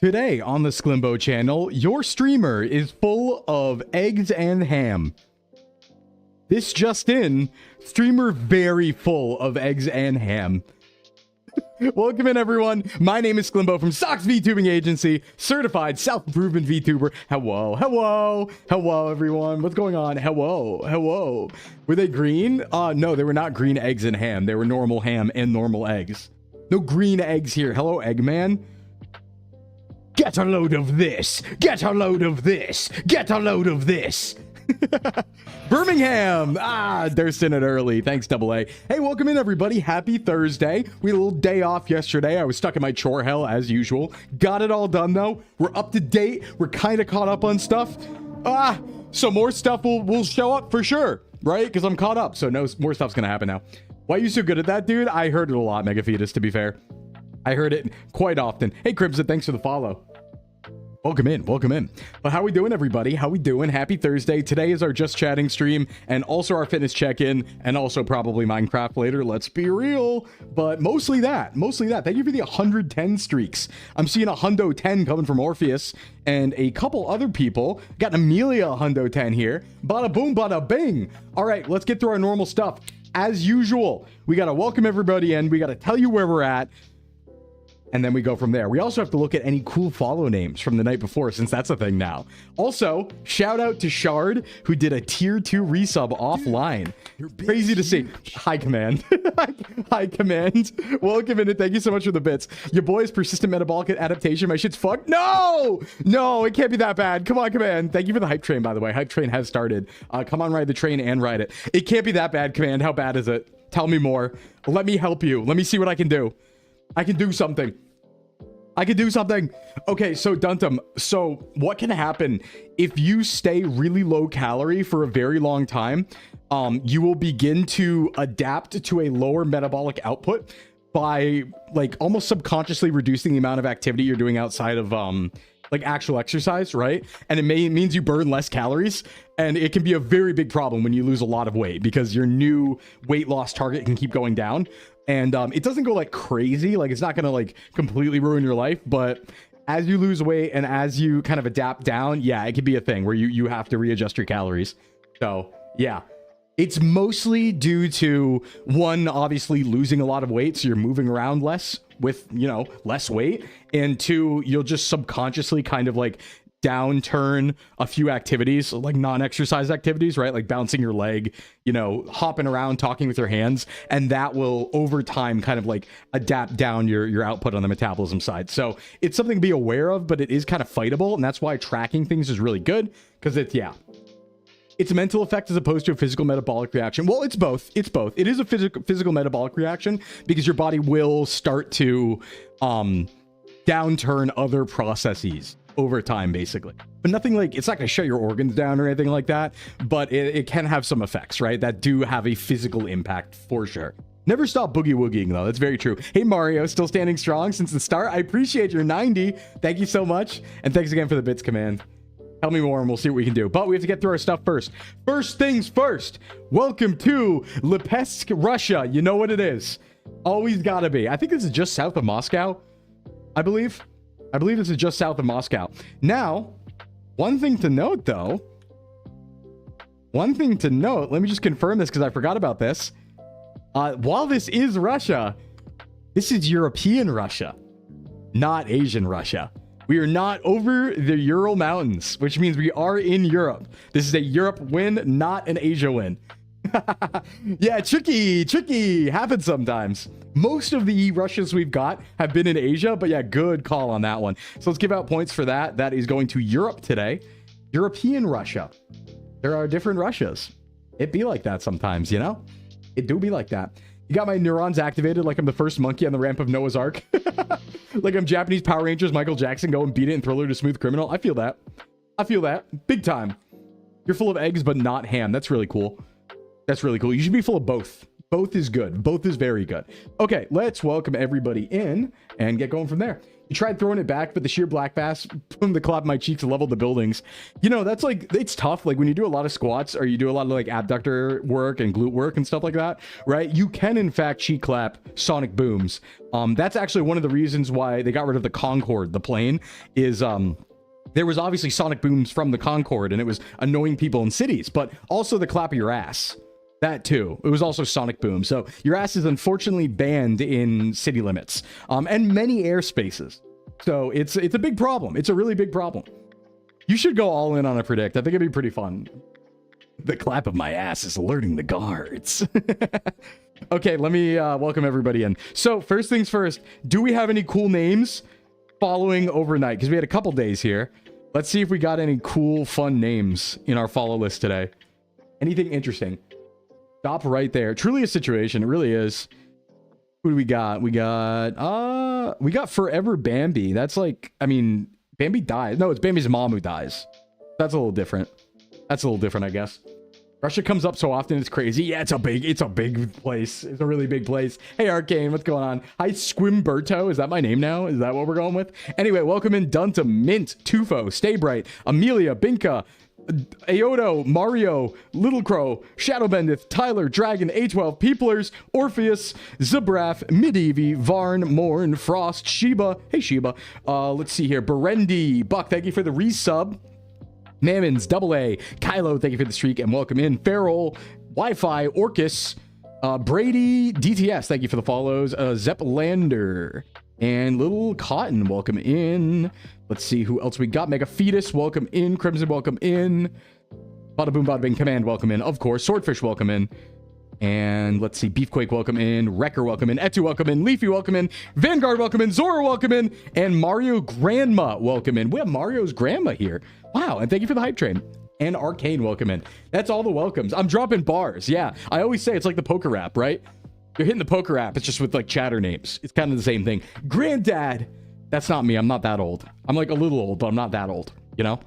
Today on the Sclimbo channel, your streamer is full of eggs and ham. This just in, streamer very full of eggs and ham. Welcome in, everyone. My name is Sclimbo from Sox VTubing Agency, certified self-improvement VTuber. Hello, everyone. What's going on? Hello. Were they green? No, they were not green eggs and ham. They were normal ham and normal eggs. No green eggs here. Hello, Eggman. Get a load of this. Get a load of this. Get a load of this. Birmingham. They're sending it early. Thanks, AA. Hey, welcome in, everybody. Happy Thursday. We had a little day off yesterday. I was stuck in my chore hell as usual. Got it all done, though. We're up to date. We're kind of caught up on stuff. So more stuff will show up for sure, right? Because I'm caught up. So no more stuff's going to happen now. Why are you so good at that, dude? I heard it a lot, Megafetus, to be fair. I heard it quite often. Hey, Crimson, thanks for the follow. Welcome in. Well, how we doing, everybody? How we doing? Happy Thursday. Today is our Just Chatting stream and also our fitness check-in and also probably Minecraft later. Let's be real. But mostly that. Thank you for the 110 streaks. I'm seeing a hundo 10 coming from Orpheus and a couple other people. Got an Amelia hundo 10 here. Bada boom, bada bing. All right, let's get through our normal stuff. As usual, we got to welcome everybody in. We got to tell you where we're at. And then we go from there. We also have to look at any cool follow names from the night before, since that's a thing now. Also, shout out to Shard, who did a tier 2 resub offline. Crazy to see. Hi, Command. Hi, Command. Welcome in, and thank you so much for the bits. Your boy's persistent metabolic adaptation. My shit's fucked. No, it can't be that bad. Come on, Command. Thank you for the hype train, by the way. Hype train has started. Come on, ride the train and ride it. It can't be that bad, Command. How bad is it? Tell me more. Let me help you. Let me see what I can do. I can do something. Okay, so Duntum, so what can happen if you stay really low calorie for a very long time? You will begin to adapt to a lower metabolic output by like almost subconsciously reducing the amount of activity you're doing outside of like actual exercise, right? And it means you burn less calories, and it can be a very big problem when you lose a lot of weight because your new weight loss target can keep going down. And it doesn't go like crazy, like it's not gonna like completely ruin your life, but as you lose weight and as you kind of adapt down, yeah, it could be a thing where you have to readjust your calories. So yeah, it's mostly due to one, obviously losing a lot of weight, so you're moving around less with, you know, less weight, and two, you'll just subconsciously kind of like downturn a few activities, like non-exercise activities, right? Like bouncing your leg, you know, hopping around, talking with your hands, and that will over time kind of like adapt down your output on the metabolism side. So it's something to be aware of, but it is kind of fightable, and that's why tracking things is really good, because it's a mental effect as opposed to a physical metabolic reaction. Well, it's both. It is a physical metabolic reaction because your body will start to downturn other processes over time, basically, but nothing like, it's not going to shut your organs down or anything like that, but it can have some effects, right, that do have a physical impact for sure. Never stop boogie woogieing, though. That's very true. Hey, Mario, still standing strong since the start. I appreciate your 90. Thank you so much, and thanks again for the bits, Command. Tell me more and we'll see what we can do, but we have to get through our stuff first. First things first, welcome to Lipetsk, Russia. You know what it is. Always gotta be. I think this is just south of Moscow, I believe this is just south of Moscow. Now, one thing to note, let me just confirm this because I forgot about this. While this is Russia, this is European Russia, not Asian Russia. We are not over the Ural Mountains, which means we are in Europe. This is a Europe win, not an Asia win. Yeah, tricky. Happens sometimes. Most of the Russias we've got have been in Asia, but yeah, good call on that one. So let's give out points for that. That is going to Europe today. European Russia. There are different Russias. It be like that sometimes, you know? It do be like that. You got my neurons activated like I'm the first monkey on the ramp of Noah's Ark. Like I'm Japanese Power Rangers, Michael Jackson, go and beat it in Thriller to Smooth Criminal. I feel that. Big time. You're full of eggs, but not ham. That's really cool. You should be full of both. Both is good. Both is very good. Okay, let's welcome everybody in and get going from there. You tried throwing it back, but the sheer black bass, boom, the clap in my cheeks leveled the buildings. You know, that's like, it's tough. Like when you do a lot of squats or you do a lot of like abductor work and glute work and stuff like that, right? You can in fact cheek clap sonic booms. That's actually one of the reasons why they got rid of the Concorde, the plane, is there was obviously sonic booms from the Concorde and it was annoying people in cities, but also the clap of your ass. That too. It was also sonic boom. So your ass is unfortunately banned in city limits and many airspaces. So it's a big problem. It's a really big problem. You should go all in on a predict. I think it'd be pretty fun. The clap of my ass is alerting the guards. Okay, let me welcome everybody in. So first things first, do we have any cool names following overnight? Because we had a couple days here. Let's see if we got any cool, fun names in our follow list today. Anything interesting? Stop right there. Truly a situation. It really is. Who do we got? We got Forever Bambi. That's like, I mean, Bambi dies. No, it's Bambi's mom who dies. That's a little different. That's a little different, I guess. Russia comes up so often, it's crazy. Yeah, it's a big place. It's a really big place. Hey, Arcane, what's going on? Hi, Sclimberto. Is that my name now? Is that what we're going with? Anyway, welcome in Dunta, Mint, Tufo, Stay Bright, Amelia, Binka, Aodo, Mario, Little Crow, Shadowbendith, Tyler, Dragon, A12, Peoplers, Orpheus, Zabraf, Medievi, Varn, Morn, Frost, Sheba. Hey, Sheba. Let's see here. Berendi, Buck, thank you for the resub. Mammons, Double A, Kylo, thank you for the streak, and welcome in. Feral, Wi-Fi, Orcus, Brady, DTS, thank you for the follows. Zeplander, and Little Cotton, welcome in. Let's see who else we got. Mega Fetus, welcome in. Crimson, welcome in. Bada boom, bada bing, Command, welcome in. Of course, Swordfish, welcome in. And let's see, Beefquake, welcome in. Wrecker, welcome in. Etu, welcome in. Leafy, welcome in. Vanguard, welcome in. Zora, welcome in. And Mario Grandma, welcome in. We have Mario's grandma here. Wow, and thank you for the hype train. And Arcane, welcome in. That's all the welcomes. I'm dropping bars. Yeah, I always say it's like the poker rap, right? You're hitting the poker app. It's just with like chatter names. It's kind of the same thing. Granddad. That's not me. I'm not that old. I'm like a little old, but I'm not that old, you know?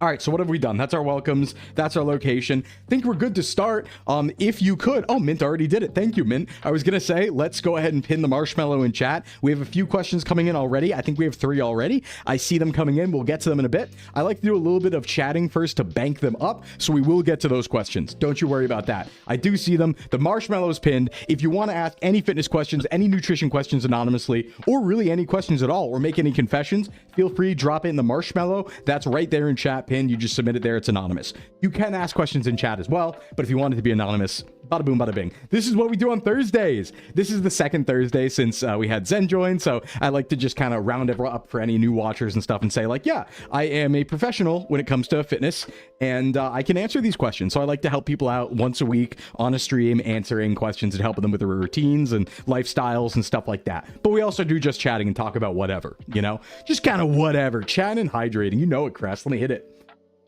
All right, so what have we done? That's our welcomes. That's our location. Think we're good to start. If you could. Oh, Mint already did it. Thank you, Mint. I was going to say, let's go ahead and pin the marshmallow in chat. We have a few questions coming in already. I think we have 3 already. I see them coming in. We'll get to them in a bit. I like to do a little bit of chatting first to bank them up, so we will get to those questions. Don't you worry about that. I do see them. The marshmallow is pinned. If you want to ask any fitness questions, any nutrition questions anonymously, or really any questions at all, or make any confessions, feel free, drop it in the marshmallow. That's right there in chat. Pin, you just submit it there. It's anonymous. You can ask questions in chat as well, but if you want it to be anonymous, bada boom, bada bing. This is what we do on Thursdays. This is the second Thursday since we had Zen join, so I like to just kind of round it up for any new watchers and stuff and say like, yeah, I am a professional when it comes to fitness, and I can answer these questions. So I like to help people out once a week on a stream, answering questions and helping them with their routines and lifestyles and stuff like that. But we also do just chatting and talk about whatever, you know, just kind of whatever, chatting and hydrating. You know it, Crest. Let me hit it.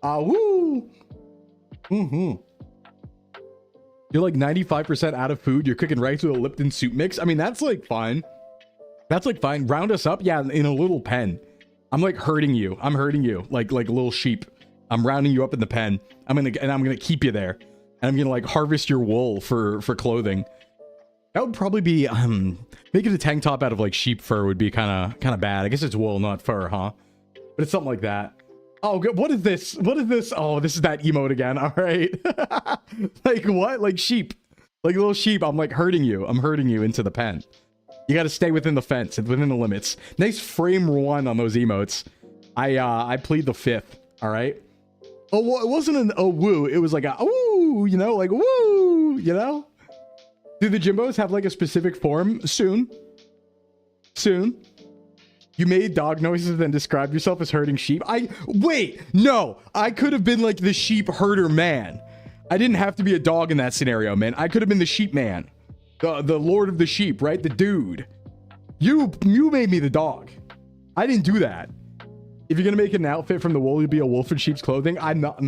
Woo! You're like 95% out of food. You're cooking rice with a Lipton soup mix. I mean, that's like fine. That's like fine. Round us up. Yeah, in a little pen. I'm like herding you. I'm herding you like a little sheep. I'm rounding you up in the pen. I'm gonna keep you there. And I'm gonna like harvest your wool for clothing. That would probably be making a tank top out of like sheep fur would be kind of bad. I guess it's wool, not fur, huh? But it's something like that. Oh, what is this? What is this? Oh, this is that emote again. All right. Like what? Like sheep. Like little sheep. I'm like herding you. I'm herding you into the pen. You got to stay within the fence and within the limits. Nice frame 1 on those emotes. I plead the 5th. All right. Oh, well, it wasn't an oh woo. It was like a ooh, you know, like woo, you know? Do the Jimbos have like a specific form? Soon. You made dog noises and described yourself as herding sheep. Wait, no, I could have been like the sheep herder man. I didn't have to be a dog in that scenario, man. I could have been the sheep man, the lord of the sheep, right? The dude. You made me the dog. I didn't do that. If you're gonna make an outfit from the wool, you'll be a wolf in sheep's clothing. I'm not.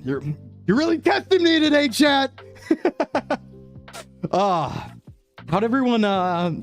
You're really testing me today, chat. How'd everyone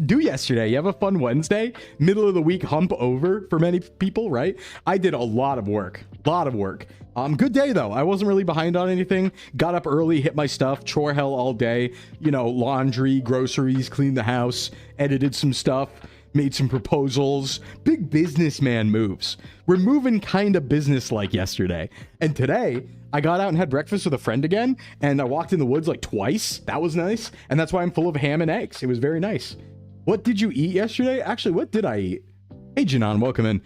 do yesterday? You have a fun Wednesday? Middle of the week hump over for many people, right? I did a lot of work. Good day though. I wasn't really behind on anything. Got up early, hit my stuff, chore hell all day. You know, laundry, groceries, cleaned the house, edited some stuff, made some proposals. Big businessman moves. We're moving kind of business-like yesterday. And today, I got out and had breakfast with a friend again, and I walked in the woods like twice. That was nice. And that's why I'm full of ham and eggs. It was very nice. What did you eat yesterday? Actually, what did I eat? Hey, Janan, welcome in.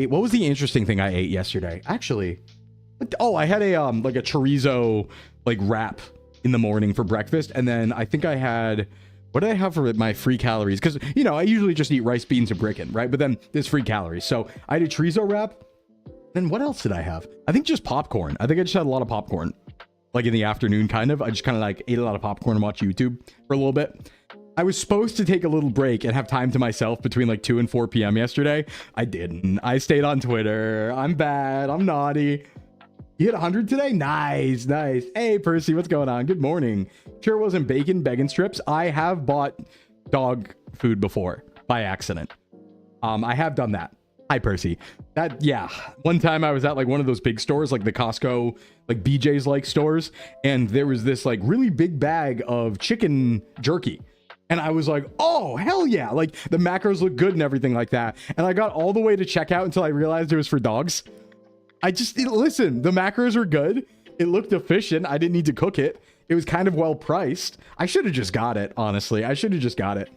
What was the interesting thing I ate yesterday? Actually, I had a like a chorizo like wrap in the morning for breakfast, and then I think I had, what did I have for my free calories? Because, you know, I usually just eat rice, beans, and bacon, right? But then there's free calories. So I had a chorizo wrap. Then what else did I have? I think just popcorn. I think I just had a lot of popcorn, like in the afternoon, kind of. I just kind of like ate a lot of popcorn and watched YouTube for a little bit. I was supposed to take a little break and have time to myself between like 2 and 4 p.m. yesterday. I didn't. I stayed on Twitter. I'm bad. I'm naughty. You hit 100 today? Nice, nice. Hey, Percy, what's going on? Good morning. Sure wasn't bacon strips. I have bought dog food before by accident. I have done that. Hi, Percy. Yeah. One time I was at like one of those big stores, like the Costco, like BJ's like stores, and there was this like really big bag of chicken jerky. And I was like, oh, hell yeah. Like the macros look good and everything like that. And I got all the way to checkout until I realized it was for dogs. Listen, the macros were good. It looked efficient. I didn't need to cook it. It was kind of well priced. I should have just got it, honestly. I should have just got it.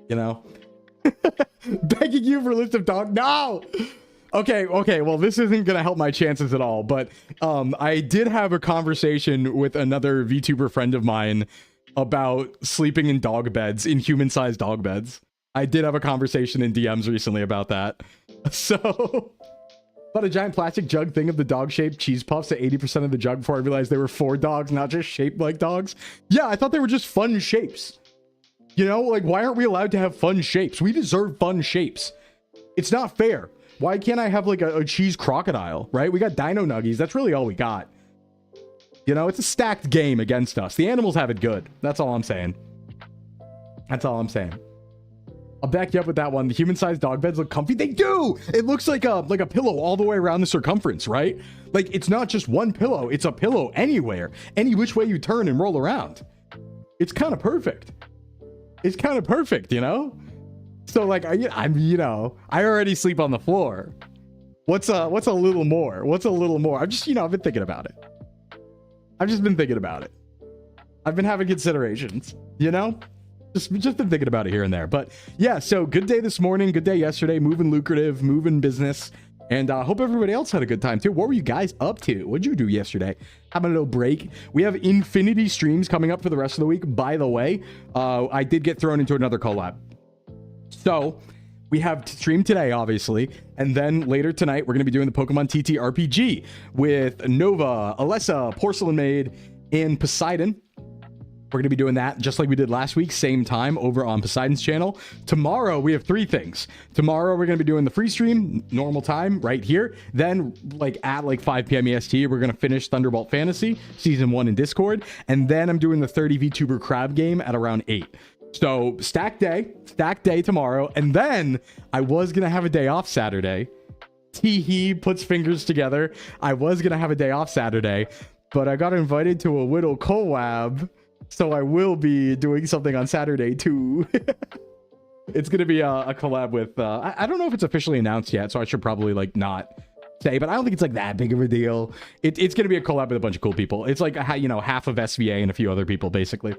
You know? Begging you for a list of dog. No! Okay. Well, this isn't going to help my chances at all. But I did have a conversation with another VTuber friend of mine about sleeping in dog beds, in human-sized dog beds. I did have a conversation in DMs recently about that. So, bought a giant plastic jug thing of the dog-shaped cheese puffs at 80% of the jug before I realized they were for dogs, not just shaped like dogs. Yeah, I thought they were just fun shapes. You know, like, why aren't we allowed to have fun shapes? We deserve fun shapes. It's not fair. Why can't I have, like, a cheese crocodile, right? We got dino nuggies. That's really all we got. You know, it's a stacked game against us. The animals have it good. That's all I'm saying. I'll back you up with that one. The human-sized dog beds look comfy. They do! It looks like a pillow all the way around the circumference, right? Like, it's not just one pillow. It's a pillow anywhere. Any which way you turn and roll around. It's kind of perfect. You know? So, like, you know, I already sleep on the floor. What's a little more? I've just, you know, I've been thinking about it. I've been having considerations, you know? Just been thinking about it here and there. But yeah, so good day this morning, good day yesterday, moving lucrative, moving business. And I hope everybody else had a good time too. What were you guys up to? What'd you do yesterday? Having a little break. We have infinity streams coming up for the rest of the week. By the way, I did get thrown into another collab. So we have stream today, obviously. And then later tonight, we're going to be doing the Pokemon TT RPG with Nova, Alessa, Porcelain Maid, and Poseidon. We're going to be doing that just like we did last week, same time over on Poseidon's channel. Tomorrow, we have 3 things. Tomorrow, we're going to be doing the free stream, normal time, right here. Then, like, at, 5 p.m. EST, we're going to finish Thunderbolt Fantasy, Season 1 in Discord. And then I'm doing the 30 VTuber Crab game at around 8. So, stack day tomorrow. And then, I was going to have a day off Saturday. He puts fingers together. I was going to have a day off Saturday, but I got invited to a Whittle collab. So I will be doing something on Saturday too. It's going to be a collab with, I don't know if it's officially announced yet, so I should probably not say, but I don't think it's that big of a deal. It's going to be a collab with a bunch of cool people. It's half of SVA and a few other people basically.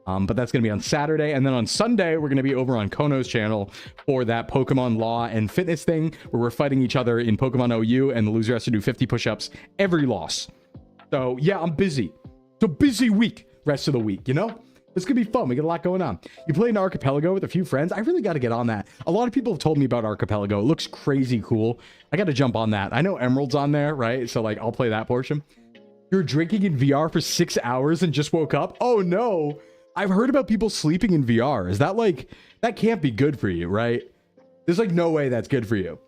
But that's going to be on Saturday. And then on Sunday, we're going to be over on Kono's channel for that Pokemon Law and Fitness thing where we're fighting each other in Pokemon OU and the loser has to do 50 push-ups every loss. So yeah, I'm busy. It's a busy week. Rest of the week, you know, this could be fun. We got a lot going on. You play an Archipelago with a few friends. I really got to get on that. A lot of people have told me about Archipelago. It looks crazy cool. I got to jump on that. I know Emerald's on there, right? So I'll play that portion. You're drinking in VR for 6 hours and just woke up. Oh no, I've heard about people sleeping in VR. Is that that can't be good for you, right? There's no way that's good for you.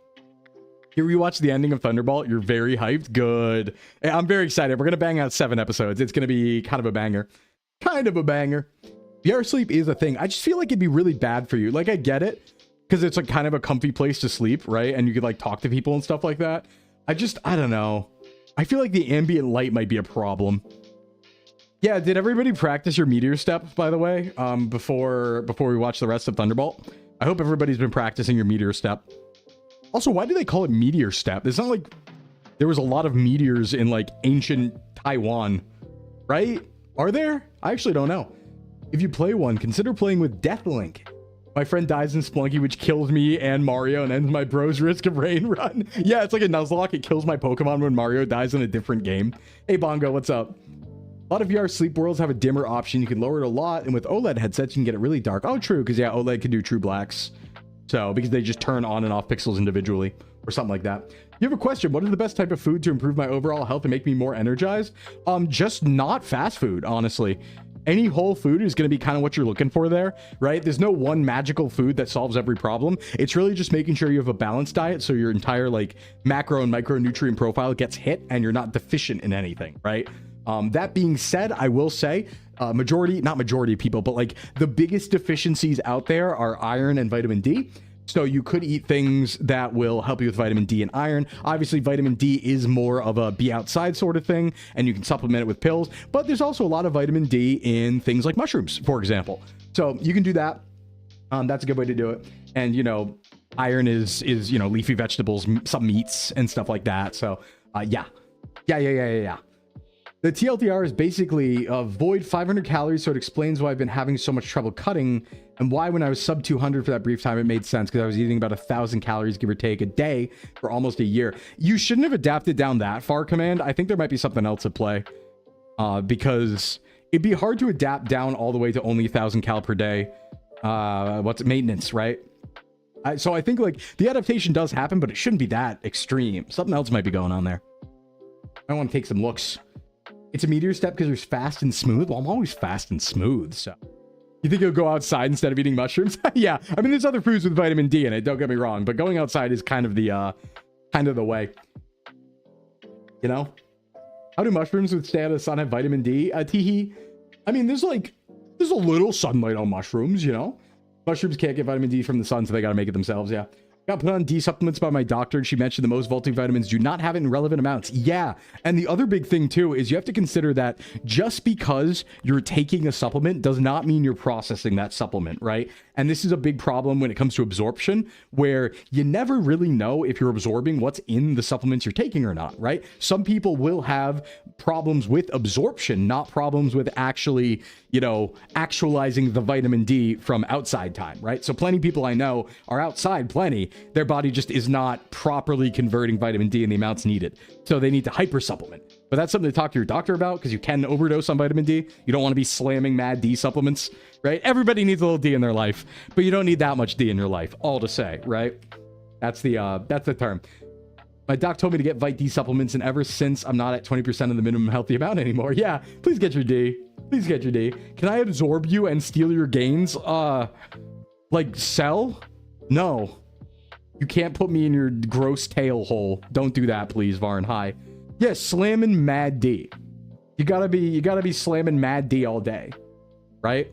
You rewatched the ending of Thunderbolt. You're very hyped. Good. I'm very excited. We're going to bang out 7 episodes. It's going to be kind of a banger. kind of a banger. VR sleep is a thing. I just feel like it'd be really bad for you. Like, I get it, because it's like kind of a comfy place to sleep, right? And you could like talk to people and stuff like that. I don't know. I feel like the ambient light might be a problem. Yeah, did everybody practice your meteor step, by the way, before we watch the rest of Thunderbolt? I hope everybody's been practicing your meteor step. Also, why do they call it meteor step? It's not like there was a lot of meteors in like ancient Taiwan, right? Are there? I actually don't know. If you play one, consider playing with Deathlink. My friend dies in Splunky, which kills me and Mario and ends my bro's Risk of Rain run. Yeah, it's like a Nuzlocke. It kills my Pokemon when Mario dies in a different game. Hey, Bongo, what's up? A lot of VR sleep worlds have a dimmer option. You can lower it a lot, and with OLED headsets, you can get it really dark. Oh, true, because yeah, OLED can do true blacks. So, because they just turn on and off pixels individually, or something like that. You have a question, what is the best type of food to improve my overall health and make me more energized? Just not fast food, honestly. Any whole food is going to be kind of what you're looking for there, right? There's no one magical food that solves every problem. It's really just making sure you have a balanced diet so your entire like macro and micronutrient profile gets hit and you're not deficient in anything, right? That being said, I will say not majority of people, but like the biggest deficiencies out there are iron and vitamin D. So you could eat things that will help you with vitamin D and iron. Obviously, vitamin D is more of a be outside sort of thing, and you can supplement it with pills. But there's also a lot of vitamin D in things like mushrooms, for example. So you can do that. That's a good way to do it. And, you know, iron is you know, leafy vegetables, some meats and stuff like that. So, yeah. The TLDR is basically avoid 500 calories, so it explains why I've been having so much trouble cutting and why when I was sub 200 for that brief time, it made sense because I was eating about 1,000 calories, give or take, a day for almost a year. You shouldn't have adapted down that far, Command. I think there might be something else at play because it'd be hard to adapt down all the way to only 1,000 cal per day. What's maintenance, right? So I think like the adaptation does happen, but it shouldn't be that extreme. Something else might be going on there. I want to take some looks. It's a meteor step because you're fast and smooth. Well, I'm always fast and smooth, so. You think you'll go outside instead of eating mushrooms? Yeah, I mean, there's other foods with vitamin D in it, don't get me wrong, but going outside is kind of the way. You know? How do mushrooms with stay out of the sun have vitamin D? Teehee. I mean, there's a little sunlight on mushrooms, you know? Mushrooms can't get vitamin D from the sun, so they gotta make it themselves, yeah. Got put on D supplements by my doctor, and she mentioned the most multivitamins do not have it in relevant amounts. Yeah, and the other big thing too is you have to consider that just because you're taking a supplement does not mean you're processing that supplement, right? And this is a big problem when it comes to absorption, where you never really know if you're absorbing what's in the supplements you're taking or not, right? Some people will have problems with absorption, not problems with actually, you know, actualizing the vitamin D from outside time, right? So plenty of people I know are outside plenty. Their body just is not properly converting vitamin D in the amounts needed. So they need to hyper supplement. But that's something to talk to your doctor about because you can overdose on vitamin D. You don't want to be slamming mad D supplements, right? Everybody needs a little D in their life, but you don't need that much D in your life, all to say, right? That's the term. My doc told me to get Vit D supplements, and ever since I'm not at 20% of the minimum healthy amount anymore. Yeah, please get your D. Please get your D. Can I absorb you and steal your gains? Like sell? No. You can't put me in your gross tail hole. Don't do that, please, Varn. Hi. Yeah, slamming mad D. You gotta be slamming mad D all day, right?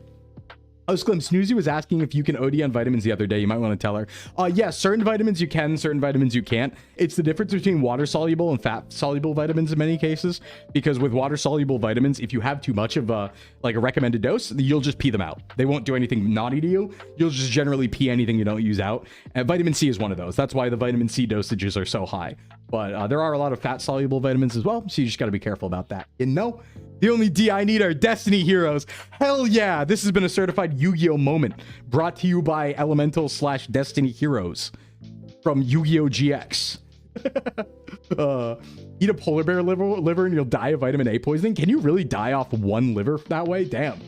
Oh, Sclim, Snoozy was asking if you can OD on vitamins the other day. You might want to tell her. Yeah, certain vitamins you can, certain vitamins you can't. It's the difference between water-soluble and fat-soluble vitamins in many cases. Because with water-soluble vitamins, if you have too much of a recommended dose, you'll just pee them out. They won't do anything naughty to you. You'll just generally pee anything you don't use out. And vitamin C is one of those. That's why the vitamin C dosages are so high. But there are a lot of fat-soluble vitamins as well, so you just got to be careful about that. You know? The only D I need are Destiny heroes. Hell yeah! This has been a certified Yu-Gi-Oh moment brought to you by Elemental/Destiny heroes from Yu-Gi-Oh GX. Eat a polar bear liver and you'll die of vitamin A poisoning. Can you really die off one liver that way? Damn.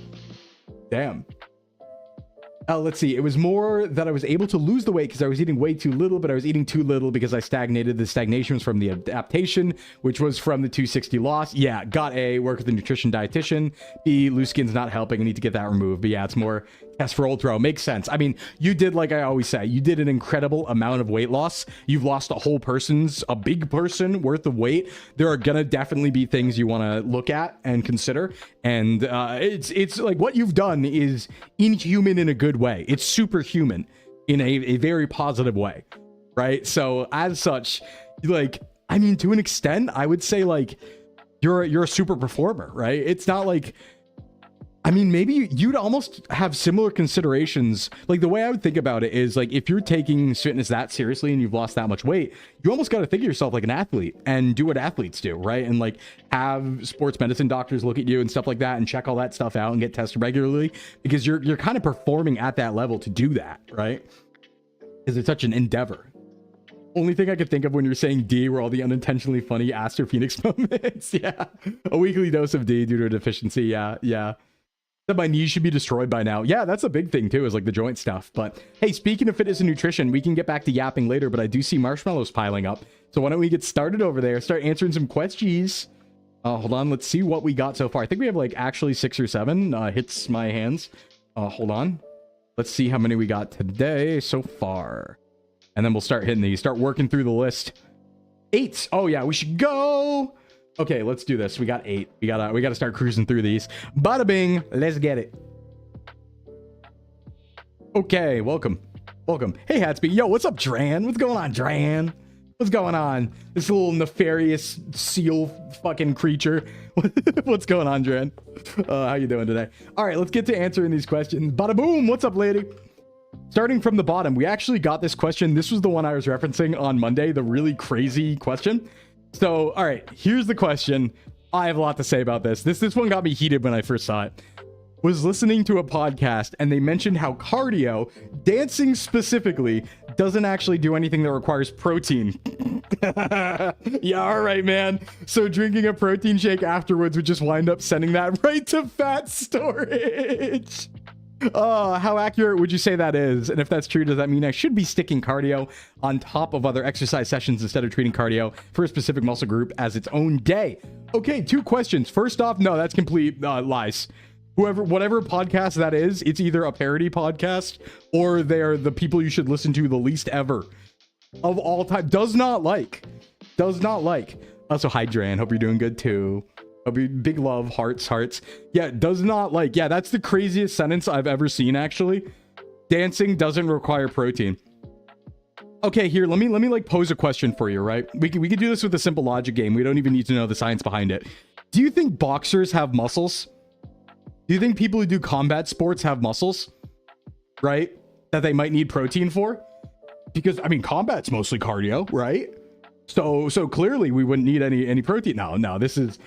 Let's see. It was more that I was able to lose the weight because I was eating way too little, but I was eating too little because I stagnated. The stagnation was from the adaptation, which was from the 260 loss. Yeah, got A, work with a nutrition dietitian. B, loose skin's not helping. I need to get that removed. But yeah, it's more test for ultra makes sense. I mean, you did, like I always say, you did an incredible amount of weight loss. You've lost a big person worth of weight. There are gonna definitely be things you want to look at and consider, and it's like what you've done is inhuman in a good way. It's superhuman in a very positive way, right? So as such, like, I mean, to an extent, I would say like you're a super performer, right? It's not like, I mean, maybe you'd almost have similar considerations. Like, the way I would think about it is, like, if you're taking fitness that seriously and you've lost that much weight, you almost got to think of yourself like an athlete and do what athletes do, right? And like have sports medicine doctors look at you and stuff like that and check all that stuff out and get tested regularly, because you're kind of performing at that level to do that, right? Because it's such an endeavor. Only thing I could think of when you're saying D were all the unintentionally funny Aster Phoenix moments. Yeah, a weekly dose of D due to a deficiency. Yeah. That my knees should be destroyed by now. Yeah, that's a big thing too, is like the joint stuff. But hey, speaking of fitness and nutrition, we can get back to yapping later, but I do see marshmallows piling up. So why don't we get started over there, start answering some questions. Hold on, let's see what we got so far. I think we have like actually 6 or 7 hits my hands. Hold on. Let's see how many we got today so far. And then we'll start hitting these, start working through the list. 8. Oh yeah, we should go. Okay, let's do this. We got 8. We gotta start cruising through these. Bada bing, let's get it. Okay, welcome. Hey, Hatsby. Yo, what's up, Dran? What's going on, Dran? What's going on? This little nefarious seal fucking creature. What's going on, Dran? How you doing today? All right, let's get to answering these questions. Bada boom. What's up, lady? Starting from the bottom, we actually got this question. This was the one I was referencing on Monday, the really crazy question. So, all right, here's the question. I have a lot to say about this. This one got me heated when I first saw it. Was listening to a podcast and they mentioned how cardio, dancing specifically, doesn't actually do anything that requires protein. Yeah, all right, man. So drinking a protein shake afterwards would just wind up sending that right to fat storage. How accurate would you say that is? And if that's true, does that mean I should be sticking cardio on top of other exercise sessions instead of treating cardio for a specific muscle group as its own day? Okay, 2 questions. First off, no, that's complete lies. Whatever podcast that is, it's either a parody podcast or they're the people you should listen to the least ever of all time. Does not like. Also, hi, Dran. Hope you're doing good too. Big love, hearts. Yeah, does not like. Yeah, that's the craziest sentence I've ever seen, actually. Dancing doesn't require protein. Okay, here, let me like pose a question for you, right? We could do this with a simple logic game. We don't even need to know the science behind it. Do you think boxers have muscles? Do you think people who do combat sports have muscles? Right? That they might need protein for? Because, I mean, combat's mostly cardio, right? So clearly we wouldn't need any protein. No, this is...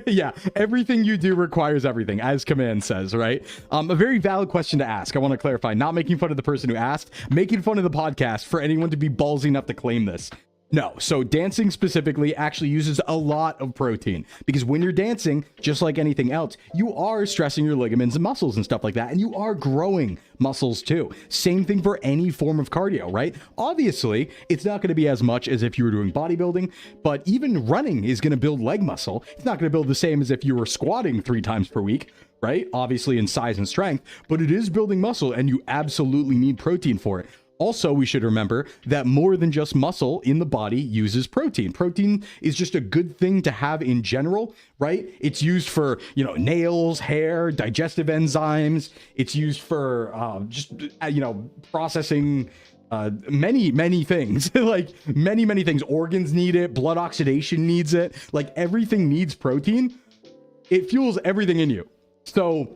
Yeah, everything you do requires everything, as command says, right? A very valid question to ask. I want to clarify, not making fun of the person who asked, making fun of the podcast for anyone to be ballsy enough to claim this. No, so dancing specifically actually uses a lot of protein, because when you're dancing, just like anything else, you are stressing your ligaments and muscles and stuff like that, and you are growing muscles too. Same thing for any form of cardio, right? Obviously, it's not going to be as much as if you were doing bodybuilding, but even running is going to build leg muscle. It's not going to build the same as if you were squatting 3 times per week, right? Obviously in size and strength, but it is building muscle, and you absolutely need protein for it. Also, we should remember that more than just muscle in the body uses protein. Protein is just a good thing to have in general, right? It's used for, nails, hair, digestive enzymes. It's used for processing many things. Like many things. Organs need it. Blood oxidation needs it. Like everything needs protein. It fuels everything in you. So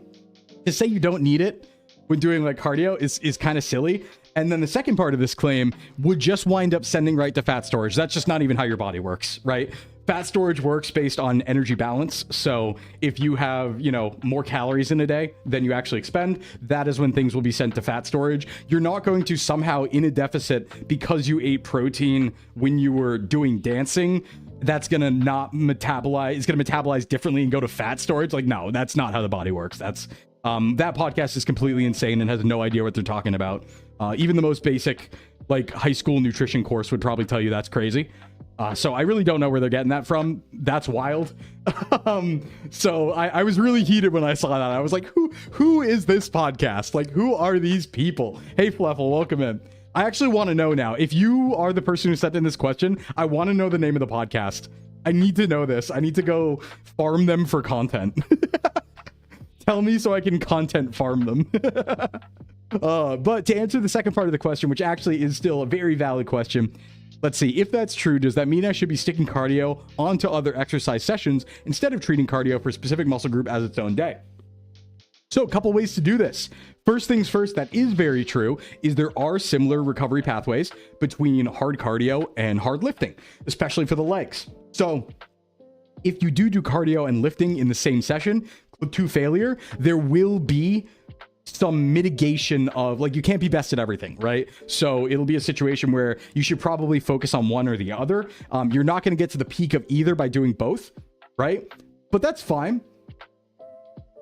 to say you don't need it when doing like cardio is kind of silly. And then the second part of this claim would just wind up sending right to fat storage. That's just not even how your body works, right? Fat storage works based on energy balance. So if you have, more calories in a day than you actually expend, that is when things will be sent to fat storage. You're not going to somehow in a deficit because you ate protein when you were doing dancing. That's going to not metabolize. It's going to metabolize differently and go to fat storage. Like, no, that's not how the body works. That podcast is completely insane and has no idea what they're talking about. Even the most basic, like high school nutrition course would probably tell you that's crazy. So I really don't know where they're getting that from. That's wild. So I was really heated when I saw that. I was like, who is this podcast? Like, who are these people? Hey, Fleffel, welcome in. I actually want to know now, if you are the person who sent in this question, I want to know the name of the podcast. I need to know this. I need to go farm them for content. Tell me so I can content farm them. But to answer the second part of the question, which actually is still a very valid question, let's see, if that's true, does that mean I should be sticking cardio onto other exercise sessions instead of treating cardio for a specific muscle group as its own day? So a couple ways to do this. First things first, that is very true, is there are similar recovery pathways between hard cardio and hard lifting, especially for the legs. So if you do cardio and lifting in the same session to failure, there will be some mitigation of, like, you can't be best at everything, right? So it'll be a situation where you should probably focus on one or the other. You're not going to get to the peak of either by doing both, right? But that's fine.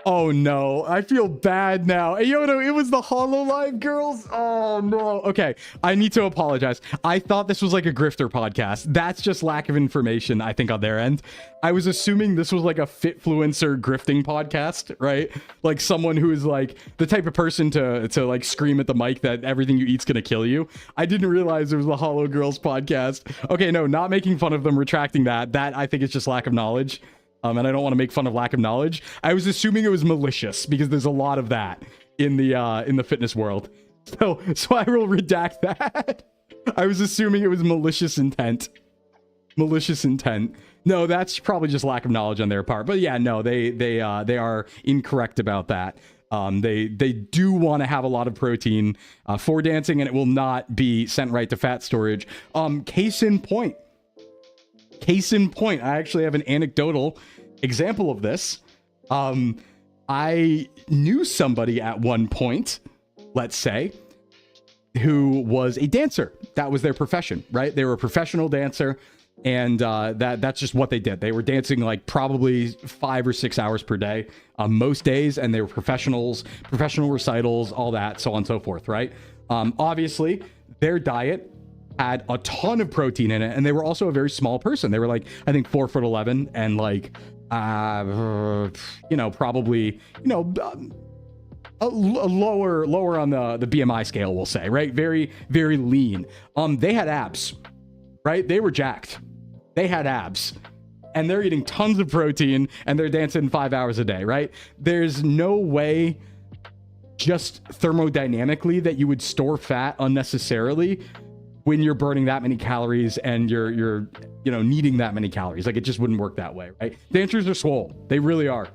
Oh no, I feel bad now. Hey, Yodo, it was the HoloLive girls. Oh no. Okay, I need to apologize. I thought this was like a grifter podcast. That's just lack of information, I think, on their end. I was assuming this was like a Fitfluencer grifting podcast, right? Like someone who is like the type of person to like scream at the mic that everything you eat's gonna kill you. I didn't realize it was the Holo Girls podcast. Okay, no, not making fun of them, retracting that. That I think is just lack of knowledge. And I don't want to make fun of lack of knowledge. I was assuming it was malicious because there's a lot of that in the fitness world. So I will redact that. I was assuming it was malicious intent. Malicious intent. No, that's probably just lack of knowledge on their part. But yeah, no, they are incorrect about that. They do want to have a lot of protein for dancing, and it will not be sent right to fat storage. Case in point, I actually have an anecdotal example of this. I knew somebody at one point, let's say, who was a dancer. That was their profession, right? They were a professional dancer, and that's just what they did. They were dancing like probably 5 or 6 hours per day, most days, and they were professional recitals, all that, so on and so forth, right? Obviously, their diet had a ton of protein in it, and they were also a very small person. They were like, I think 4'11" and like probably a lower on the BMI scale, we'll say, right? Very, very lean. They had abs, right? They were jacked. They had abs, and they're eating tons of protein, and they're dancing 5 hours a day, right? There's no way, just thermodynamically, that you would store fat unnecessarily when you're burning that many calories and you're needing that many calories. Like, it just wouldn't work that way, right? Dancers are swole. They really are.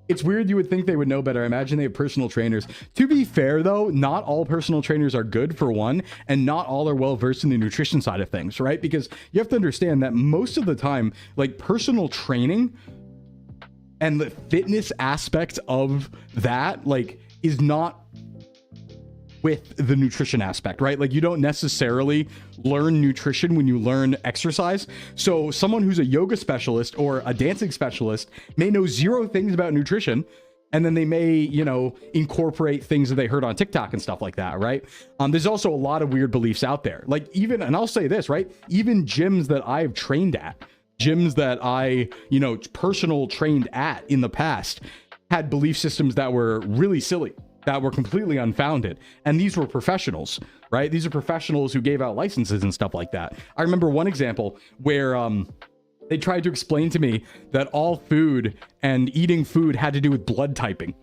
It's weird. You would think they would know better. I imagine they have personal trainers. To be fair, though, not all personal trainers are good, for one, and not all are well versed in the nutrition side of things, right? Because you have to understand that most of the time, like, personal training and the fitness aspect of that, like, is not with the nutrition aspect, right? Like, you don't necessarily learn nutrition when you learn exercise. So someone who's a yoga specialist or a dancing specialist may know zero things about nutrition, and then they may, incorporate things that they heard on TikTok and stuff like that, right? There's also a lot of weird beliefs out there. Like, even, and I'll say this, right? Even gyms that I've trained at, gyms that I, personal trained at in the past, had belief systems that were really silly, that were completely unfounded. And these were professionals, right? These are professionals who gave out licenses and stuff like that. I remember one example where they tried to explain to me that all food and eating food had to do with blood typing.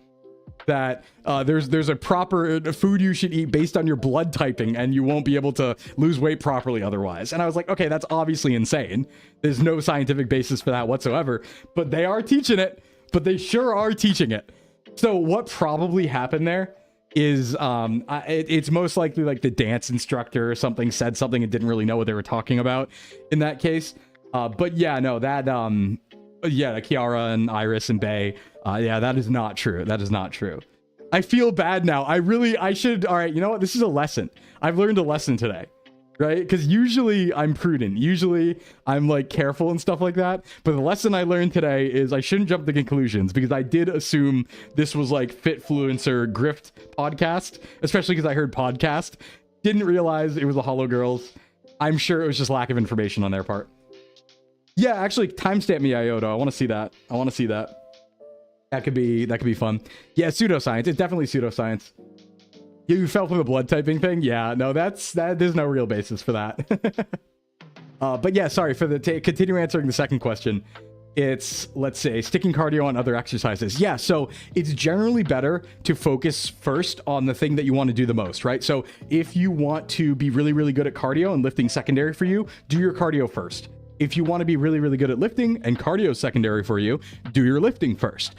That there's a proper food you should eat based on your blood typing, and you won't be able to lose weight properly otherwise. And I was like, okay, that's obviously insane. There's no scientific basis for that whatsoever. But they are teaching it. But they sure are teaching it. So what probably happened there is it's most likely like the dance instructor or something said something and didn't really know what they were talking about in that case. But yeah, no, that Kiara and Iris and Bay, that is not true. That is not true. I feel bad now. I should. All right, you know what? This is a lesson. I've learned a lesson today. Right? Because usually I'm prudent. Usually I'm like careful and stuff like that. But the lesson I learned today is I shouldn't jump to conclusions, because I did assume this was like Fitfluencer grift podcast, especially because I heard podcast. Didn't realize it was the Holo Girls. I'm sure it was just lack of information on their part. Yeah, actually, timestamp me, Iota. I want to see that. I want to see that. That could be fun. Yeah, pseudoscience. It's definitely pseudoscience. You fell for the blood typing thing? Yeah, no, there's no real basis for that. But yeah, sorry for the continue answering the second question. It's, let's say, sticking cardio on other exercises. Yeah, so it's generally better to focus first on the thing that you want to do the most, right? So if you want to be really, really good at cardio and lifting secondary for you, do your cardio first. If you want to be really, really good at lifting and cardio secondary for you, do your lifting first.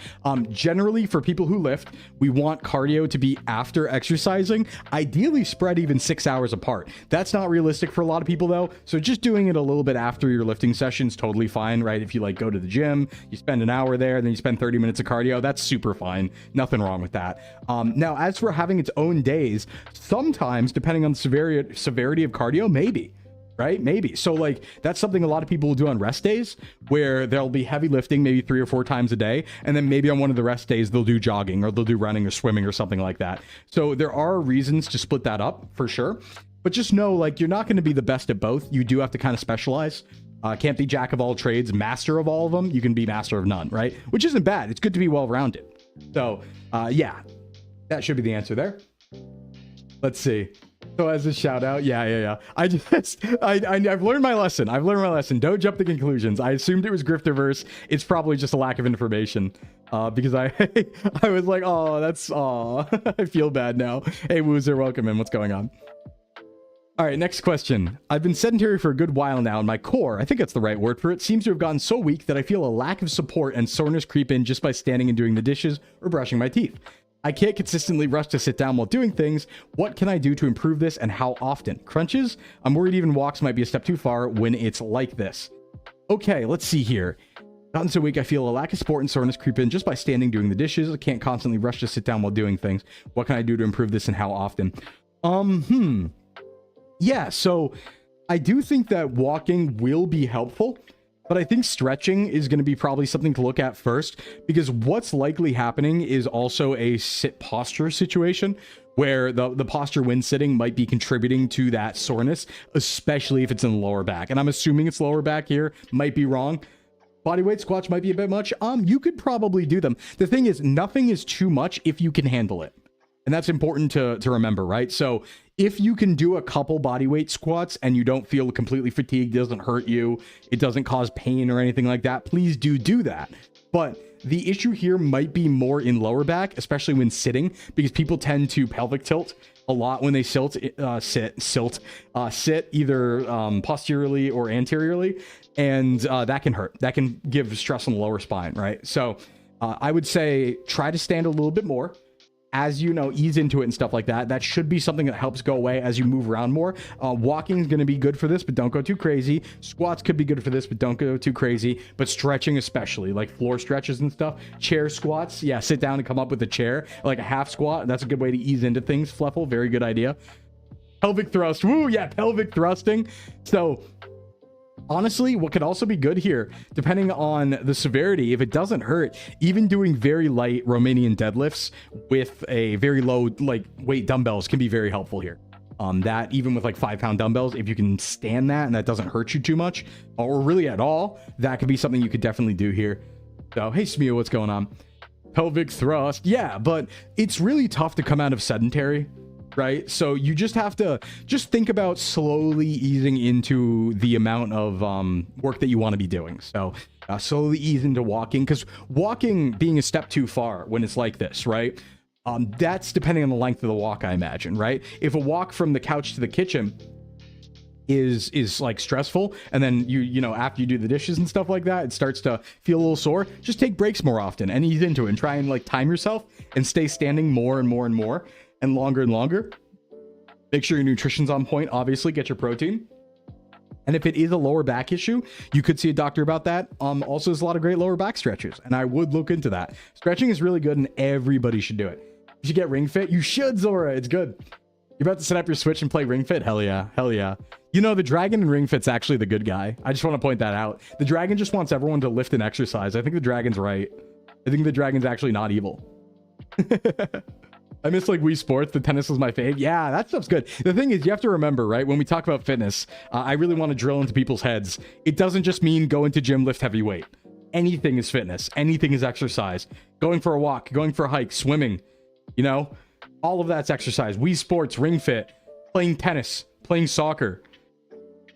Generally, for people who lift, we want cardio to be after exercising, ideally spread even 6 hours apart. That's not realistic for a lot of people though, so just doing it a little bit after your lifting session is totally fine, right? If you like go to the gym, you spend an hour there, then you spend 30 minutes of cardio, that's super fine. Nothing wrong with that. Now, as for having its own days, sometimes, depending on the severity of cardio, maybe. Right? Maybe. So like that's something a lot of people will do on rest days where there'll be heavy lifting maybe 3 or 4 times a day. And then maybe on one of the rest days, they'll do jogging or they'll do running or swimming or something like that. So there are reasons to split that up for sure. But just know like you're not going to be the best at both. You do have to kind of specialize. Can't be jack of all trades, master of all of them. You can be master of none, right? Which isn't bad. It's good to be well-rounded. So yeah, that should be the answer there. Let's see. So as a shout out, yeah. I've learned my lesson. Don't jump to conclusions. I assumed it was Grifterverse. It's probably just a lack of information. Because I was like, I feel bad now. Hey, Woozer, welcome in. What's going on? All right, next question. I've been sedentary for a good while now, and my core, I think that's the right word for it, seems to have gotten so weak that I feel a lack of support and soreness creep in just by standing and doing the dishes or brushing my teeth. I can't consistently rush to sit down while doing things. What can I do to improve this and how often? Crunches? I'm worried even walks might be a step too far when it's like this. Okay, let's see here. Gotten so weak, I feel a lack of support and soreness creep in just by standing doing the dishes. I can't constantly rush to sit down while doing things. What can I do to improve this and how often? Yeah, so I do think that walking will be helpful. But I think stretching is going to be probably something to look at first, because what's likely happening is also a sit posture situation where the posture when sitting might be contributing to that soreness, especially if it's in the lower back. And I'm assuming it's lower back here, might be wrong. Bodyweight squats might be a bit much. You could probably do them. The thing is, nothing is too much if you can handle it. And that's important to remember, right? So if you can do a couple bodyweight squats and you don't feel completely fatigued, it doesn't hurt you, it doesn't cause pain or anything like that, please do that. But the issue here might be more in lower back, especially when sitting, because people tend to pelvic tilt a lot when they sit either posteriorly or anteriorly, and that can hurt. That can give stress on the lower spine, right? So I would say try to stand a little bit more. As you know, ease into it and stuff like that. That should be something that helps go away as you move around more. Walking is going to be good for this, but don't go too crazy. Squats could be good for this, but don't go too crazy. But stretching especially, like floor stretches and stuff. Chair squats, yeah, sit down and come up with a chair, like a half squat. That's a good way to ease into things. Fluffle, very good idea. Pelvic thrust, woo, yeah, pelvic thrusting. So honestly, what could also be good here, depending on the severity, if it doesn't hurt, even doing very light Romanian deadlifts with a very low weight dumbbells can be very helpful here. That even with like 5-pound dumbbells, if you can stand that and that doesn't hurt you too much or really at all, that could be something you could definitely do here. So, hey Smeo, what's going on? Pelvic thrust, yeah, but it's really tough to come out of sedentary, right? So you just have to think about slowly easing into the amount of work that you want to be doing. So slowly ease into walking, because walking being a step too far when it's like this, right? That's depending on the length of the walk, I imagine, right? If a walk from the couch to the kitchen is like stressful, and then you know after you do the dishes and stuff like that, it starts to feel a little sore, just take breaks more often and ease into it and try and like time yourself and stay standing more and more and more and longer. Make sure your nutrition's on point. Obviously, get your protein. And if it is a lower back issue, you could see a doctor about that. Also, there's a lot of great lower back stretches, and I would look into that. Stretching is really good, and everybody should do it. You should get Ring Fit. You should, Zora. It's good. You're about to set up your Switch and play Ring Fit? Hell yeah. Hell yeah. You know, the dragon in Ring Fit's actually the good guy. I just want to point that out. The dragon just wants everyone to lift and exercise. I think the dragon's right. I think the dragon's actually not evil. I miss like Wii Sports. The tennis was my fave. Yeah, that stuff's good. The thing is, you have to remember, right? When we talk about fitness, I really want to drill into people's heads. It doesn't just mean go into gym, lift heavy weight. Anything is fitness. Anything is exercise. Going for a walk, going for a hike, swimming, you know, all of that's exercise. Wii Sports, Ring Fit, playing tennis, playing soccer,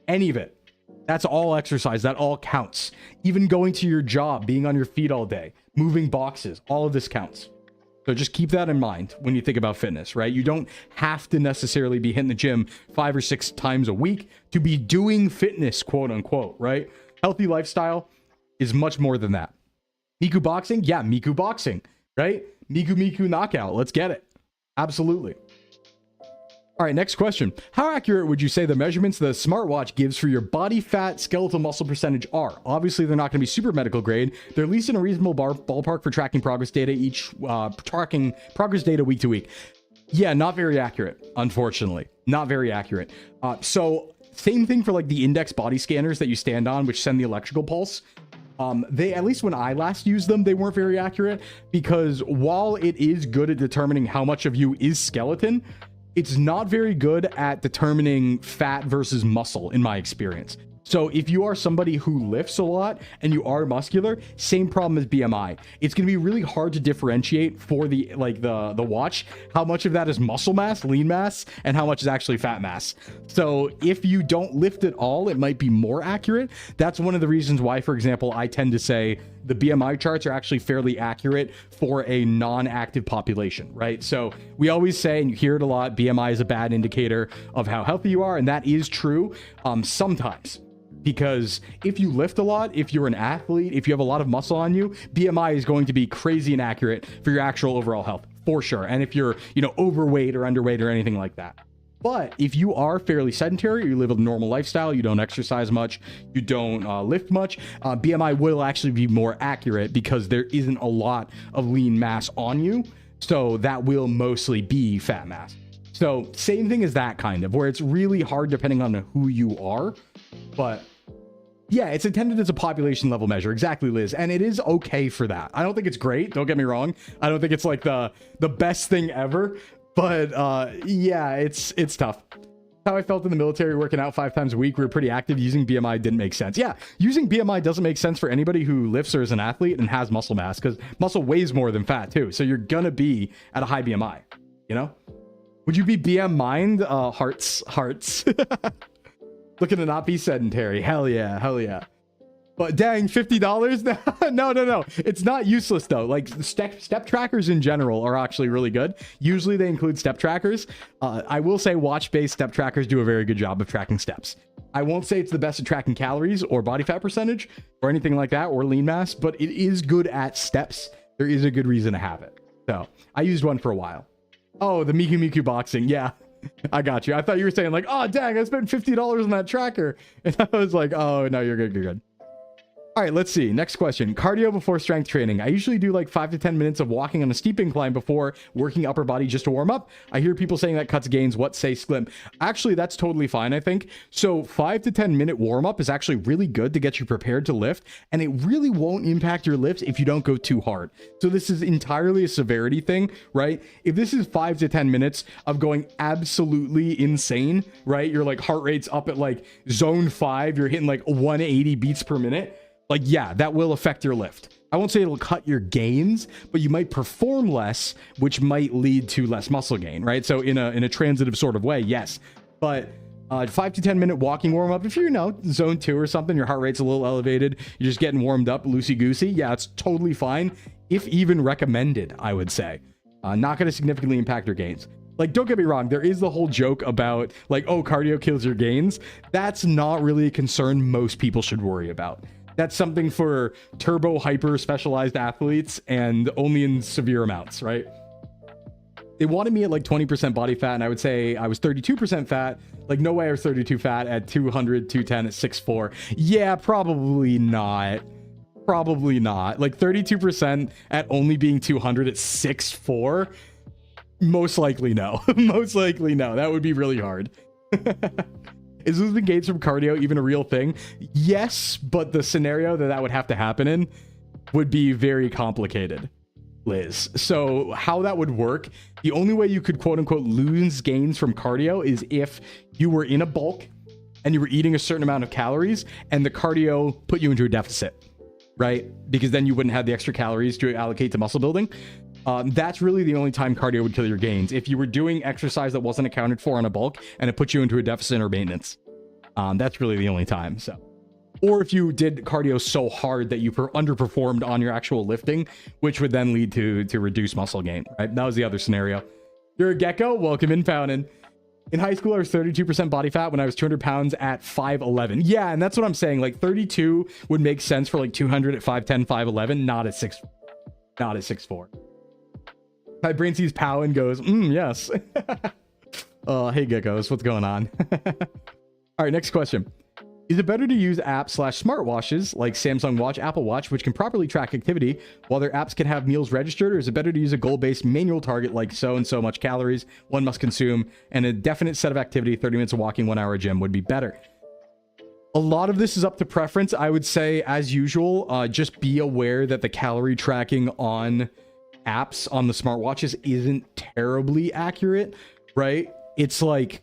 any of it. That's all exercise. That all counts. Even going to your job, being on your feet all day, moving boxes, all of this counts. So just keep that in mind when you think about fitness, right? You don't have to necessarily be hitting the gym 5 or 6 times a week to be doing fitness, quote unquote, right? Healthy lifestyle is much more than that. Miku boxing? Yeah, Miku boxing, right? Miku knockout. Let's get it. Absolutely. All right, next question. How accurate would you say the measurements the smartwatch gives for your body fat, skeletal muscle percentage are? Obviously, they're not going to be super medical grade. They're at least in a reasonable ballpark for tracking progress data tracking progress data week to week. Yeah, not very accurate, unfortunately. Not very accurate. So same thing for like the index body scanners that you stand on, which send the electrical pulse. They, at least when I last used them, they weren't very accurate because while it is good at determining how much of you is skeleton, it's not very good at determining fat versus muscle in my experience. So if you are somebody who lifts a lot and you are muscular, same problem as BMI. It's going to be really hard to differentiate for the watch how much of that is muscle mass, lean mass, and how much is actually fat mass. So if you don't lift at all, it might be more accurate. That's one of the reasons why, for example, I tend to say the BMI charts are actually fairly accurate for a non-active population, right? So we always say, and you hear it a lot, BMI is a bad indicator of how healthy you are, and that is true sometimes. Because if you lift a lot, if you're an athlete, if you have a lot of muscle on you, BMI is going to be crazy inaccurate for your actual overall health, for sure. And if you're, you know, overweight or underweight or anything like that. But if you are fairly sedentary, you live a normal lifestyle, you don't exercise much, you don't lift much, BMI will actually be more accurate because there isn't a lot of lean mass on you. So that will mostly be fat mass. So same thing as that kind of, where it's really hard depending on who you are. But yeah, it's intended as a population level measure. Exactly, Liz. And it is okay for that. I don't think it's great. Don't get me wrong. I don't think it's like the best thing ever. But yeah, it's tough. How I felt in the military, working out 5 times a week. We were pretty active. Using BMI didn't make sense. Yeah, using BMI doesn't make sense for anybody who lifts or is an athlete and has muscle mass, because muscle weighs more than fat too. So you're going to be at a high BMI, you know? Would you be BM mind? Hearts. Looking to not be sedentary. Hell yeah. But dang, $50? No. It's not useless though. Like step trackers in general are actually really good. Usually they include step trackers. I will say watch-based step trackers do a very good job of tracking steps. I won't say it's the best at tracking calories or body fat percentage or anything like that or lean mass, but it is good at steps. There is a good reason to have it. So I used one for a while. Oh, the Miku boxing. Yeah. I got you. I thought you were saying like, oh, dang, I spent $50 on that tracker. And I was like, oh, no, you're good. All right, let's see. Next question. Cardio before strength training. I usually do like 5 to 10 minutes of walking on a steep incline before working upper body just to warm up. I hear people saying that cuts gains. What say Sclimp? Actually, that's totally fine, I think. So 5 to 10 minute warm up is actually really good to get you prepared to lift. And it really won't impact your lifts if you don't go too hard. So this is entirely a severity thing, right? If this is 5 to 10 minutes of going absolutely insane, right? Your like heart rate's up at like zone 5. You're hitting like 180 beats per minute. Like, yeah, that will affect your lift. I won't say it'll cut your gains, but you might perform less, which might lead to less muscle gain, right? So in a transitive sort of way, yes. But 5 to 10 minute walking warm up, if you're, you know, zone 2 or something, your heart rate's a little elevated, you're just getting warmed up loosey-goosey, yeah, it's totally fine. If even recommended, I would say. Not going to significantly impact your gains. Like, don't get me wrong, there is the whole joke about, like, oh, cardio kills your gains. That's not really a concern most people should worry about. That's something for turbo hyper specialized athletes and only in severe amounts, right? They wanted me at like 20% body fat, and I would say I was 32% fat. Like, no way I was 32 fat at 200, 210 at 6'4". Yeah, probably not. Probably not. Like 32% at only being 200 at 6'4". Most likely no. Most likely no. That would be really hard. Is losing gains from cardio even a real thing? Yes, but the scenario that would have to happen in would be very complicated. Liz. So how that would work, the only way you could quote unquote lose gains from cardio is if you were in a bulk and you were eating a certain amount of calories and the cardio put you into a deficit, right? Because then you wouldn't have the extra calories to allocate to muscle building. That's really the only time cardio would kill your gains. If you were doing exercise that wasn't accounted for on a bulk and it put you into a deficit or maintenance, that's really the only time. So, or if you did cardio so hard that you underperformed on your actual lifting, which would then lead to reduced muscle gain, right? That was the other scenario. You're a gecko. Welcome in, Fountain. In high school, I was 32% body fat when I was 200 pounds at 5'11". Yeah, and that's what I'm saying. Like 32 would make sense for like 200 at 5'10", 5'11", not at 6'4". My brain sees Pow and goes, yes. Hey geckos, what's going on? All right, next question. Is it better to use apps/smartwatches like Samsung Watch, Apple Watch, which can properly track activity while their apps can have meals registered, or is it better to use a goal-based manual target like so and so much calories one must consume and a definite set of activity, 30 minutes of walking, 1 hour of gym would be better? A lot of this is up to preference. I would say, as usual, just be aware that the calorie tracking on apps on the smartwatches isn't terribly accurate, right? It's like,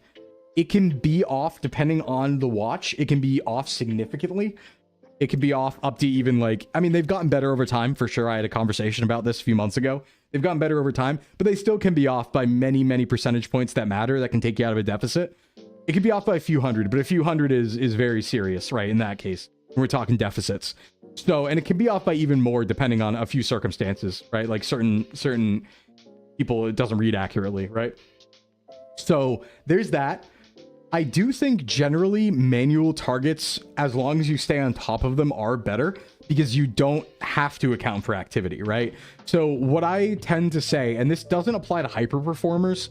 it can be off depending on the watch. It can be off significantly. It can be off up to even like, I mean, they've gotten better over time for sure. I had a conversation about this a few months ago. They've gotten better over time, but they still can be off by many, many percentage points that matter, that can take you out of a deficit. It can be off by a few hundred, but a few hundred is very serious, right? In that case, when we're talking deficits. So, and it can be off by even more depending on a few circumstances, right? Like certain people, it doesn't read accurately, right? So there's that. I do think generally manual targets, as long as you stay on top of them, are better because you don't have to account for activity, right? So what I tend to say, and this doesn't apply to hyper performers,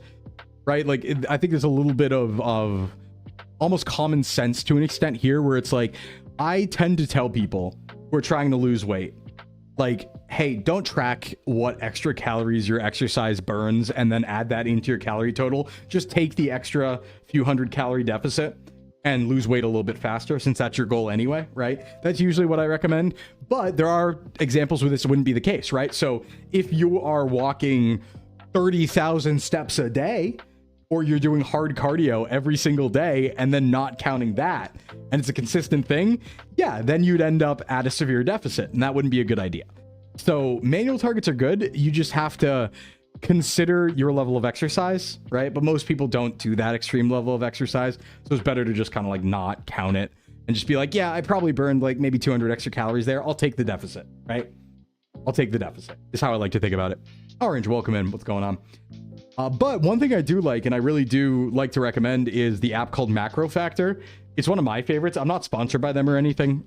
right? Like I think there's a little bit of almost common sense to an extent here where it's like, I tend to tell people who are trying to lose weight, like, hey, don't track what extra calories your exercise burns and then add that into your calorie total. Just take the extra few hundred calorie deficit and lose weight a little bit faster, since that's your goal anyway, right? That's usually what I recommend. But there are examples where this wouldn't be the case, right? So if you are walking 30,000 steps a day, or you're doing hard cardio every single day and then not counting that, and it's a consistent thing, yeah, then you'd end up at a severe deficit, and that wouldn't be a good idea. So manual targets are good. You just have to consider your level of exercise, right? But most people don't do that extreme level of exercise, so it's better to just kind of like not count it and just be like, yeah, I probably burned like maybe 200 extra calories there. I'll take the deficit, right? I'll take the deficit is how I like to think about it. Orange, welcome in. What's going on? But one thing I do like, and I really do like to recommend, is the app called Macro Factor. It's one of my favorites. I'm not sponsored by them or anything,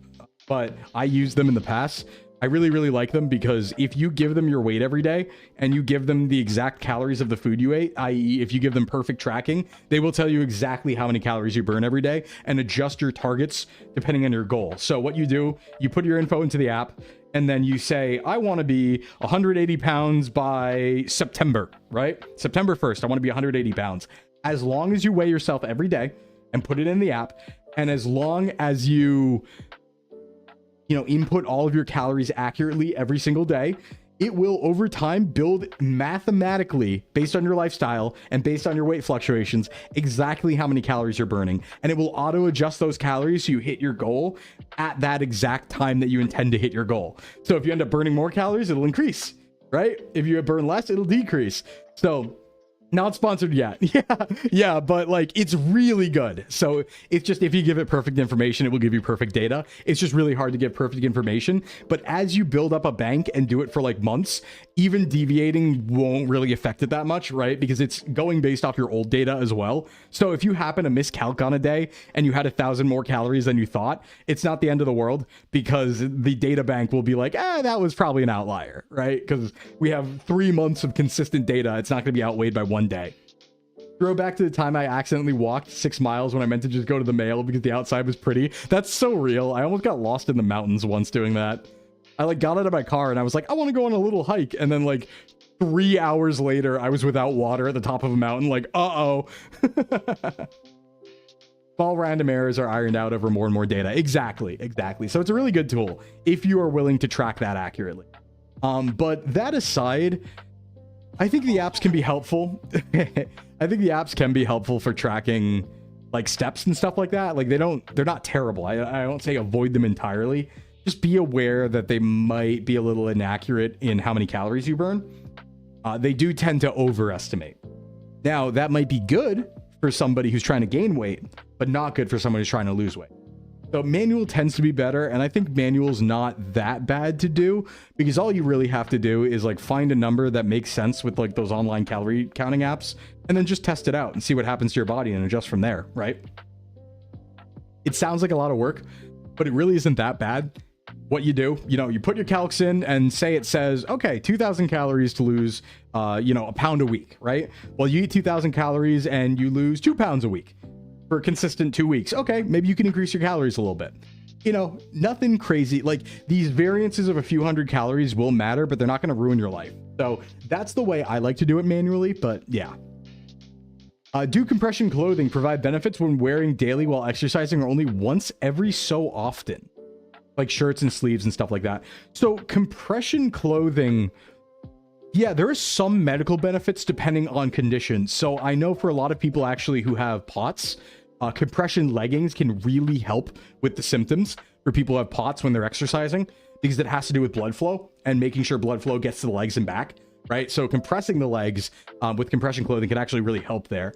but I used them in the past. I really, really like them because if you give them your weight every day and you give them the exact calories of the food you ate, i.e. if you give them perfect tracking, they will tell you exactly how many calories you burn every day and adjust your targets depending on your goal. So what you do, you put your info into the app, and then you say, I want to be 180 pounds by September, right? September 1st, I want to be 180 pounds. As long as you weigh yourself every day and put it in the app, and as long as you input all of your calories accurately every single day, it will over time build mathematically, based on your lifestyle and based on your weight fluctuations, exactly how many calories you're burning. And it will auto adjust those calories so you hit your goal at that exact time that you intend to hit your goal. So if you end up burning more calories, it'll increase, right? If you burn less, it'll decrease. So not sponsored yet. Yeah, but like it's really good. So it's just, if you give it perfect information, it will give you perfect data. It's just really hard to give perfect information. But as you build up a bank and do it for like months, even deviating won't really affect it that much, right? Because it's going based off your old data as well. So if you happen to miscalc on a day and you had 1,000 more calories than you thought, it's not the end of the world, because the data bank will be like, that was probably an outlier, right? Because we have 3 months of consistent data. It's not going to be outweighed by one day. Throw back to the time I accidentally walked 6 miles when I meant to just go to the mail because the outside was pretty. That's so real. I almost got lost in the mountains once doing that. I like got out of my car and I was like, I want to go on a little hike. And then like 3 hours later, I was without water at the top of a mountain. Like, uh-oh. Small random errors are ironed out over more and more data. Exactly. So it's a really good tool if you are willing to track that accurately. But that aside, I think the apps can be helpful. I think the apps can be helpful for tracking like steps and stuff like that. Like they're not terrible. I don't say avoid them entirely. Just be aware that they might be a little inaccurate in how many calories you burn. They do tend to overestimate. Now, that might be good for somebody who's trying to gain weight, but not good for someone who's trying to lose weight. So manual tends to be better, and I think manual's not that bad to do, because all you really have to do is like find a number that makes sense with like those online calorie counting apps, and then just test it out and see what happens to your body and adjust from there, right? It sounds like a lot of work, but it really isn't that bad. What you do, you put your calcs in and say it says, okay, 2,000 calories to lose, a pound a week, right? Well, you eat 2,000 calories and you lose 2 pounds a week for a consistent 2 weeks. Okay, maybe you can increase your calories a little bit. Nothing crazy. Like these variances of a few hundred calories will matter, but they're not going to ruin your life. So that's the way I like to do it manually, but yeah. Do compression clothing provide benefits when wearing daily while exercising, or only once every so often? Like shirts and sleeves and stuff like that. So compression clothing, yeah, there are some medical benefits depending on conditions. So I know for a lot of people actually who have POTS, compression leggings can really help with the symptoms for people who have POTS when they're exercising, because it has to do with blood flow and making sure blood flow gets to the legs and back, right? So compressing the legs with compression clothing can actually really help there,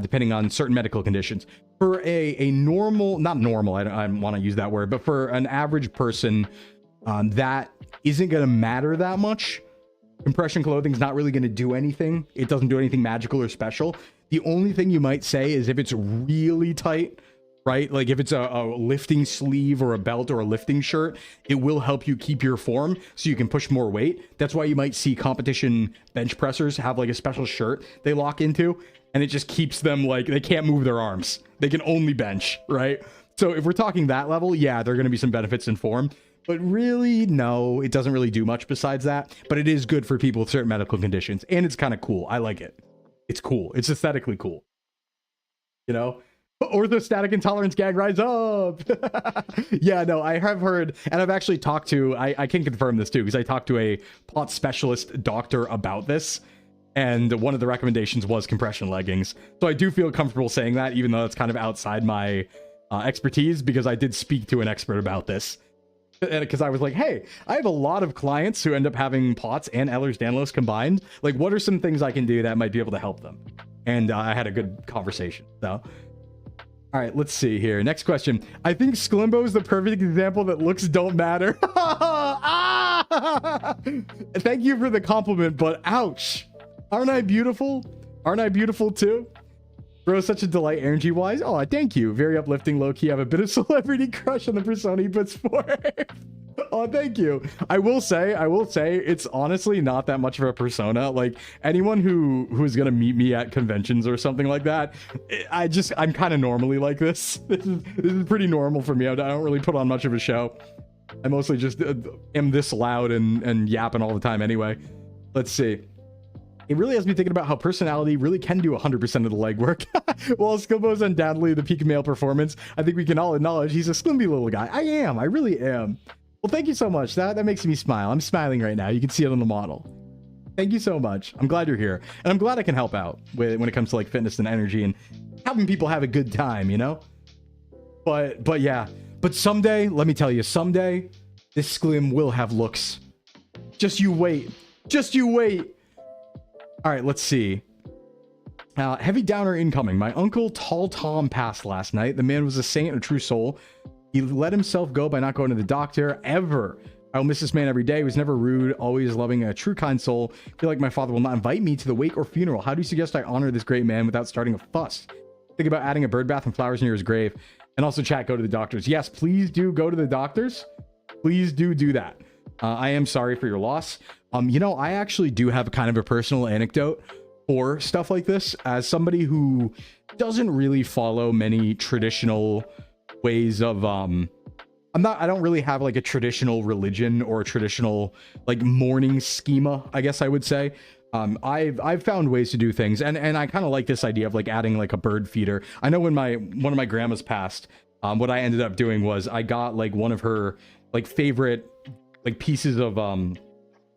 depending on certain medical conditions. For a normal, not normal, I don't want to use that word, but for an average person, that isn't going to matter that much. Compression clothing is not really going to do anything. It doesn't do anything magical or special. The only thing you might say is if it's really tight, right? Like if it's a lifting sleeve or a belt or a lifting shirt, it will help you keep your form so you can push more weight. That's why you might see competition bench pressers have like a special shirt they lock into, and it just keeps them like, they can't move their arms. They can only bench, right? So if we're talking that level, yeah, there are going to be some benefits in form. But really, no, it doesn't really do much besides that. But it is good for people with certain medical conditions. And it's kind of cool. I like it. It's cool. It's aesthetically cool. Orthostatic intolerance gang, rise up. Yeah, no, I have heard, and I've actually talked to, I can confirm this too, because I talked to a POTS specialist doctor about this. And one of the recommendations was compression leggings. So I do feel comfortable saying that, even though it's kind of outside my expertise, because I did speak to an expert about this. Because I was like, hey, I have a lot of clients who end up having POTS and Ehlers-Danlos combined. Like, what are some things I can do that might be able to help them? And I had a good conversation. So, all right, let's see here. Next question. I think Sclimbo is the perfect example that looks don't matter. Thank you for the compliment, but ouch. Aren't I beautiful? Aren't I beautiful too? Bro, such a delight energy-wise. Oh, thank you. Very uplifting, low-key. I have a bit of celebrity crush on the persona he puts forth. Oh, thank you. I will say, it's honestly not that much of a persona. Like, anyone who is gonna meet me at conventions or something like that, I'm kind of normally like this. This is pretty normal for me. I don't really put on much of a show. I mostly just am this loud and yapping all the time anyway. Let's see. It really has me thinking about how personality really can do 100% of the legwork. While Sclimbo is undoubtedly the peak male performance, I think we can all acknowledge he's a slimby little guy. I really am. Well, thank you so much. That makes me smile. I'm smiling right now. You can see it on the model. Thank you so much. I'm glad you're here. And I'm glad I can help out when it comes to like fitness and energy and having people have a good time, But yeah. But someday, let me tell you, someday, this Sclim will have looks. Just you wait. Just you wait. All right, let's see. Heavy downer incoming. My uncle Tall Tom passed last night. The man was a saint and a true soul. He let himself go by not going to the doctor ever. I will miss this man every day. He was never rude, always loving, a true kind soul. I feel like my father will not invite me to the wake or funeral. How do you suggest I honor this great man without starting a fuss? Think about adding a bird bath and flowers near his grave. And also, chat, go to the doctors. Yes, please do go to the doctors. Please do that. I am sorry for your loss. I actually do have kind of a personal anecdote for stuff like this. As somebody who doesn't really follow many traditional ways of, I don't really have like a traditional religion or a traditional like mourning schema, I guess I would say. I've found ways to do things, and I kind of like this idea of like adding like a bird feeder. I know when one of my grandmas passed, what I ended up doing was I got like one of her like favorite like pieces of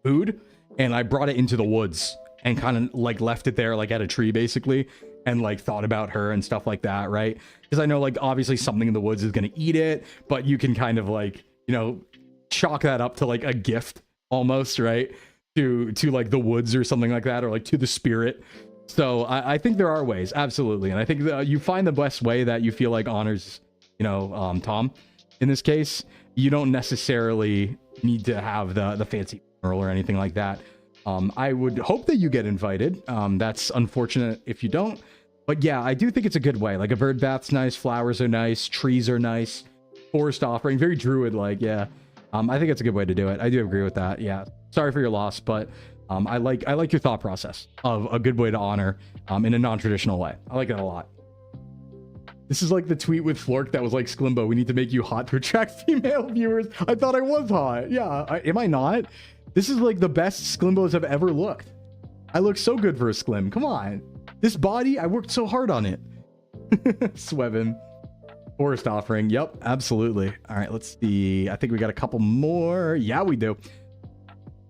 food, and I brought it into the woods and kind of like left it there like at a tree basically, and like thought about her and stuff like that, right? Because I know like obviously something in the woods is going to eat it, but you can kind of like, you know, chalk that up to like a gift almost, right? To like the woods or something like that, or like to the spirit. So I think there are ways, absolutely. And I think you find the best way that you feel like honors, you know, Tom. In this case, you don't necessarily need to have the fancy funeral or anything like that. I would hope that you get invited. That's unfortunate if you don't. But yeah, I do think it's a good way. Like a bird bath's nice, flowers are nice, trees are nice, forest offering, very druid-like, yeah. I think it's a good way to do it. I do agree with that, yeah. Sorry for your loss, but I like your thought process of a good way to honor in a non-traditional way. I like it a lot. This is like the tweet with Flork that was like, Sclimbo, we need to make you hot to attract female viewers. I thought I was hot. Yeah, am I not? This is like the best Sclimbos have ever looked. I look so good for a Sclim. Come on. This body, I worked so hard on it. Swevin. Forest offering. Yep, absolutely. All right, let's see. I think we got a couple more. Yeah, we do.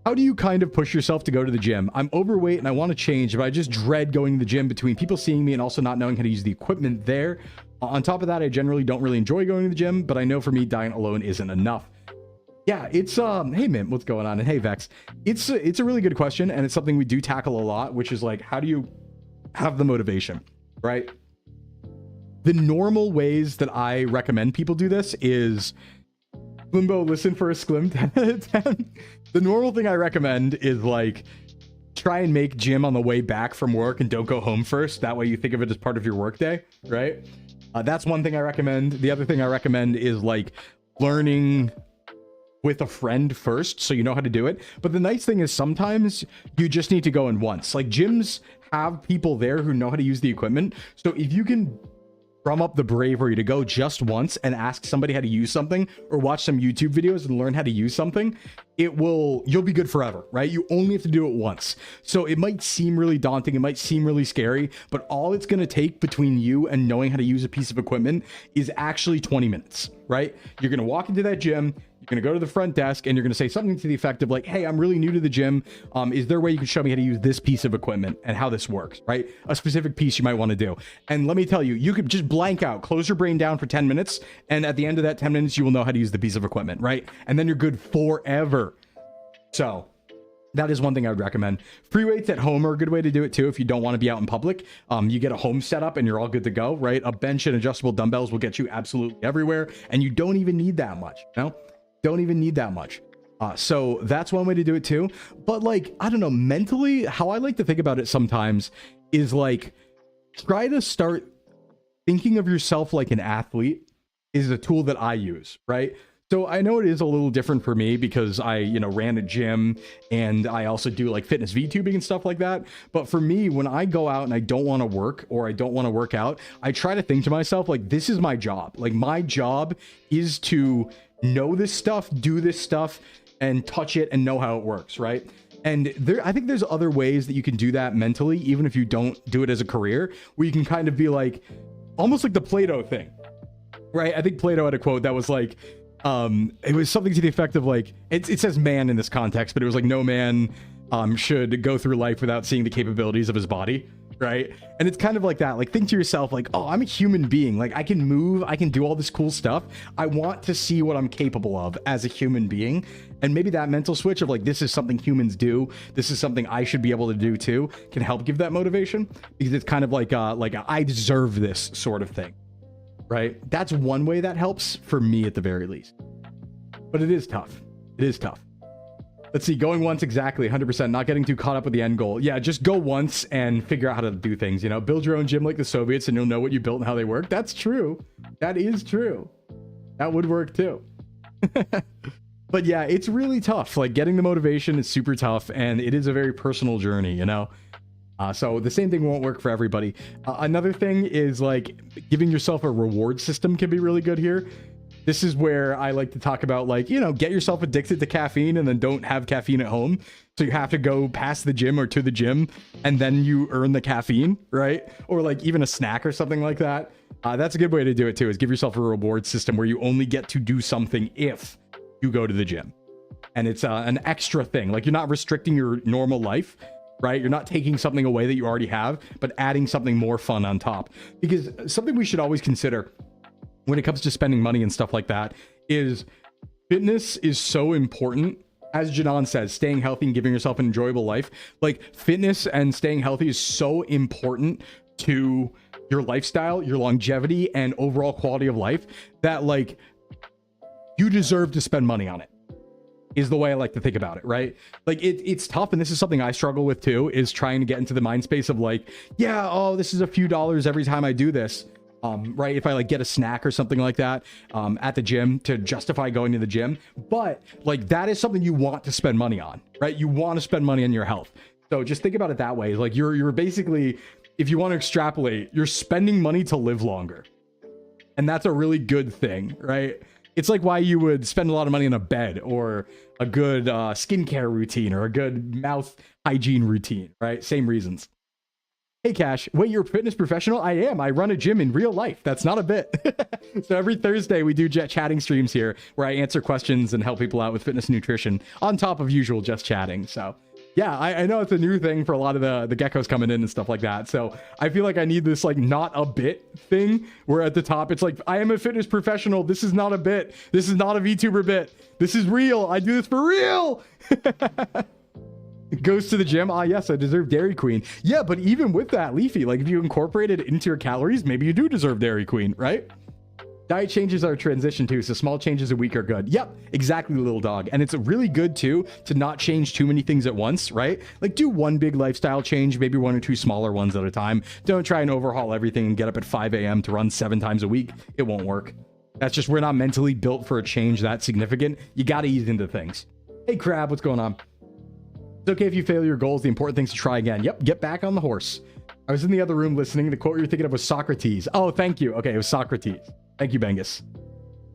How do you kind of push yourself to go to the gym? I'm overweight and I want to change, but I just dread going to the gym between people seeing me and also not knowing how to use the equipment there. On top of that, I generally don't really enjoy going to the gym, but I know for me, diet alone isn't enough. Yeah, it's hey Mint, what's going on? And hey Vex, it's a really good question, and it's something we do tackle a lot, which is like, how do you have the motivation, right? The normal ways that I recommend people do this is Limbo, listen for a Sclim 10 out of 10. The normal thing I recommend is like try and make gym on the way back from work and don't go home first. That way you think of it as part of your workday, right? That's one thing I recommend. The other thing I recommend is like learning with a friend first so you know how to do it. But the nice thing is sometimes you just need to go in once. Like gyms have people there who know how to use the equipment. So if you can drum up the bravery to go just once and ask somebody how to use something, or watch some YouTube videos and learn how to use something, you'll be good forever, right? You only have to do it once. So it might seem really daunting, it might seem really scary, but all it's going to take between you and knowing how to use a piece of equipment is actually 20 minutes, right? You're going to walk into that gym, you're going to go to the front desk, and you're going to say something to the effect of like, hey, I'm really new to the gym. Is there a way you can show me how to use this piece of equipment and how this works, right? A specific piece you might want to do. And let me tell you, you could just blank out, close your brain down for 10 minutes. And at the end of that 10 minutes, you will know how to use the piece of equipment, right? And then you're good forever. So that is one thing I would recommend. Free weights at home are a good way to do it too. If you don't want to be out in public, you get a home setup and you're all good to go, right? A bench and adjustable dumbbells will get you absolutely everywhere. And you don't even need that much, you know? Don't even need that much. So that's one way to do it too. But like, I don't know, mentally, how I like to think about it sometimes is like, try to start thinking of yourself like an athlete is a tool that I use, right? So I know it is a little different for me because I, you know, ran a gym and I also do like fitness VTubing and stuff like that. But for me, when I go out and I don't want to work or I don't want to work out, I try to think to myself, like, this is my job. Like my job is to know this stuff, do this stuff, and touch it and know how it works, right? And I think there's other ways that you can do that mentally, even if you don't do it as a career, where you can kind of be like, almost like the Plato thing, right? I think Plato had a quote that was like, it was something to the effect of like, it says man in this context, but it was like, no man should go through life without seeing the capabilities of his body, right? And it's kind of like that. Like, think to yourself, like, oh, I'm a human being. Like, I can move, I can do all this cool stuff. I want to see what I'm capable of as a human being. And maybe that mental switch of like, this is something humans do, this is something I should be able to do too, can help give that motivation, because it's kind of like a I deserve this sort of thing, right? That's one way that helps for me at the very least. But it is tough. It is tough. Let's see, going once, exactly, 100%, not getting too caught up with the end goal. Yeah, just go once and figure out how to do things, you know? Build your own gym like the Soviets and you'll know what you built and how they work. That's true. That is true. That would work too. But yeah, it's really tough. Like, getting the motivation is super tough, and it is a very personal journey, you know? So the same thing won't work for everybody. Another thing is, like, giving yourself a reward system can be really good here. This is where I like to talk about, like, you know, get yourself addicted to caffeine and then don't have caffeine at home. So you have to go past the gym or to the gym and then you earn the caffeine, right? Or like even a snack or something like that. That's a good way to do it too, is give yourself a reward system where you only get to do something if you go to the gym. and it's an extra thing. Like, you're not restricting your normal life, right? You're not taking something away that you already have, but adding something more fun on top. Because something we should always consider when it comes to spending money and stuff like that is fitness is so important. As Janan says, staying healthy and giving yourself an enjoyable life. Like, fitness and staying healthy is so important to your lifestyle, your longevity, and overall quality of life that, like, you deserve to spend money on it, is the way I like to think about it, right? Like, it's tough, and this is something I struggle with too, is trying to get into the mind space of like, yeah, oh, this is a few dollars every time I do this. Right, if I like get a snack or something like that at the gym to justify going to the gym, but like, that is something you want to spend money on, right? You want to spend money on your health. So just think about it that way. Like, you're basically, if you want to extrapolate, you're spending money to live longer, and that's a really good thing, right? It's like why you would spend a lot of money on a bed or a good skincare routine or a good mouth hygiene routine, right? Same reasons. Hey, Cash, wait, you're a fitness professional? I am. I run a gym in real life. That's not a bit. So every Thursday we do chatting streams here where I answer questions and help people out with fitness and nutrition on top of usual just chatting. So yeah, I know it's a new thing for a lot of the geckos coming in and stuff like that. So I feel like I need this like not a bit thing where at the top it's like, I am a fitness professional. This is not a bit. This is not a VTuber bit. This is real. I do this for real. Goes to the gym. Ah, yes, I deserve Dairy Queen. Yeah, but even with that, Leafy, like if you incorporate it into your calories, maybe you do deserve Dairy Queen, right? Diet changes are a transition too, so small changes a week are good. Yep, exactly, little dog. And it's really good too to not change too many things at once, right? Like, do one big lifestyle change, maybe one or two smaller ones at a time. Don't try and overhaul everything and get up at 5 a.m. to run 7 times a week. It won't work. That's just, we're not mentally built for a change that significant. You got to ease into things. Hey, Crab, what's going on? It's okay if you fail your goals. The important thing is to try again. Yep, get back on the horse. I was in the other room listening. The quote you're thinking of was Socrates. Oh, thank you. Okay, it was Socrates. Thank you, Bengus.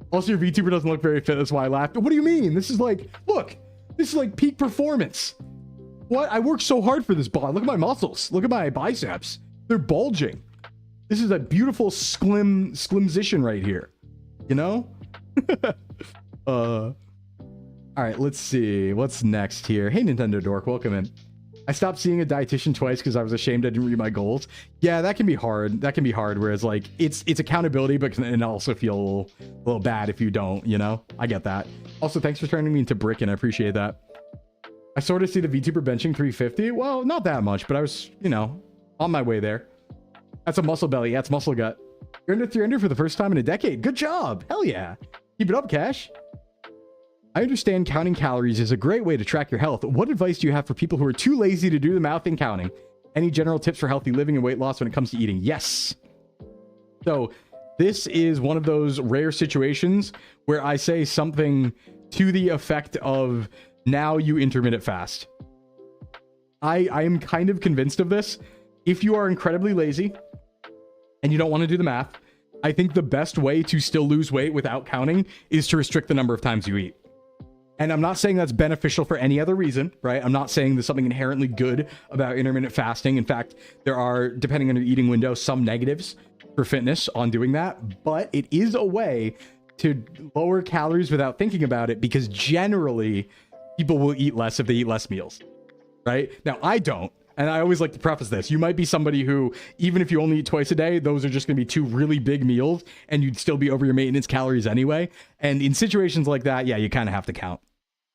Also, your VTuber doesn't look very fit. That's why I laughed. What do you mean? This is like, look, this is like peak performance. What? I worked so hard for this bod. Look at my muscles. Look at my biceps. They're bulging. This is a beautiful slimzition right here. You know? All right, let's see. What's next here? Hey, Nintendo Dork, welcome in. I stopped seeing a dietitian twice because I was ashamed I didn't read my goals. Yeah, that can be hard. That can be hard, whereas like it's accountability, but can also feel a little bad if you don't, you know? I get that. Also, thanks for turning me into Brick, I appreciate that. I sort of see the VTuber benching 350. Well, not that much, but I was, you know, on my way there. That's a muscle belly. Yeah, it's muscle gut. You're under 300 for the first time in a decade. Good job. Hell yeah. Keep it up, Cash. I understand counting calories is a great way to track your health. What advice do you have for people who are too lazy to do the math and counting? Any general tips for healthy living and weight loss when it comes to eating? Yes. So this is one of those rare situations where I say something to the effect of, now you intermittent fast. I am kind of convinced of this. If you are incredibly lazy and you don't want to do the math, I think the best way to still lose weight without counting is to restrict the number of times you eat. And I'm not saying that's beneficial for any other reason, right? I'm not saying there's something inherently good about intermittent fasting. In fact, there are, depending on your eating window, some negatives for fitness on doing that. But it is a way to lower calories without thinking about it, because generally people will eat less if they eat less meals, right? Now, I don't. And I always like to preface this. You might be somebody who, even if you only eat twice a day, those are just going to be 2 really big meals and you'd still be over your maintenance calories anyway. And in situations like that, yeah, you kind of have to count.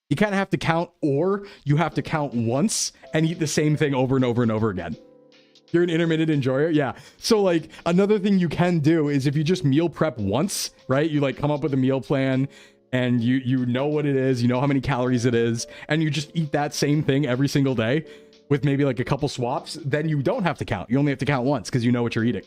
You kind of have to count, or you have to count once and eat the same thing over and over and over again. You're an intermittent enjoyer? Yeah. So like, another thing you can do is if you just meal prep once, right? You like come up with a meal plan and you know what it is, you know how many calories it is, and you just eat that same thing every single day with maybe like a couple swaps, then you don't have to count. You only have to count once because you know what you're eating.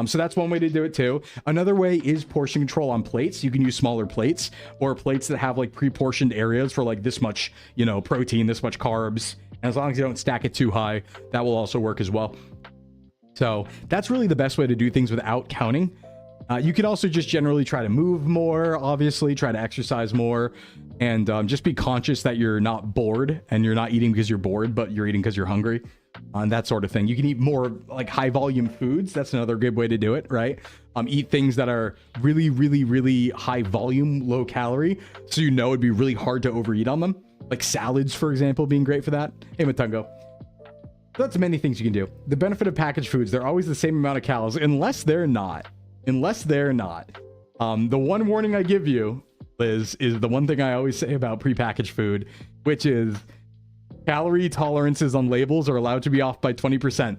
So that's one way to do it too. Another way is portion control on plates. You can use smaller plates or plates that have like pre-portioned areas for like this much, you know, protein, this much carbs. And as long as you don't stack it too high, that will also work as well. So that's really the best way to do things without counting. You can also just generally try to move more, obviously, try to exercise more, and just be conscious that you're not bored and you're not eating because you're bored, but you're eating because you're hungry, and that sort of thing. You can eat more like high volume foods. That's another good way to do it, right? Eat things that are really, really, really high volume, low calorie, so you know it'd be really hard to overeat on them. Like salads, for example, being great for that. Hey, Matungo. That's many things you can do. The benefit of packaged foods, they're always the same amount of calories, unless they're not. Unless they're not. The one warning I give you, Liz, is the one thing I always say about prepackaged food, which is calorie tolerances on labels are allowed to be off by 20%.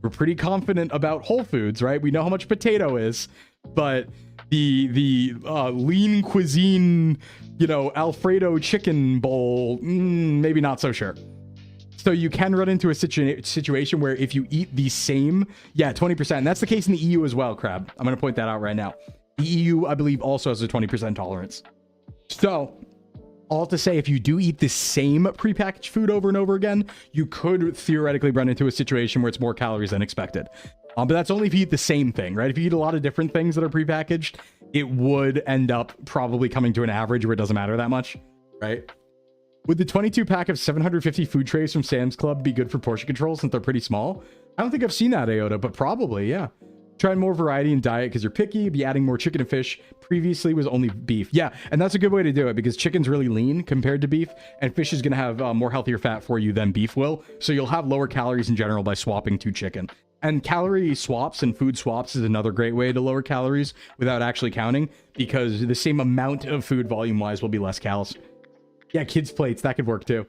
We're pretty confident about Whole Foods, right? We know how much potato is, but the lean cuisine, you know, Alfredo chicken bowl, maybe not so sure. So you can run into a situation where if you eat the same, 20%. And that's the case in the EU as well, Crab. I'm going to point that out right now. The EU, I believe, also has a 20% tolerance. So all to say, if you do eat the same prepackaged food over and over again, you could theoretically run into a situation where it's more calories than expected. But that's only if you eat the same thing, right? If you eat a lot of different things that are prepackaged, it would end up probably coming to an average where it doesn't matter that much, right? Would the 22 pack of 750 food trays from Sam's Club be good for portion control since they're pretty small? I don't think I've seen that, Aota, but probably, yeah. Try more variety in diet because you're picky. Be adding more chicken and fish. Previously was only beef. Yeah, and that's a good way to do it because chicken's really lean compared to beef, and fish is going to have more healthier fat for you than beef will. So you'll have lower calories in general by swapping to chicken. And calorie swaps and food swaps is another great way to lower calories without actually counting because the same amount of food volume-wise will be less calories. Yeah, kids' plates, that could work too.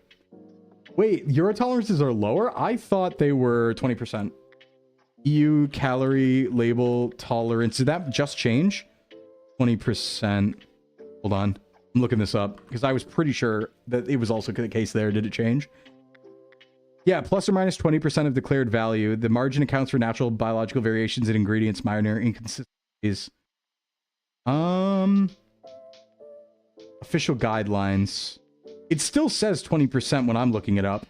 Wait, Euro tolerances are lower? I thought they were 20%. EU calorie label tolerance. Did that just change? 20%. Hold on. I'm looking this up because I was pretty sure that it was also the case there. Did it change? Yeah, plus or minus 20% of declared value. The margin accounts for natural biological variations in ingredients, minor inconsistencies. Official guidelines. It still says 20% when I'm looking it up.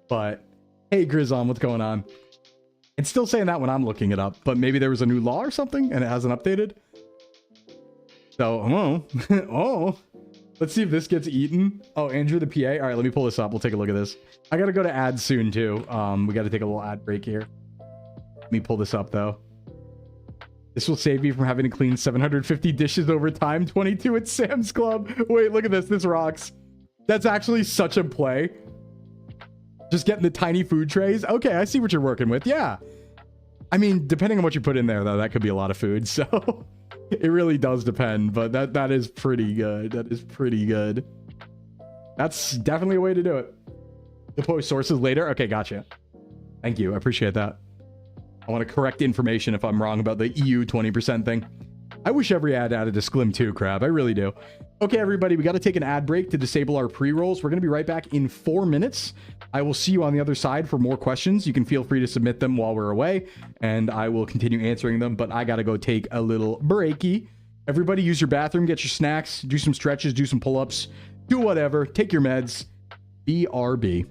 But hey, Grizzon, what's going on? It's still saying that when I'm looking it up, but maybe there was a new law or something and it hasn't updated. So, oh, let's see if this gets eaten. Oh, Andrew the PA. All right, let me pull this up. We'll take a look at this. I got to go to ads soon too. We got to take a little ad break here. Let me pull this up though. This will save me from having to clean 750 dishes over time. 22 at Sam's Club. Wait, look at this. This rocks. That's actually such a play. Just getting the tiny food trays. Okay, I see what you're working with. Yeah. I mean, depending on what you put in there, though, that could be a lot of food. So it really does depend. But that is pretty good. That is pretty good. That's definitely a way to do it. You'll post sources later. Okay, gotcha. Thank you. I appreciate that. I want to correct information if I'm wrong about the EU 20% thing. I wish every ad added a Sclim too, Crab. I really do. Okay, everybody, we got to take an ad break to disable our pre-rolls. We're going to be right back in 4 minutes. I will see you on the other side for more questions. You can feel free to submit them while we're away, and I will continue answering them, but I got to go take a little breaky. Everybody use your bathroom, get your snacks, do some stretches, do some pull-ups, do whatever, take your meds. BRB.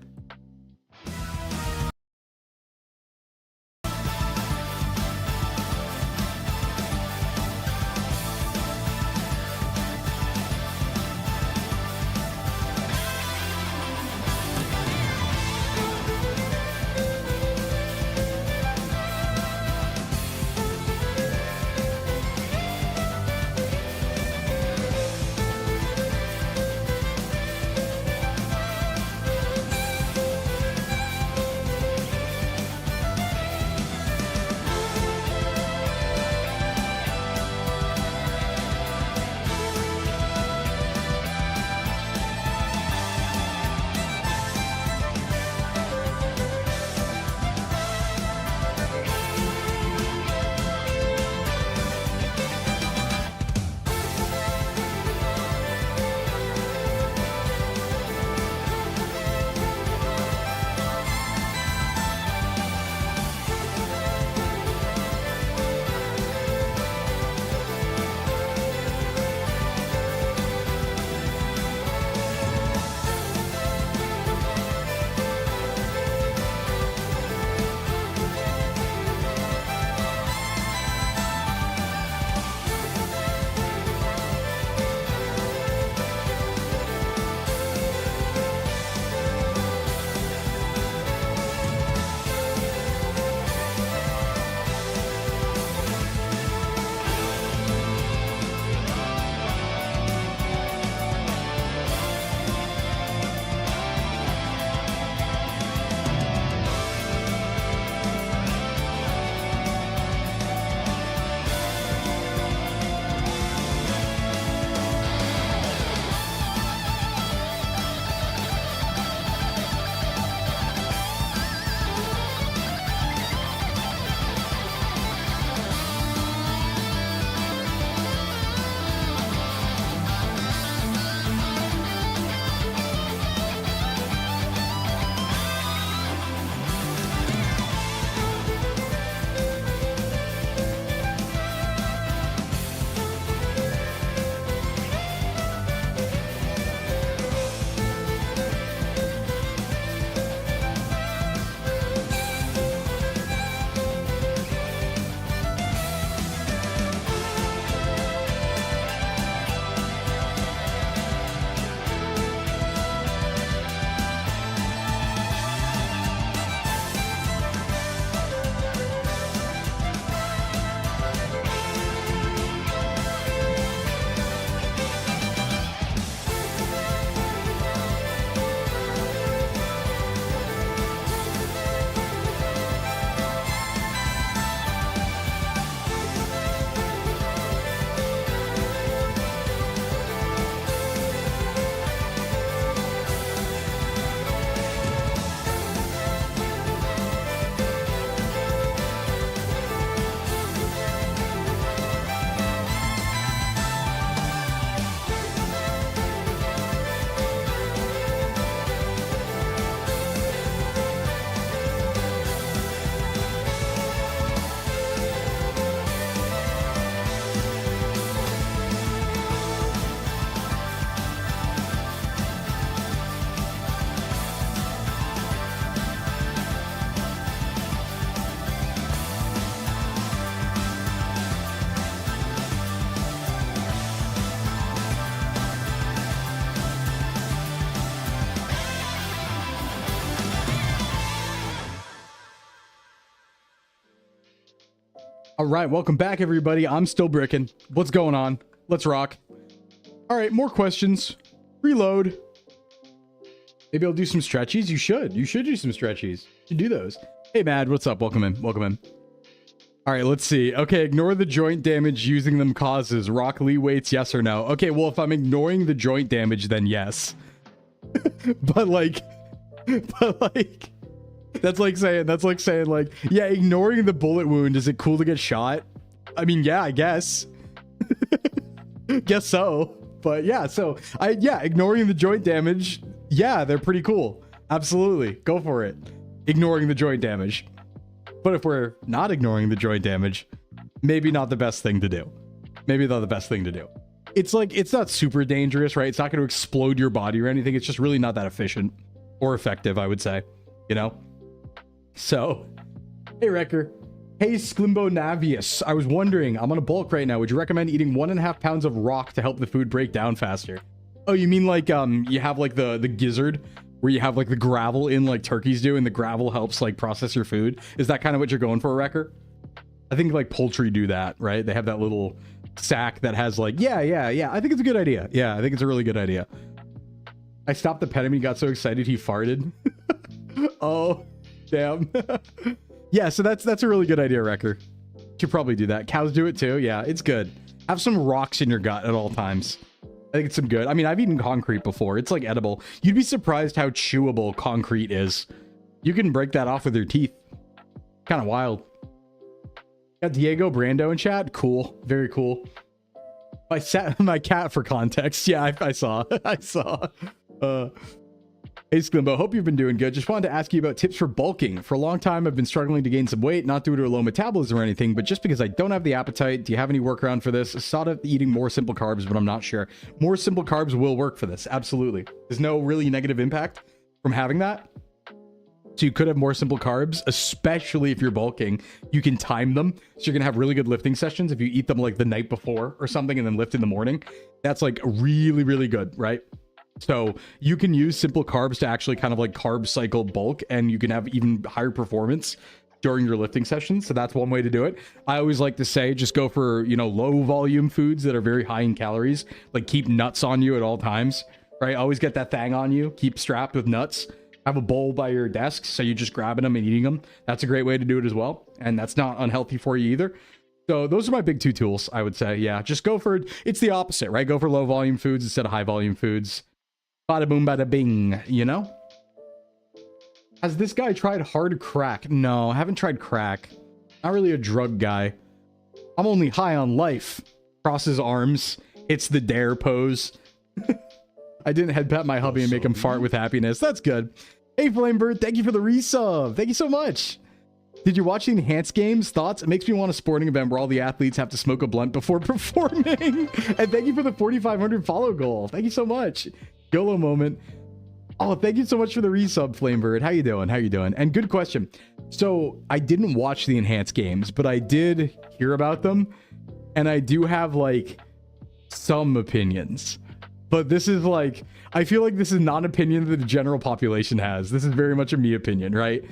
All right, welcome back, everybody. I'm still bricking. What's going on? Let's rock. All right, more questions. Reload. Maybe I'll do some stretchies. You should do some stretchies. You should do those. Hey, Mad, what's up? Welcome in. Welcome in. All right, let's see. Okay, ignore the joint damage using them causes. Rock Lee weights, yes or no? Okay, well, if I'm ignoring the joint damage, then yes. but like, that's like saying like, yeah, ignoring the bullet wound, is it cool to get shot? I mean, yeah, I guess. Guess so. But yeah, so ignoring the joint damage, yeah, they're pretty cool. Absolutely. Go for it. Ignoring the joint damage. But if we're not ignoring the joint damage, maybe not the best thing to do. Maybe not the best thing to do. It's like, it's not super dangerous, right? It's not going to explode your body or anything. It's just really not that efficient or effective, I would say, you know? So, hey, Wrecker. Hey, Sclimbo Navius. I was wondering, I'm on a bulk right now. Would you recommend eating 1.5 pounds of rock to help the food break down faster? Oh, you mean like, you have like the gizzard where you have like the gravel in like turkeys do, and the gravel helps like process your food? Is that kind of what you're going for, Wrecker? I think like poultry do that, right? They have that little sack that has like, yeah. I think it's a good idea. Yeah, I think it's a really good idea. I stopped the pet him and he got so excited he farted. Oh, damn. Yeah, so that's a really good idea, Wrecker. Should probably do that. Cows do it too. Yeah, it's good. Have some rocks in your gut at all times. I think it's some good. I mean, I've eaten concrete before. It's like edible. You'd be surprised how chewable concrete is. You can break that off with your teeth. Kind of wild. Got Diego Brando in chat. Cool. Very cool. I sat my cat for context. Yeah, I saw. I saw. Hey, Sclimbo, hope you've been doing good. Just wanted to ask you about tips for bulking. For a long time, I've been struggling to gain some weight, not due to a low metabolism or anything, but just because I don't have the appetite. Do you have any workaround for this? I thought of eating more simple carbs, but I'm not sure. More simple carbs will work for this. Absolutely. There's no really negative impact from having that. So you could have more simple carbs, especially if you're bulking. You can time them. So you're going to have really good lifting sessions if you eat them like the night before or something and then lift in the morning. That's like really, really good, right? So you can use simple carbs to actually kind of like carb cycle bulk, and you can have even higher performance during your lifting sessions. So that's one way to do it. I always like to say, just go for, you know, low volume foods that are very high in calories. Like keep nuts on you at all times, right? Always get that thing on you. Keep strapped with nuts. Have a bowl by your desk, so you're just grabbing them and eating them. That's a great way to do it as well. And that's not unhealthy for you either. So those are my big two tools, I would say. Yeah, just go for, it's the opposite, right? Go for low volume foods instead of high volume foods. Bada boom, bada bing, you know? Has this guy tried hard crack? No, I haven't tried crack. Not really a drug guy. I'm only high on life. Cross his arms. Hits the dare pose. I didn't headpat my hubby and make him fart with happiness. That's good. Hey, Flamebird, thank you for the resub. Thank you so much. Did you watch the Enhanced Games? Thoughts? It makes me want a sporting event where all the athletes have to smoke a blunt before performing. And thank you for the 4,500 follow goal. Thank you so much. YOLO moment. Oh, thank you so much for the resub, Flamebird. How you doing? How you doing? And good question. So I didn't watch the Enhanced Games, but I did hear about them. And I do have like some opinions. But this is like, I feel like this is not an opinion that the general population has. This is very much a me opinion, right?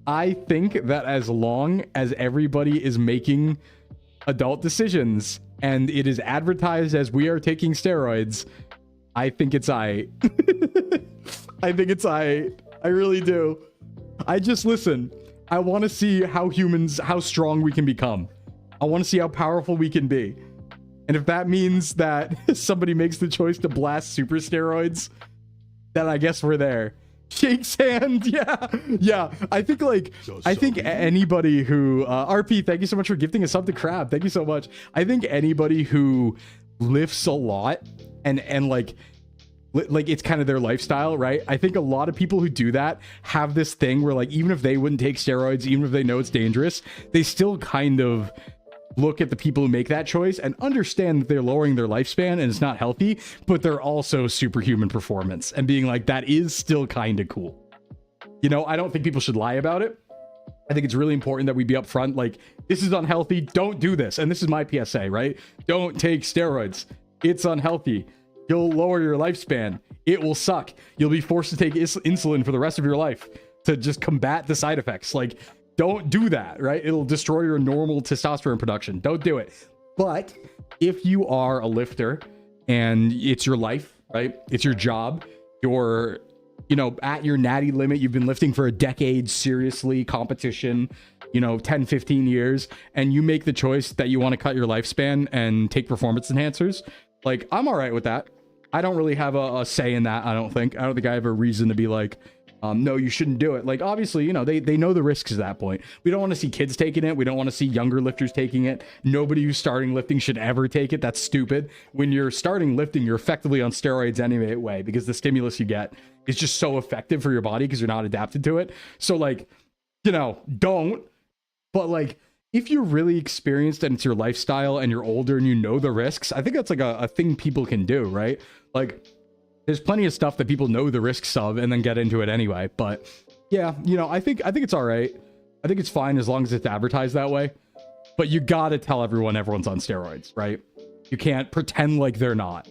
I think that as long as everybody is making adult decisions and it is advertised as we are taking steroids, I think it's I think it's I really do. I just, listen, I want to see how strong we can become. I want to see how powerful we can be. And if that means that somebody makes the choice to blast super steroids, then I guess we're there. Shakes hand. Yeah. I think like, anybody who, RP, thank you so much for gifting a sub to Crab. Thank you so much. I think anybody who lifts a lot and like it's kind of their lifestyle, right? I think a lot of people who do that have this thing where like, even if they wouldn't take steroids, even if they know it's dangerous, they still kind of look at the people who make that choice and understand that they're lowering their lifespan and it's not healthy, but they're also superhuman performance, and being like, that is still kind of cool. You know, I don't think people should lie about it. I think it's really important that we be upfront, like, this is unhealthy, don't do this. And this is my PSA, right? Don't take steroids. It's unhealthy. You'll lower your lifespan. It will suck. You'll be forced to take insulin for the rest of your life to just combat the side effects. Like, don't do that, right? It'll destroy your normal testosterone production. Don't do it. But if you are a lifter and it's your life, right? It's your job. You're, you know, at your natty limit. You've been lifting for a decade, seriously, competition, you know, 10, 15 years. And you make the choice that you want to cut your lifespan and take performance enhancers. Like, I'm all right with that. I don't really have a say in that. I don't think I have a reason to be like, no, you shouldn't do it. Like, obviously, you know, they know the risks at that point. We don't want to see kids taking it. We don't want to see younger lifters taking it. Nobody who's starting lifting should ever take it. That's stupid. When you're starting lifting, you're effectively on steroids anyway, because the stimulus you get is just so effective for your body because you're not adapted to it. So, like, you know, don't. But, like, if you're really experienced and it's your lifestyle and you're older and you know the risks, I think that's like a thing people can do, right? Like, there's plenty of stuff that people know the risks of and then get into it anyway. But yeah, you know, I think it's all right. I think it's fine as long as it's advertised that way. But you gotta tell everyone's on steroids, right? You can't pretend like they're not.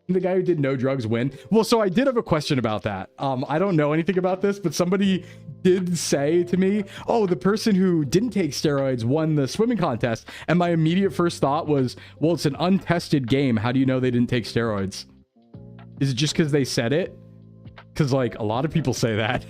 The guy who did no drugs win. Well, so I did have a question about that. I don't know anything about this, but somebody did say to me, oh, the person who didn't take steroids won the swimming contest. And my immediate first thought was, well, it's an untested game. How do you know they didn't take steroids? Is it just because they said it? Because, like, a lot of people say that.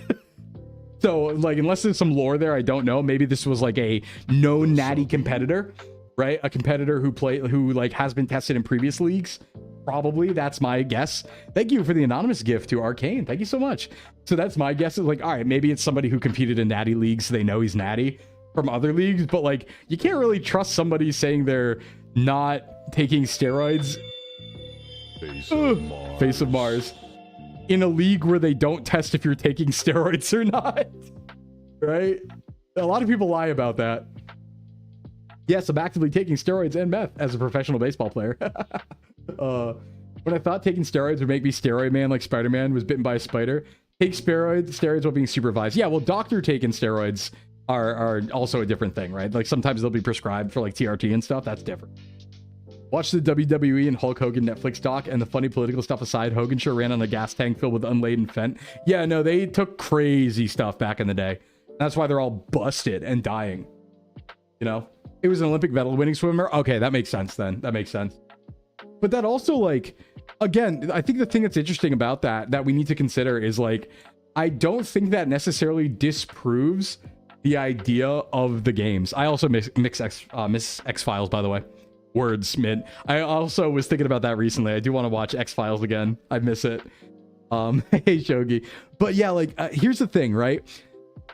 So, like, unless there's some lore there, I don't know. Maybe this was, like, a known natty competitor, right? A competitor who, like, has been tested in previous leagues. Probably. That's my guess. Thank you for the anonymous gift to Arcane. Thank you so much. So that's my guess. Is like, all right, maybe it's somebody who competed in natty leagues. So they know he's natty from other leagues. But, like, you can't really trust somebody saying they're not taking steroids. Face of Mars. In a league where they don't test if you're taking steroids or not. Right? A lot of people lie about that. Yes, I'm actively taking steroids and meth as a professional baseball player. When I thought taking steroids would make me steroid man like Spider-Man was bitten by a spider. Take steroids while being supervised. Yeah, well, doctor taking steroids are also a different thing, right? Like, sometimes they'll be prescribed for, like, TRT and stuff. That's different. Watch the WWE and Hulk Hogan Netflix doc, and the funny political stuff aside, Hogan sure ran on a gas tank filled with unladen fent. Yeah, no, they took crazy stuff back in the day. That's why they're all busted and dying. You know? It was an Olympic medal winning swimmer. Okay, that makes sense then. That makes sense. But that also, like, again, I think the thing that's interesting about that we need to consider is, like, I don't think that necessarily disproves the idea of the games. I also miss X-Files, by the way. Words, mint. I also was thinking about that recently. I do want to watch X-Files again. I miss it. Hey, Shogi. But yeah, like, here's the thing, right?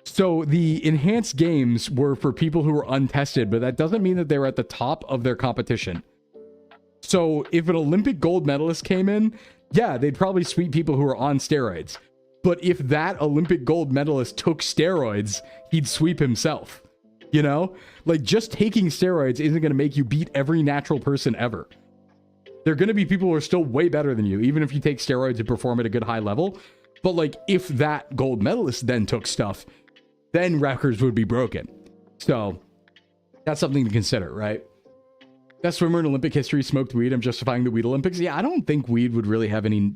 So the enhanced games were for people who were untested, but that doesn't mean that they were at the top of their competition. So if an Olympic gold medalist came in, yeah, they'd probably sweep people who are on steroids. But if that Olympic gold medalist took steroids, he'd sweep himself. You know, like, just taking steroids isn't going to make you beat every natural person ever. There are going to be people who are still way better than you, even if you take steroids and perform at a good high level. But, like, if that gold medalist then took stuff, then records would be broken. So that's something to consider, right? Best swimmer in Olympic history smoked weed. I'm justifying the weed Olympics. Yeah, I don't think weed would really have any,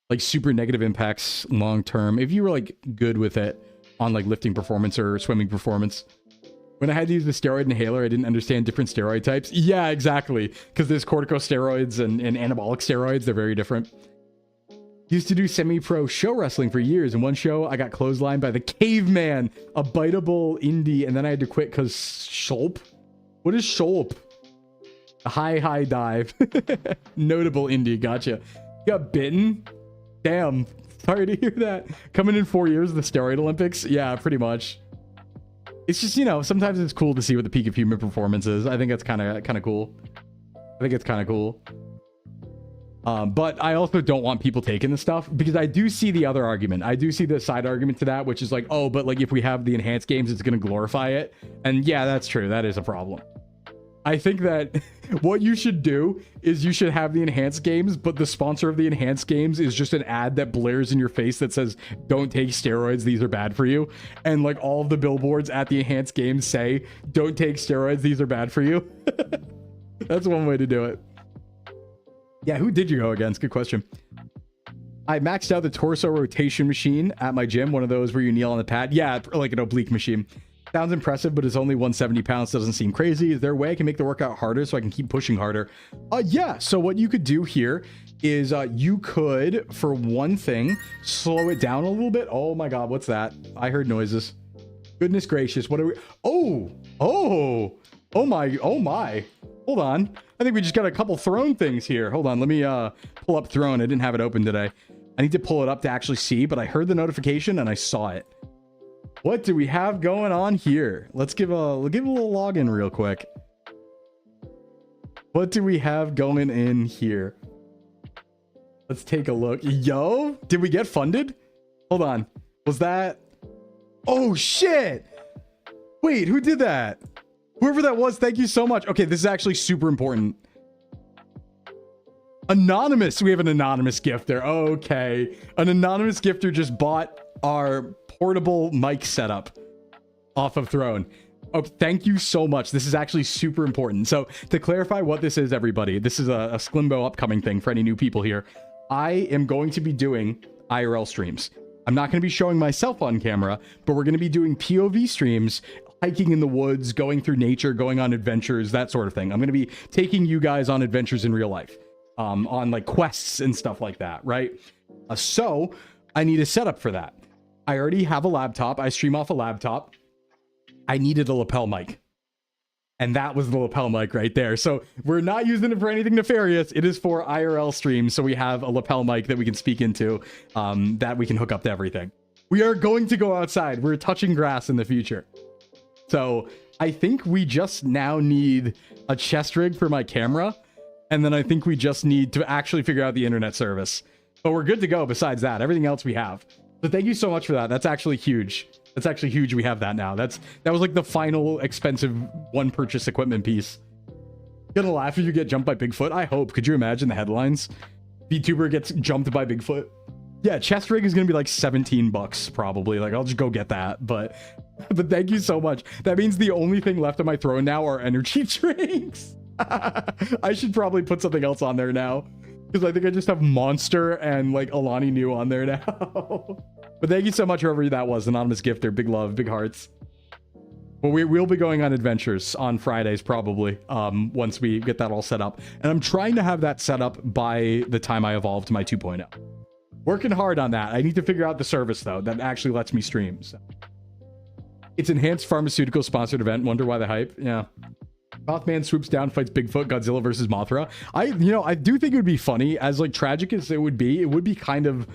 like, super negative impacts long term if you were, like, good with it on, like, lifting performance or swimming performance. When I had to use the steroid inhaler, I didn't understand different steroid types. Yeah, exactly. Because there's corticosteroids and anabolic steroids. They're very different. Used to do semi-pro show wrestling for years. In one show, I got clotheslined by the caveman, a biteable indie, and then I had to quit because Shulp? What is Shulp? A high dive. Notable indie. Gotcha. You got bitten? Damn. Sorry to hear that. Coming in 4 years of the steroid Olympics? Yeah, pretty much. It's just, you know, sometimes it's cool to see what the peak of human performance is. I think that's kind of cool. I think it's kind of cool. But I also don't want people taking this stuff because I do see the other argument. I do see the side argument to that, which is like, oh, but, like, if we have the enhanced games, it's going to glorify it. And yeah, that's true. That is a problem. I think that what you should do is you should have the enhanced games, but the sponsor of the enhanced games is just an ad that blares in your face that says, don't take steroids, these are bad for you. And, like, all of the billboards at the enhanced games say, don't take steroids, these are bad for you. That's one way to do it. Yeah, who did you go against? Good question. I maxed out the torso rotation machine at my gym, one of those where you kneel on the pad. Yeah, like an oblique machine. Sounds impressive, but it's only 170 pounds. Doesn't seem crazy. Is there a way I can make the workout harder so I can keep pushing harder? Yeah. So what you could do here is you could, for one thing, slow it down a little bit. Oh my God, what's that? I heard noises. Goodness gracious. What are we? Oh my. Hold on. I think we just got a couple throne things here. Hold on. Let me pull up throne. I didn't have it open today. I need to pull it up to actually see, but I heard the notification and I saw it. What do we have going on here? Let's give a little login real quick. What do we have going in here? Let's take a look. Yo, did we get funded? Hold on. Was that? Oh shit. Wait, who did that? Whoever that was, thank you so much. Okay, this is actually super important. Anonymous. We have an anonymous gifter. Okay. An anonymous gifter just bought our portable mic setup off of Throne. Oh, thank you so much. This is actually super important. So to clarify what this is, everybody, this is a Sclimbo upcoming thing for any new people here. I am going to be doing IRL streams. I'm not going to be showing myself on camera, but we're going to be doing POV streams, hiking in the woods, going through nature, going on adventures, that sort of thing. I'm going to be taking you guys on adventures in real life, on like quests and stuff like that, right? So I need a setup for that. I already have a laptop. I stream off a laptop. I needed a lapel mic. And that was the lapel mic right there. So we're not using it for anything nefarious. It is for IRL streams. So we have a lapel mic that we can speak into, that we can hook up to everything. We are going to go outside. We're touching grass in the future. So I think we just now need a chest rig for my camera. And then I think we just need to actually figure out the internet service. But we're good to go besides that. Everything else we have. So thank you so much for that. That's actually huge. That's actually huge. We have that now. That was like the final expensive one purchase equipment piece. Gonna laugh if you get jumped by Bigfoot. I hope. Could you imagine the headlines? VTuber gets jumped by Bigfoot. Yeah, chest rig is gonna be like 17 bucks probably. Like I'll just go get that. But thank you so much. That means the only thing left on my throne now are energy drinks. I should probably put something else on there now, because I think I just have Monster and like Alani New on there now. But thank you so much, whoever that was. Anonymous gifter. Big love, big hearts. Well, we'll be going on adventures on Fridays probably, once we get that all set up. And I'm trying to have that set up by the time I evolve to my 2.0. Working hard on that. I need to figure out the service though that actually lets me stream. So. It's enhanced pharmaceutical sponsored event. Wonder why the hype? Yeah. Mothman swoops down, fights Bigfoot, Godzilla versus Mothra. I do think it would be funny, as like tragic as it would be kind of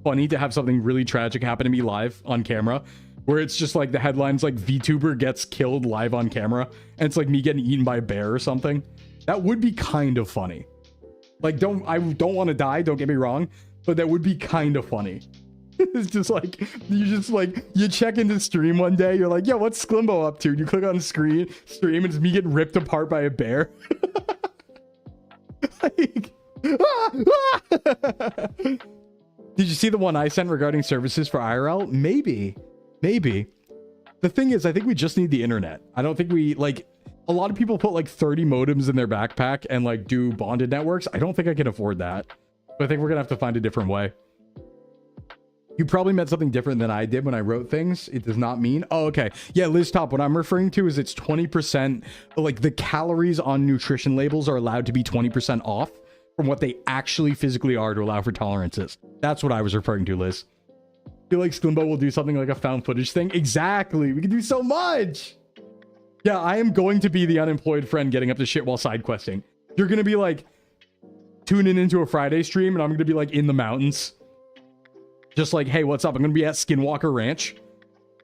funny to have something really tragic happen to me live on camera, where it's just like the headlines like VTuber gets killed live on camera, and it's like me getting eaten by a bear or something. That would be kind of funny. Like, I don't want to die, don't get me wrong, but that would be kind of funny. It's just like, you check into stream one day, you're like, yeah, what's Sclimbo up to? And you click on the stream, and it's me getting ripped apart by a bear. Like, Did you see the one I sent regarding services for IRL? Maybe. The thing is, I think we just need the internet. I don't think we, like, a lot of people put like 30 modems in their backpack and like do bonded networks. I don't think I can afford that. But I think we're gonna have to find a different way. You probably meant something different than I did when I wrote things. It does not mean. Oh, okay. Yeah, Liz Top, what I'm referring to is it's 20%, like the calories on nutrition labels are allowed to be 20% off from what they actually physically are to allow for tolerances. That's what I was referring to, Liz. I feel like Sclimbo will do something like a found footage thing. Exactly. We can do so much. Yeah, I am going to be the unemployed friend getting up to shit while side questing. You're going to be like tuning into a Friday stream and I'm going to be like in the mountains. Just like, hey, what's up? I'm going to be at Skinwalker Ranch.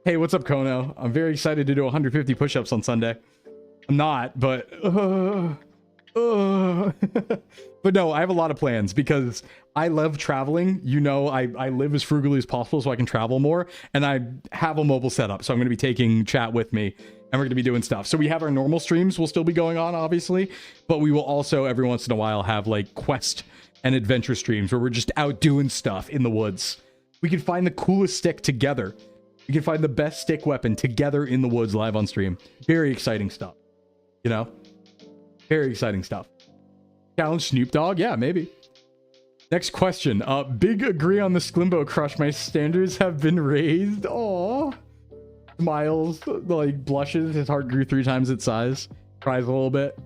Hey, what's up, Kono? I'm very excited to do 150 push-ups on Sunday. I'm not, but... But no, I have a lot of plans because I love traveling. You know, I live as frugally as possible so I can travel more. And I have a mobile setup. So I'm going to be taking chat with me and we're going to be doing stuff. So we have our normal streams will still be going on, obviously. But we will also, every once in a while, have like quest and adventure streams where we're just out doing stuff in the woods. We can find the coolest stick together. We can find the best stick weapon together in the woods live on stream. Very exciting stuff. You know? Very exciting stuff. Challenge Snoop Dogg? Yeah, maybe. Next question. Big agree on the Sclimbo crush. My standards have been raised. Aww. Miles like blushes. His heart grew 3 times its size. Cries a little bit.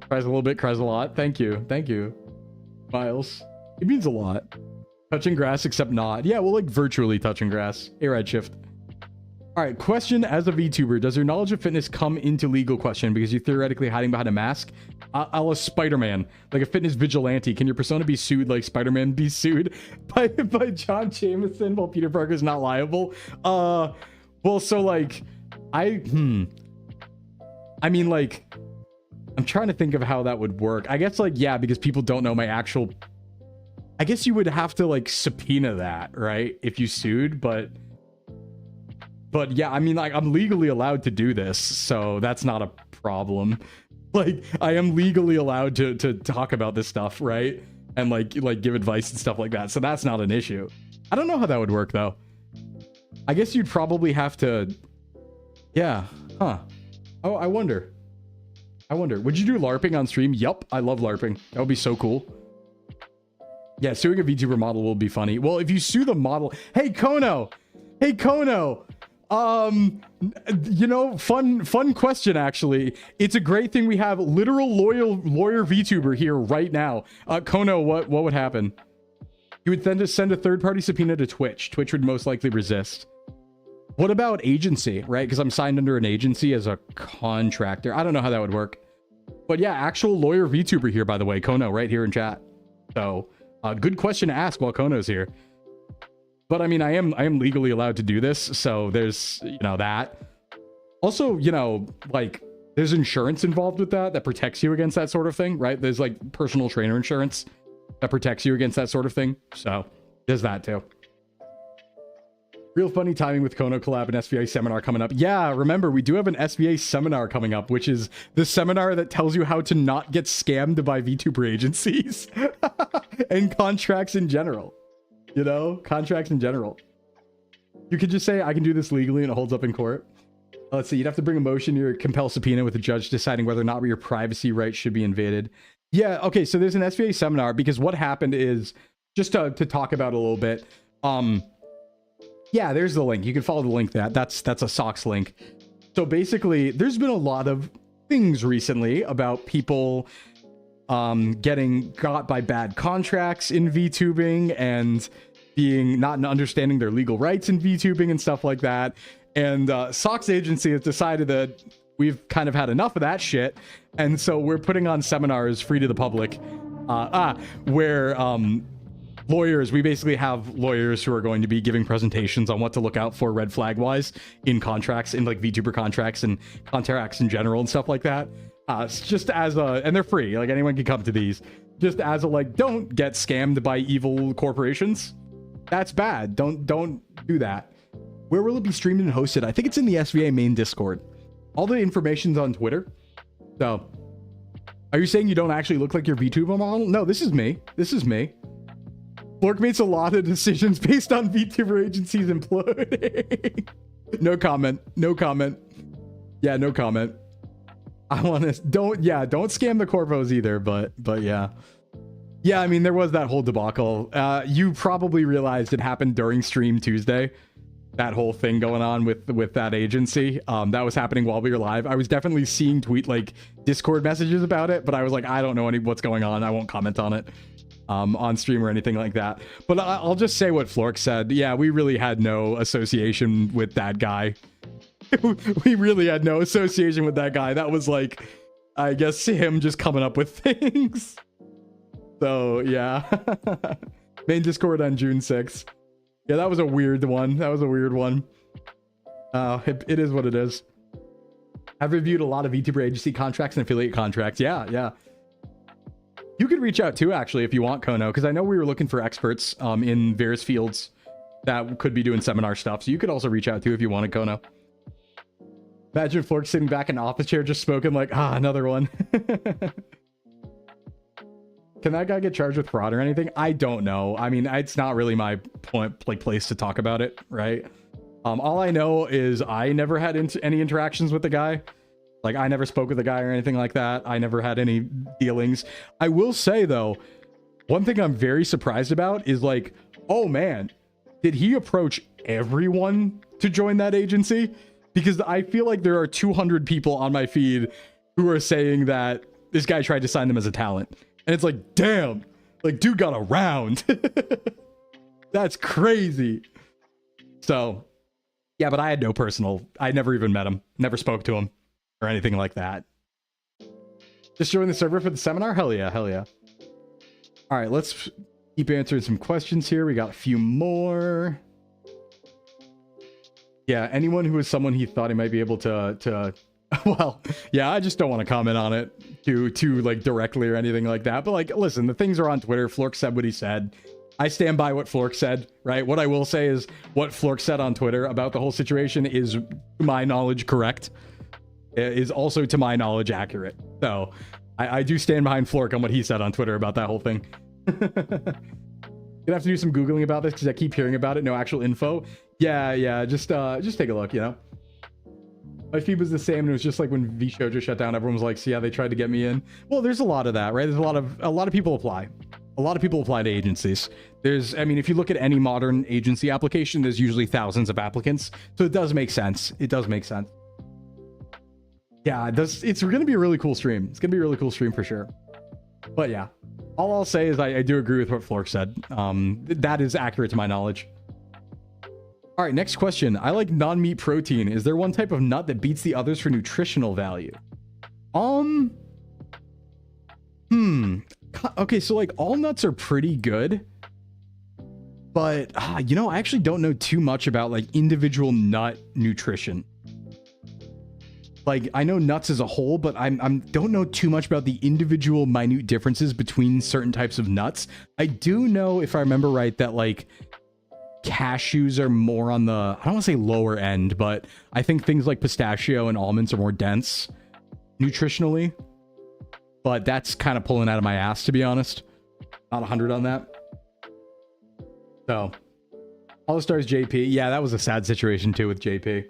Cries a little bit. Cries a lot. Thank you. Thank you, Miles. It means a lot. Touching grass, except not. Yeah, well, like virtually touching grass. A redshift. All right. Question: as a VTuber, does your knowledge of fitness come into legal question because you're theoretically hiding behind a mask? A la Spider-Man, like a fitness vigilante. Can your persona be sued like Spider-Man be sued by John Jameson while Peter Parker's not liable? Well, so like, I mean, like, I'm trying to think of how that would work. I guess, like, yeah, because people don't know my actual... I guess you would have to, like, subpoena that, right? If you sued, but yeah, I mean, like, I'm legally allowed to do this, so that's not a problem. Like, I am legally allowed to talk about this stuff, right? And, like, give advice and stuff like that, so that's not an issue. I don't know how that would work, though. I guess you'd probably have to... Yeah. Huh. Oh, I wonder. Would you do LARPing on stream? Yup. I love LARPing. That would be so cool. Yeah, suing a VTuber model will be funny. Well, if you sue the model... Hey, Kono! Hey, Kono! You know, fun question, actually. It's a great thing we have literal lawyer VTuber here right now. Kono, what would happen? You would then just send a third-party subpoena to Twitch. Twitch would most likely resist. What about agency, right? Because I'm signed under an agency as a contractor. I don't know how that would work. But yeah, actual lawyer VTuber here, by the way. Kono, right here in chat. So, good question to ask while Kono's here. But I mean, I am legally allowed to do this. So there's, you know, that. Also, you know, like, there's insurance involved with that protects you against that sort of thing, right? There's like personal trainer insurance that protects you against that sort of thing. So there's that too. Real funny timing with Kono collab and SVA seminar coming up. Yeah, remember, we do have an SVA seminar coming up, which is the seminar that tells you how to not get scammed by VTuber agencies and contracts in general. You know, contracts in general. You could just say, I can do this legally, and it holds up in court. Let's see, you'd have to bring a motion to compel subpoena with the judge deciding whether or not your privacy rights should be invaded. Yeah, okay, so there's an SVA seminar, because what happened is, just to talk about it a little bit, yeah, there's the link. You can follow the link. That's a socks link. So basically, there's been a lot of things recently about people getting got by bad contracts in VTubing and being not understanding their legal rights in VTubing and stuff like that. And Socks Agency has decided that we've kind of had enough of that shit. And so we're putting on seminars free to the public where lawyers, we basically have lawyers who are going to be giving presentations on what to look out for red flag wise in contracts, in like VTuber contracts and contracts in general and stuff like that. Just as a, and they're free, like anyone can come to these, just as a, like, don't get scammed by evil corporations. That's bad. Don't do that. Where will it be streamed and hosted? I think it's in the SVA main Discord. All the information's on Twitter. So, are you saying you don't actually look like your VTuber model? No, this is me. This is me. Flork makes a lot of decisions based on VTuber agencies imploding. No comment. No comment. Yeah, no comment. I want to don't scam the corpos either, but yeah. Yeah, I mean, there was that whole debacle. You probably realized it happened during Stream Tuesday. That whole thing going on with that agency. That was happening while we were live. I was definitely seeing like Discord messages about it, but I was like, I don't know what's going on. I won't comment on it on stream or anything like that. But I'll just say what Flork said. Yeah, we really had no association with that guy. We really had no association with that guy. That was like, I guess, him just coming up with things. So yeah. Main Discord on June 6th. Yeah, that was a weird one. That was a weird one. It is what it is. I've reviewed a lot of VTuber agency contracts and affiliate contracts. Yeah. You could reach out too, actually, if you want, Kono, because I know we were looking for experts in various fields that could be doing seminar stuff. So you could also reach out too if you wanted, Kono. Imagine Flork sitting back in the office chair just smoking like, another one. Can that guy get charged with fraud or anything? I don't know. I mean, it's not really my place to talk about it, right? All I know is I never had any interactions with the guy. Like, I never spoke with the guy or anything like that. I never had any dealings. I will say, though, one thing I'm very surprised about is like, oh man, did he approach everyone to join that agency? because I feel like there are 200 people on my feed who are saying that this guy tried to sign them as a talent. And it's like, damn, like dude got around. That's crazy. So yeah, but I had no I never even met him, never spoke to him or anything like that. Just join the server for the seminar? Hell yeah, hell yeah. All right, let's keep answering some questions here. We got a few more. Yeah, anyone who was someone he thought he might be able to well, yeah, I just don't want to comment on it too like directly or anything like that. But like, listen, the things are on Twitter. Flork said what he said. I stand by what Flork said, right? What I will say is what Flork said on Twitter about the whole situation is, to my knowledge, correct. Is also, to my knowledge, accurate. So I do stand behind Flork on what he said on Twitter about that whole thing. Gonna have to do some Googling about this because I keep hearing about it. No actual info. Yeah, just take a look, you know? My feed was the same, and it was just like when VTuber shut down, everyone was like, see how they tried to get me in? Well, there's a lot of that, right? There's a lot of people apply. A lot of people apply to agencies. I mean, if you look at any modern agency application, there's usually thousands of applicants. So it does make sense. It does make sense. Yeah, it's going to be a really cool stream. It's going to be a really cool stream for sure. But yeah, all I'll say is I do agree with what Flork said. That is accurate to my knowledge. All right, next question. I like non-meat protein. Is there one type of nut that beats the others for nutritional value? Okay, so like all nuts are pretty good. But, you know, I actually don't know too much about like individual nut nutrition. Like, I know nuts as a whole, but I don't know too much about the individual minute differences between certain types of nuts. I do know, if I remember right, that like cashews are more on the, I don't want to say lower end, but I think things like pistachio and almonds are more dense nutritionally. But that's kind of pulling out of my ass, to be honest. Not 100 on that. So, All the Stars JP. Yeah, that was a sad situation too with JP.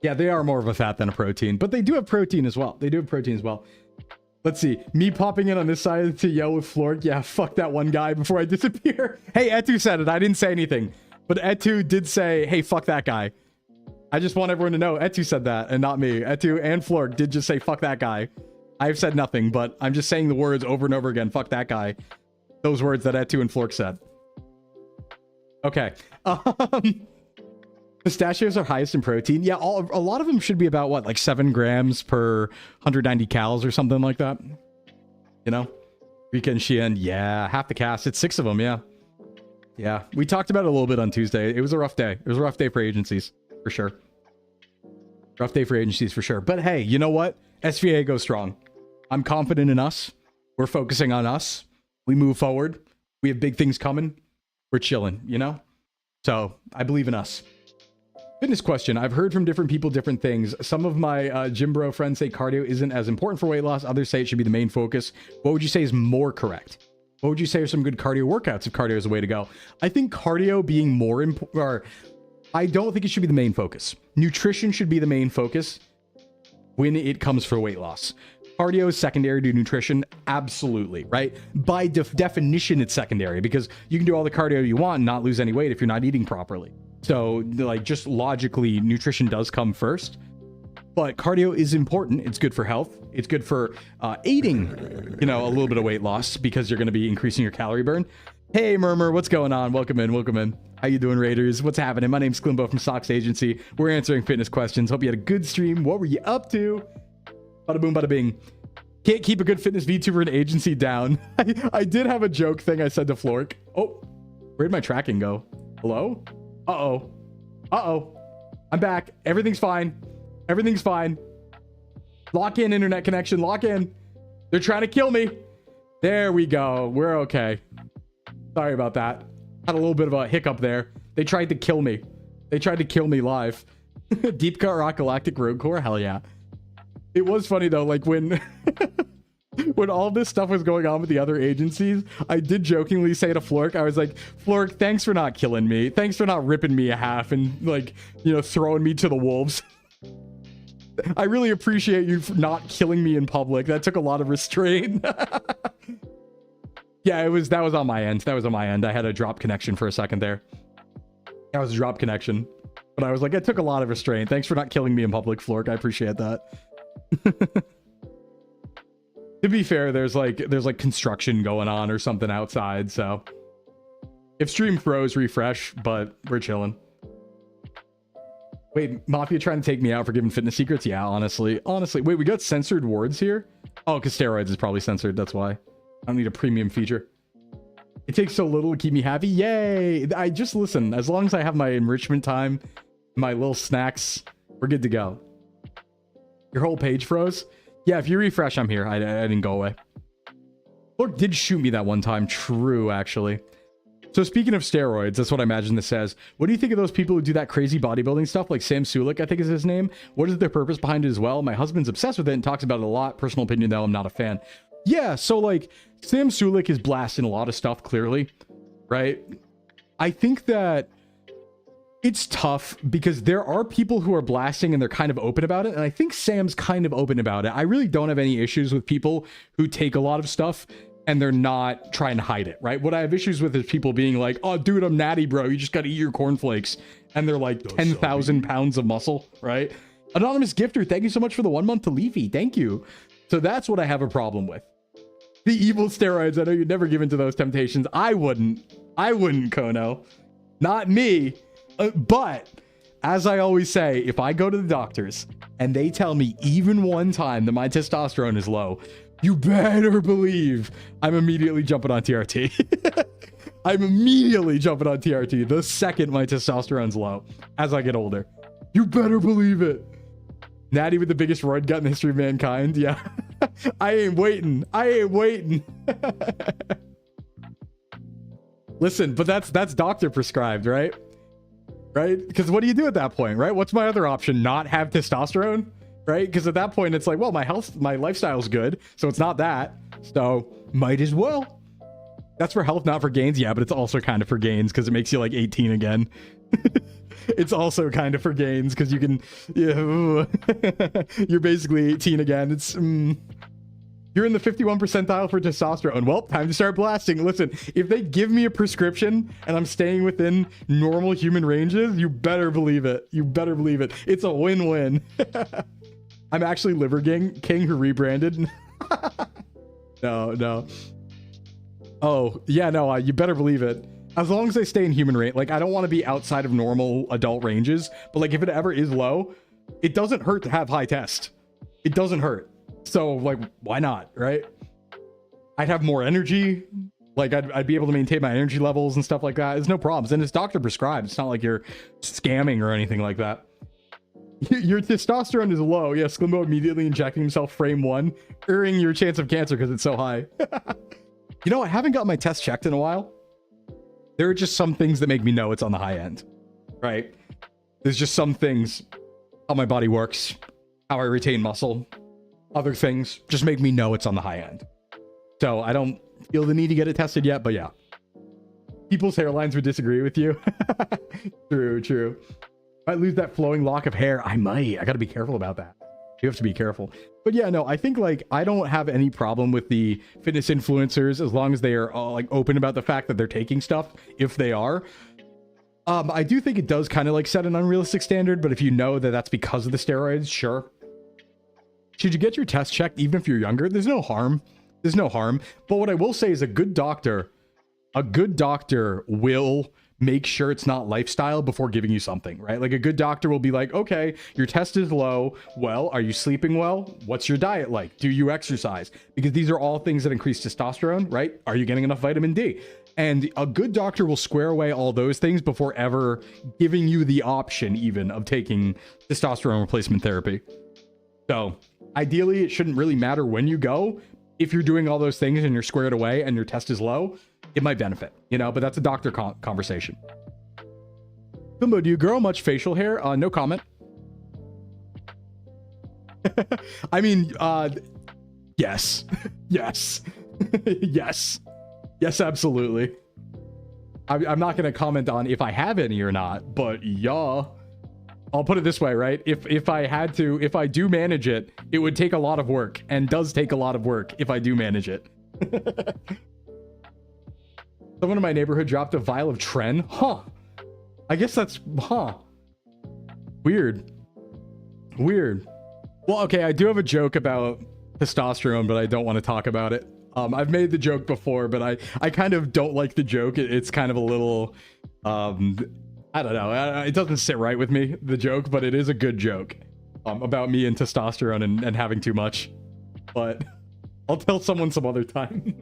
Yeah, they are more of a fat than a protein, but they do have protein as well. They do have protein as well. Let's see. Me popping in on this side to yell with Flork. Yeah, fuck that one guy before I disappear. Hey, Etu said it. I didn't say anything. But Etu did say, hey, fuck that guy. I just want everyone to know Etu said that and not me. Etu and Flork did just say, fuck that guy. I've said nothing, but I'm just saying the words over and over again. Fuck that guy. Those words that Etu and Flork said. Okay. Pistachios are highest in protein. Yeah, a lot of them should be about, what, like 7 grams per 190 calories or something like that? You know? Weekend Shein, yeah, half the cast. It's 6 of them, yeah. Yeah, we talked about it a little bit on Tuesday. It was a rough day. It was a rough day for agencies, for sure. Rough day for agencies, for sure. But hey, you know what? SVA goes strong. I'm confident in us. We're focusing on us. We move forward. We have big things coming. We're chilling, you know? So, I believe in us. Fitness question. I've heard from different people different things. Some of my gym bro friends say cardio isn't as important for weight loss. Others say it should be the main focus. What would you say is more correct? What would you say are some good cardio workouts if cardio is the way to go? I think cardio being more important, or I don't think it should be the main focus. Nutrition should be the main focus when it comes for weight loss. Cardio is secondary to nutrition, absolutely, right? By definition, it's secondary because you can do all the cardio you want and not lose any weight if you're not eating properly. So, like, just logically, nutrition does come first. But cardio is important. It's good for health. It's good for aiding, you know, a little bit of weight loss because you're going to be increasing your calorie burn. Hey, Murmur, what's going on? Welcome in, welcome in. How you doing, Raiders? What's happening? My name's Sclimbo from Socks Agency. We're answering fitness questions. Hope you had a good stream. What were you up to? Bada boom, bada bing. Can't keep a good fitness VTuber and agency down. I did have a joke thing I said to Flork. Oh, where'd my tracking go? Hello? Uh-oh. Uh-oh. I'm back. Everything's fine. Everything's fine. Lock in, internet connection. Lock in. They're trying to kill me. There we go. We're okay. Sorry about that. Had a little bit of a hiccup there. They tried to kill me. They tried to kill me live. Deep Cut Rock Galactic Road Core? Hell yeah. It was funny though, like when when all this stuff was going on with the other agencies, I did jokingly say to Flork, I was like, Flork, thanks for not killing me. Thanks for not ripping me a half and, like, you know, throwing me to the wolves. I really appreciate you for not killing me in public. That took a lot of restraint. Yeah, that was on my end. That was on my end. I had a drop connection for a second there. That was a drop connection. But I was like, it took a lot of restraint. Thanks for not killing me in public, Flork. I appreciate that. To be fair, there's like construction going on or something outside, so if stream froze, refresh, but we're chilling. Wait, Mafia trying to take me out for giving fitness secrets? Yeah, honestly. Wait, we got censored words here? Oh, because steroids is probably censored, that's why. I don't need a premium feature. It takes so little to keep me happy. Yay! I just listen, as long as I have my enrichment time, my little snacks, we're good to go. Your whole page froze? Yeah, if you refresh, I'm here. I didn't go away. Look, did shoot me that one time. True, actually. So speaking of steroids, that's what I imagine this says. What do you think of those people who do that crazy bodybuilding stuff, like Sam Sulik, I think is his name? What is their purpose behind it as well? My husband's obsessed with it and talks about it a lot. Personal opinion, though, I'm not a fan. Yeah, so like Sam Sulik is blasting a lot of stuff, clearly, right? I think that it's tough because there are people who are blasting and they're kind of open about it. And I think Sam's kind of open about it. I really don't have any issues with people who take a lot of stuff and they're not trying to hide it, right? What I have issues with is people being like, oh, dude, I'm natty, bro. You just got to eat your cornflakes. And they're like 10,000 pounds of muscle, right? Anonymous Gifter, thank you so much for the 1 month to Leafy. Thank you. So that's what I have a problem with. The evil steroids. I know you'd never give in to those temptations. I wouldn't, Kono. Not me. But as I always say, if I go to the doctors and they tell me even one time that my testosterone is low, you better believe I'm immediately jumping on TRT. I'm immediately jumping on TRT the second my testosterone's low as I get older. You better believe it. Natty with the biggest roid gut in the history of mankind. Yeah. I ain't waiting. Listen, but that's doctor prescribed, right? Right? Because what do you do at that point, right? What's my other option? Not have testosterone, right? Because at that point, it's like, well, my lifestyle's good, so it's not that. So might as well. That's for health, not for gains. Yeah, but it's also kind of for gains because it makes you like 18 again. It's also kind of for gains because you can, yeah, you're basically 18 again. It's, you're in the 51 percentile for testosterone. Well, time to start blasting. Listen, if they give me a prescription and I'm staying within normal human ranges, you better believe it. You better believe it. It's a win-win. I'm actually Liver King who rebranded. No. Oh, yeah, no, you better believe it. As long as I stay in human range, like I don't want to be outside of normal adult ranges, but like if it ever is low, it doesn't hurt to have high test. It doesn't hurt. So like, why not, right? I'd have more energy. Like I'd be able to maintain my energy levels and stuff like that. There's no problems. And it's doctor prescribed. It's not like you're scamming or anything like that. Your testosterone is low. Yeah, Sclimbo immediately injecting himself frame 1, earning your chance of cancer because it's so high. You know, I haven't got my test checked in a while. There are just some things that make me know it's on the high end, right? There's just some things, how my body works, how I retain muscle, other things just make me know it's on the high end. So I don't feel the need to get it tested yet, but yeah. People's hairlines would disagree with you. True. Might lose that flowing lock of hair. I might. I got to be careful about that. You have to be careful. But yeah, no, I think like I don't have any problem with the fitness influencers as long as they are like open about the fact that they're taking stuff, if they are. I do think it does kind of like set an unrealistic standard, but if you know that that's because of the steroids, sure. Should you get your test checked even if you're younger? There's no harm. There's no harm. But what I will say is a good doctor will make sure it's not lifestyle before giving you something, right? Like a good doctor will be like, okay, your test is low. Well, are you sleeping well? What's your diet like? Do you exercise? Because these are all things that increase testosterone, right? Are you getting enough vitamin D? And a good doctor will square away all those things before ever giving you the option even of taking testosterone replacement therapy. So ideally, it shouldn't really matter when you go. If you're doing all those things and you're squared away and your test is low, it might benefit, you know, but that's a doctor conversation. Sclimbo, do you grow much facial hair? No comment. I mean, yes. Yes. Yes, absolutely. I'm not going to comment on if I have any or not, but yeah. I'll put it this way, right? If I do manage it, it would take a lot of work and does take a lot of work if I do manage it. Someone in my neighborhood dropped a vial of Tren. Huh. I guess that's, Weird. Weird. Well, okay, I do have a joke about testosterone, but I don't want to talk about it. I've made the joke before, but I kind of don't like the joke. It's kind of a little, I don't know. It doesn't sit right with me, the joke, but it is a good joke about me and testosterone and having too much. But I'll tell someone some other time.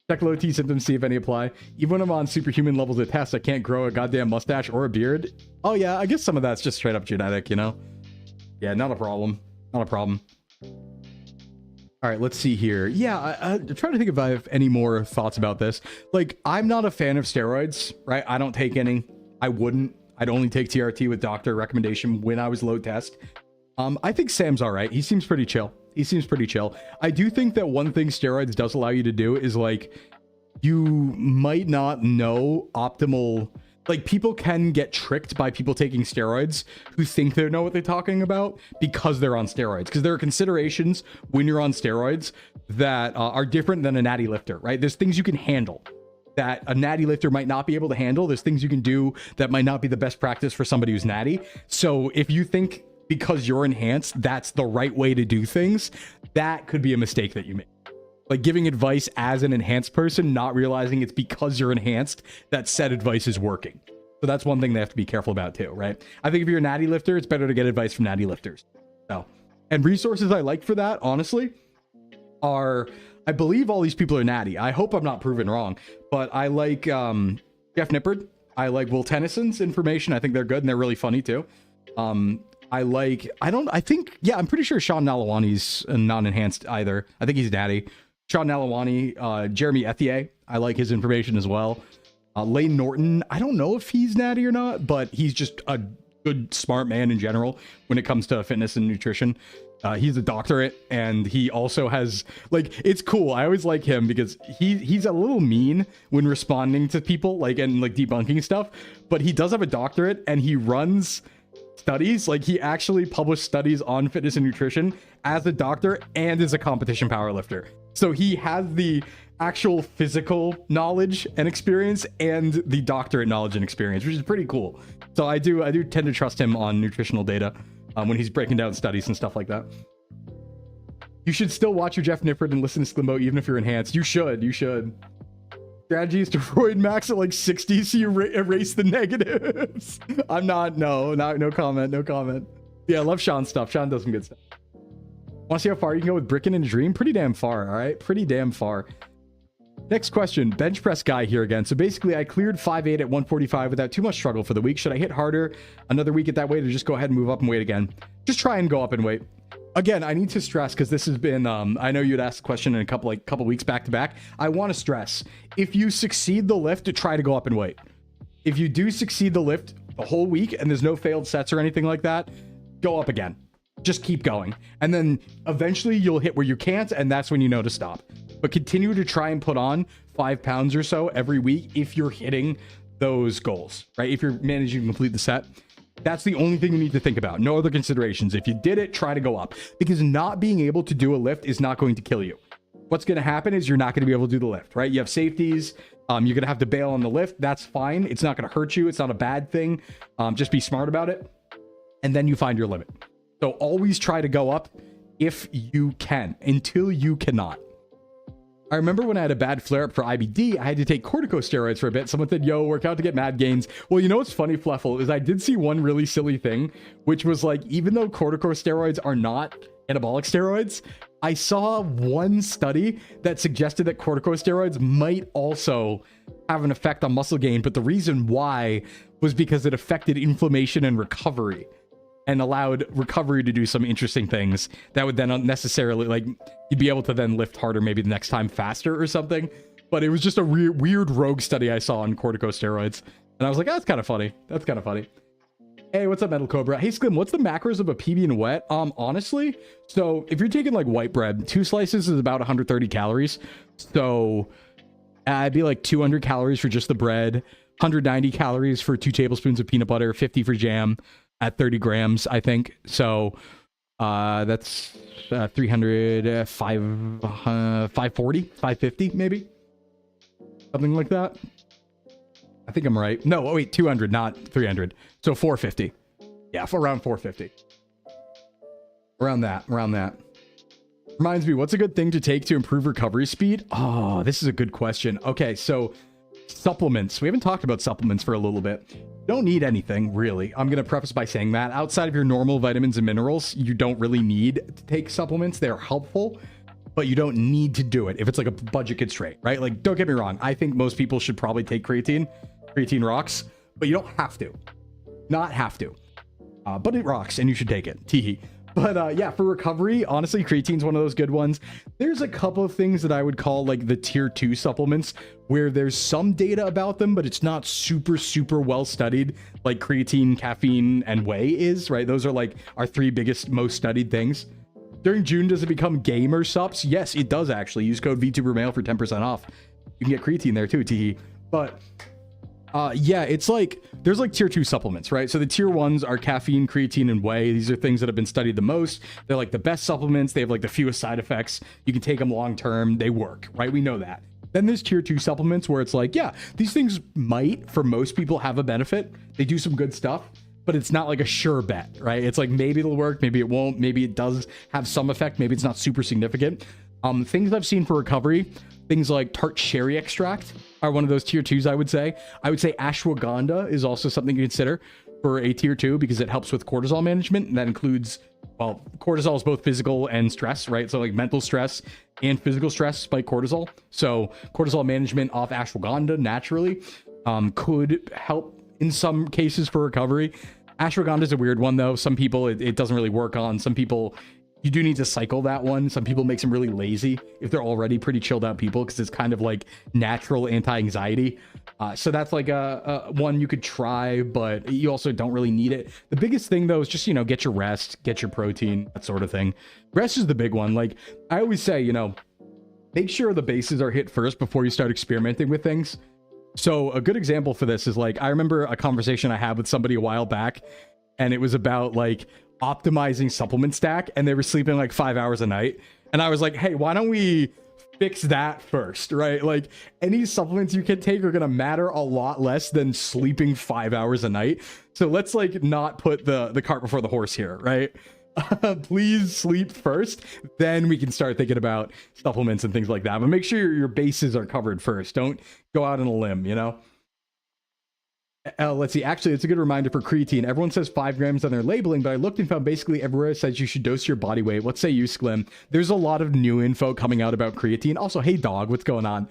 Check low T symptoms, see if any apply. Even when I'm on superhuman levels of tests, I can't grow a goddamn mustache or a beard. Oh yeah, I guess some of that's just straight up genetic, you know? Yeah, not a problem. Not a problem. All right, let's see here. Yeah, I'm trying to think if I have any more thoughts about this. Like, I'm not a fan of steroids, right? I don't take any. I wouldn't. I'd only take TRT with doctor recommendation when I was low test. I think Sam's all right. He seems pretty chill. He seems pretty chill. I do think that one thing steroids does allow you to do is, like, you might not know optimal... Like, people can get tricked by people taking steroids who think they know what they're talking about because they're on steroids. Because there are considerations when you're on steroids that are different than a natty lifter, right? There's things you can handle that a natty lifter might not be able to handle. There's things you can do that might not be the best practice for somebody who's natty. So if you think because you're enhanced, that's the right way to do things, that could be a mistake that you make. Like giving advice as an enhanced person, not realizing it's because you're enhanced that said advice is working. So that's one thing they have to be careful about too, right? I think if you're a natty lifter, it's better to get advice from natty lifters. So, and resources I like for that, honestly, are, I believe all these people are natty. I hope I'm not proven wrong, but I like Jeff Nippard. I like Will Tennyson's information. I think they're good and they're really funny too. I'm pretty sure Sean Nalawani's not enhanced either. I think he's natty. Sean Nalawani, Jeremy Ethier, I like his information as well. Lane Norton, I don't know if he's natty or not, but he's just a good, smart man in general when it comes to fitness and nutrition. He's a doctorate, and he also has, like, it's cool. I always like him because he's a little mean when responding to people, like, and like debunking stuff, but he does have a doctorate, and he runs studies. Like, he actually published studies on fitness and nutrition as a doctor and as a competition powerlifter. So he has the actual physical knowledge and experience and the doctorate knowledge and experience, which is pretty cool. So I do tend to trust him on nutritional data when he's breaking down studies and stuff like that. You should still watch your Jeff Nippard and listen to Sclimbo even if you're enhanced. You should. Strategy is to Freud max at like 60 so you erase the negatives. I'm not. No comment. Yeah, I love Sean's stuff. Sean does some good stuff. Want to see how far you can go with Brickin' and Dream? Pretty damn far, all right? Pretty damn far. Next question, bench press guy here again. So basically, I cleared 5'8" at 145 without too much struggle for the week. Should I hit harder another week at that weight or just go ahead and move up and weight again? Just try and go up and weight. Again, I need to stress, because this has been, I know you'd asked a question in a couple weeks back to back. I want to stress, if you succeed the lift, to try to go up in weight. If you do succeed the lift the whole week and there's no failed sets or anything like that, go up again. Just keep going. And then eventually you'll hit where you can't, and that's when you know to stop. But continue to try and put on 5 pounds or so every week if you're hitting those goals, right? If you're managing to complete the set. That's the only thing you need to think about. No other considerations. If you did it, try to go up, because not being able to do a lift is not going to kill you. What's going to happen is you're not going to be able to do the lift, right? You have safeties. You're going to have to bail on the lift. That's fine. It's not going to hurt you. It's not a bad thing. Just be smart about it. And then you find your limit. So always try to go up if you can, until you cannot. I remember when I had a bad flare-up for IBD, I had to take corticosteroids for a bit. Someone said, yo, work out to get mad gains. Well, you know what's funny, Fluffle, is I did see one really silly thing, which was like, even though corticosteroids are not anabolic steroids, I saw one study that suggested that corticosteroids might also have an effect on muscle gain, but the reason why was because it affected inflammation and recovery, and allowed recovery to do some interesting things that would then unnecessarily, like, you'd be able to then lift harder maybe the next time faster or something. But it was just a weird rogue study I saw on corticosteroids. And I was like, oh, that's kind of funny. That's kind of funny. Hey, what's up, Metal Cobra? Hey, Sclim, what's the macros of a PB and wet? Honestly, so if you're taking like white bread, 2 slices is about 130 calories. So it'd be like 200 calories for just the bread, 190 calories for 2 tablespoons of peanut butter, 50 for jam, at 30 grams, I think. So that's 300, 540, 550, maybe. Something like that. I think I'm right. No, wait, 200, not 300. So 450. Yeah, for around 450. Around that. Reminds me, what's a good thing to take to improve recovery speed? Oh, this is a good question. Okay, so supplements. We haven't talked about supplements for a little bit. You don't need anything, really. I'm going to preface by saying that. Outside of your normal vitamins and minerals, you don't really need to take supplements. They're helpful, but you don't need to do it if it's like a budget constraint, right? Like, don't get me wrong. I think most people should probably take creatine. Creatine rocks, but you don't have to. Not have to. But it rocks, and you should take it. Teehee. But yeah, for recovery, honestly, creatine's one of those good ones. There's a couple of things that I would call like the tier 2 supplements where there's some data about them, but it's not super well studied like creatine, caffeine, and whey is, right? Those are like our 3 biggest, most studied things. During June, does it become gamer subs? Yes, it does actually. Use code VTuberMail for 10% off. You can get creatine there too, Teehee. But yeah, it's like there's like tier 2 supplements, right? So the tier 1s are caffeine, creatine, and whey. These are things that have been studied the most. They're like the best supplements. They have like the fewest side effects. You can take them long term. They work, right? We know that. Then there's tier 2 supplements where it's like, yeah, these things might for most people have a benefit. They do some good stuff, but it's not like a sure bet, right? It's like maybe it'll work, maybe it won't, maybe it does have some effect, maybe it's not super significant. Things I've seen for recovery, things like tart cherry extract are one of those tier 2s, I would say. I would say ashwagandha is also something to consider for a tier 2 because it helps with cortisol management. And that includes, well, cortisol is both physical and stress, right? So like mental stress and physical stress spike cortisol. So cortisol management off ashwagandha naturally could help in some cases for recovery. Ashwagandha is a weird one though. Some people it doesn't really work on. Some people you do need to cycle that one. Some people makes them really lazy if they're already pretty chilled out people because it's kind of like natural anti-anxiety. So that's like a one you could try, but you also don't really need it. The biggest thing though is just, you know, get your rest, get your protein, that sort of thing. Rest is the big one. Like I always say, you know, make sure the bases are hit first before you start experimenting with things. So a good example for this is like, I remember a conversation I had with somebody a while back and it was about like optimizing supplement stack and they were sleeping like 5 hours a night. And I was like, hey, why don't we fix that first, right? Like any supplements you can take are going to matter a lot less than sleeping 5 hours a night. So let's like not put the cart before the horse here, right? Please sleep first, then we can start thinking about supplements and things like that. But make sure your bases are covered first. Don't go out on a limb, you know? Let's see. Actually, it's a good reminder for creatine. Everyone says 5 grams on their labeling, but I looked and found basically everywhere it says you should dose your body weight. What say you, Sclim? There's a lot of new info coming out about creatine. Also, hey, dog, what's going on?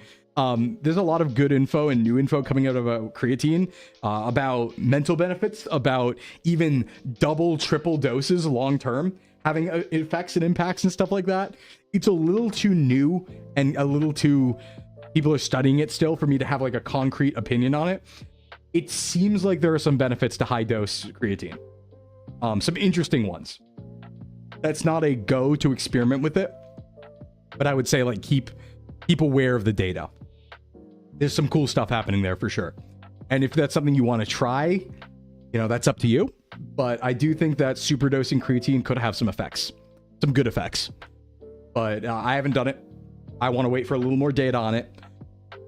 There's a lot of good info and new info coming out about creatine, about mental benefits, about even double, triple doses long term, having effects and impacts and stuff like that. It's a little too new and a little too... people are studying it still for me to have like a concrete opinion on it. It seems like there are some benefits to high dose creatine. Some interesting ones. That's not a go to experiment with it, but I would say like keep aware of the data. There's some cool stuff happening there for sure. And if that's something you want to try, you know, that's up to you. But I do think that superdosing creatine could have some effects, some good effects. But I haven't done it. I want to wait for a little more data on it.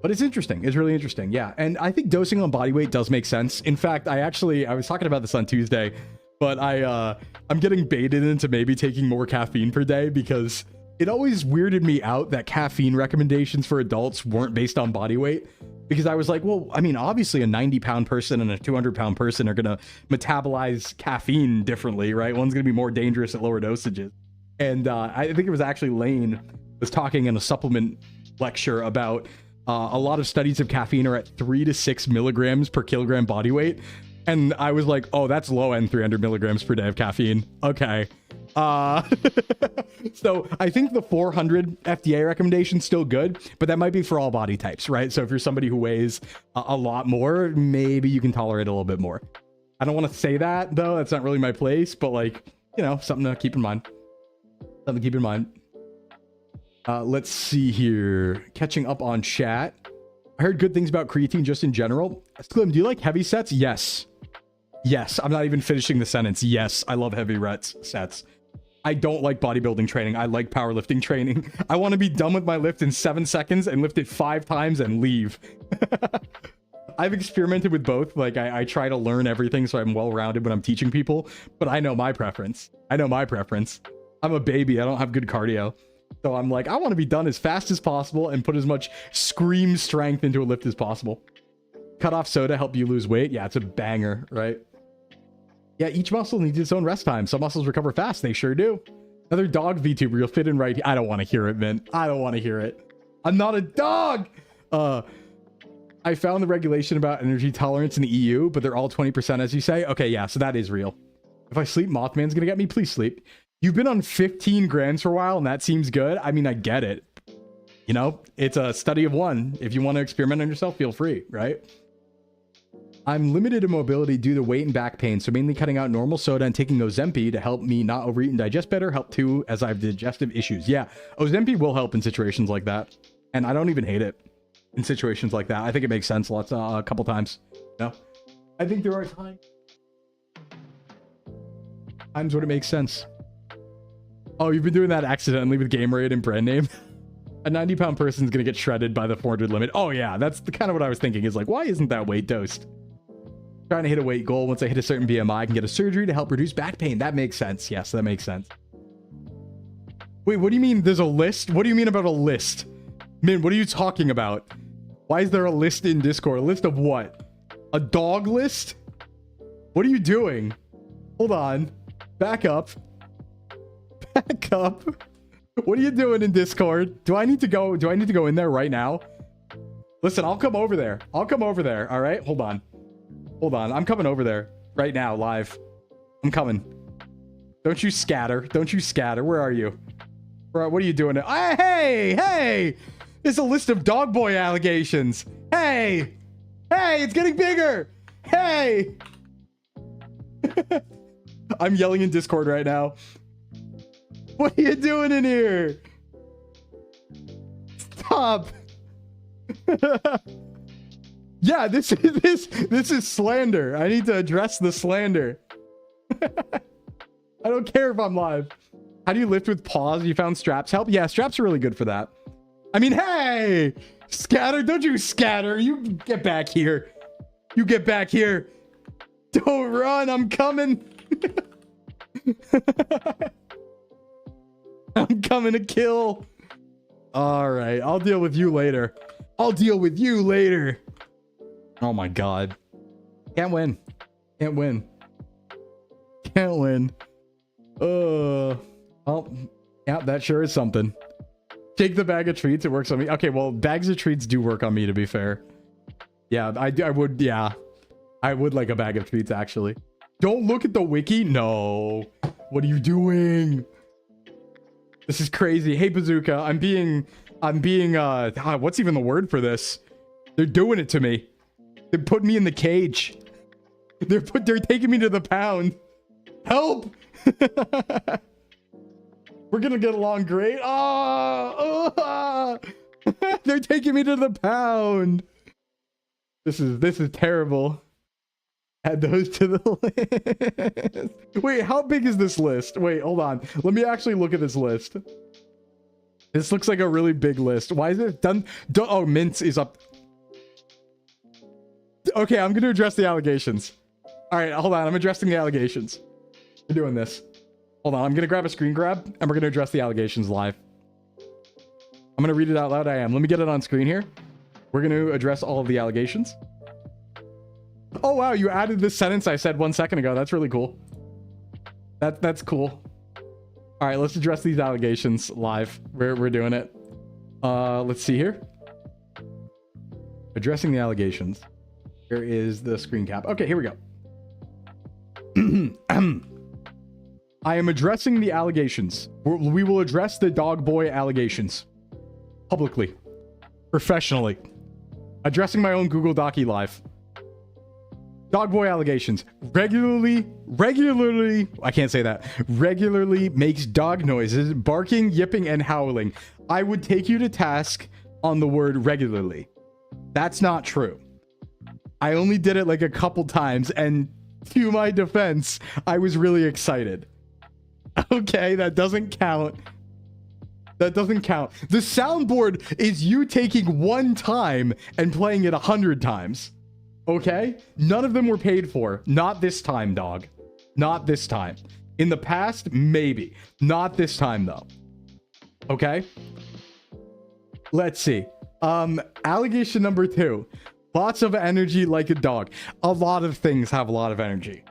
But it's interesting. It's really interesting. Yeah. And I think dosing on body weight does make sense. In fact, I was talking about this on Tuesday, but I'm getting baited into maybe taking more caffeine per day because it always weirded me out that caffeine recommendations for adults weren't based on body weight. Because I was like, well, I mean, obviously a 90-pound person and a 200-pound person are going to metabolize caffeine differently, right? One's going to be more dangerous at lower dosages. And I think it was actually Lane was talking in a supplement lecture about a lot of studies of caffeine are at 3 to 6 milligrams per kilogram body weight. And I was like, oh, that's low end 300 milligrams per day of caffeine. Okay. So I think the 400 FDA recommendation is still good, but that might be for all body types, right? So if you're somebody who weighs a lot more, maybe you can tolerate a little bit more. I don't want to say that though. That's not really my place, but like, you know, something to keep in mind. Something to keep in mind. Let's see here. Catching up on chat. I heard good things about creatine just in general. Sclim, do you like heavy sets? Yes. Yes. I'm not even finishing the sentence. Yes, I love heavy sets. I don't like bodybuilding training. I like powerlifting training. I want to be done with my lift in 7 seconds and lift it 5 times and leave. I've experimented with both. Like I try to learn everything so I'm well-rounded when I'm teaching people, but I know my preference. I'm a baby. I don't have good cardio. So I'm like, I want to be done as fast as possible and put as much scream strength into a lift as possible. Cut off soda, help you lose weight. Yeah, it's a banger, right? Yeah, each muscle needs its own rest time. Some muscles recover fast. They sure do. Another dog VTuber. You'll fit in right here. I don't want to hear it, Mint. I don't want to hear it. I'm not a dog. I found the regulation about energy tolerance in the EU, but they're all 20%, as you say. Okay, yeah, so that is real. If I sleep, Mothman's gonna get me. Please sleep. You've been on 15 grams for a while, and that seems good. I mean, I get it. You know, it's a study of one. If you want to experiment on yourself, feel free, right? I'm limited in mobility due to weight and back pain, so mainly cutting out normal soda and taking Ozempic to help me not overeat and digest better. Help too, as I have digestive issues. Yeah, Ozempic will help in situations like that, and I don't even hate it in situations like that. I think it makes sense a couple times. No, I think there are times when it makes sense. Oh, you've been doing that accidentally with game rate and brand name. A 90-pound person is going to get shredded by the 400 limit. Oh yeah, that's the kind of what I was thinking, is like, why isn't that weight dosed? Trying to hit a weight goal. Once I hit a certain BMI, I can get a surgery to help reduce back pain. That makes sense. Yes, that makes sense. Wait, what do you mean there's a list? What do you mean about a list? Min, what are you talking about? Why is there a list in Discord? A list of what? A dog list? What are you doing? Hold on. Back up. Back up. What are you doing in Discord? Do I need to go in there right now? Listen, I'll come over there. All right, hold on. I'm coming over there right now, live. I'm coming. Don't you scatter. Where are you? What are you doing? Hey! It's a list of dog boy allegations. Hey, it's getting bigger. Hey. I'm yelling in Discord right now. What are you doing in here? Stop. Yeah, this is slander. I need to address the slander. I don't care if I'm live. How do you lift with paws? You found straps help? Yeah, straps are really good for that. I mean, hey, scatter. Don't you scatter. You get back here. Don't run. I'm coming. I'm coming to kill. All right. I'll deal with you later. Oh my God. Can't win. Oh, yeah, that sure is something. Take the bag of treats. It works on me. Okay, well, bags of treats do work on me, to be fair. Yeah, I would. Yeah, I would like a bag of treats, actually. Don't look at the wiki. No. What are you doing? This is crazy. Hey, Bazooka. I'm being, what's even the word for this? They're doing it to me. They're putting me in the cage. They're taking me to the pound. Help. We're gonna get along great. They're taking me to the pound. This is terrible. Add those to the list. Wait, how big is this list? Wait, hold on. Let me actually look at this list. This looks like a really big list. Why is it done? Oh, Mince is up. Okay, I'm gonna address the allegations. All right, hold on. I'm addressing the allegations. We're doing this. Hold on. I'm gonna grab a screen grab and we're gonna address the allegations live. I'm gonna read it out loud. Let me get it on screen here. We're gonna address all of the allegations. Oh wow, you added this sentence I said 1 second ago. That's really cool. That's cool. All right, let's address these allegations live. We're doing it. Let's see here. Addressing the allegations. Here is the screen cap. Okay, here we go. I am addressing the allegations. We will address the dog boy allegations. Publicly. Professionally. Addressing my own Google Doci live. Dog boy allegations. Regularly, I can't say that. Regularly makes dog noises, barking, yipping, and howling. I would take you to task on the word regularly. That's not true. I only did it like a couple times, and to my defense, I was really excited. Okay, that doesn't count. The soundboard is you taking one time and playing it 100 times. Okay? None of them were paid for. Not this time, dog. Not this time. In the past, maybe. Not this time, though. Okay? Let's see. Allegation number 2. Lots of energy like a dog. A lot of things have a lot of energy.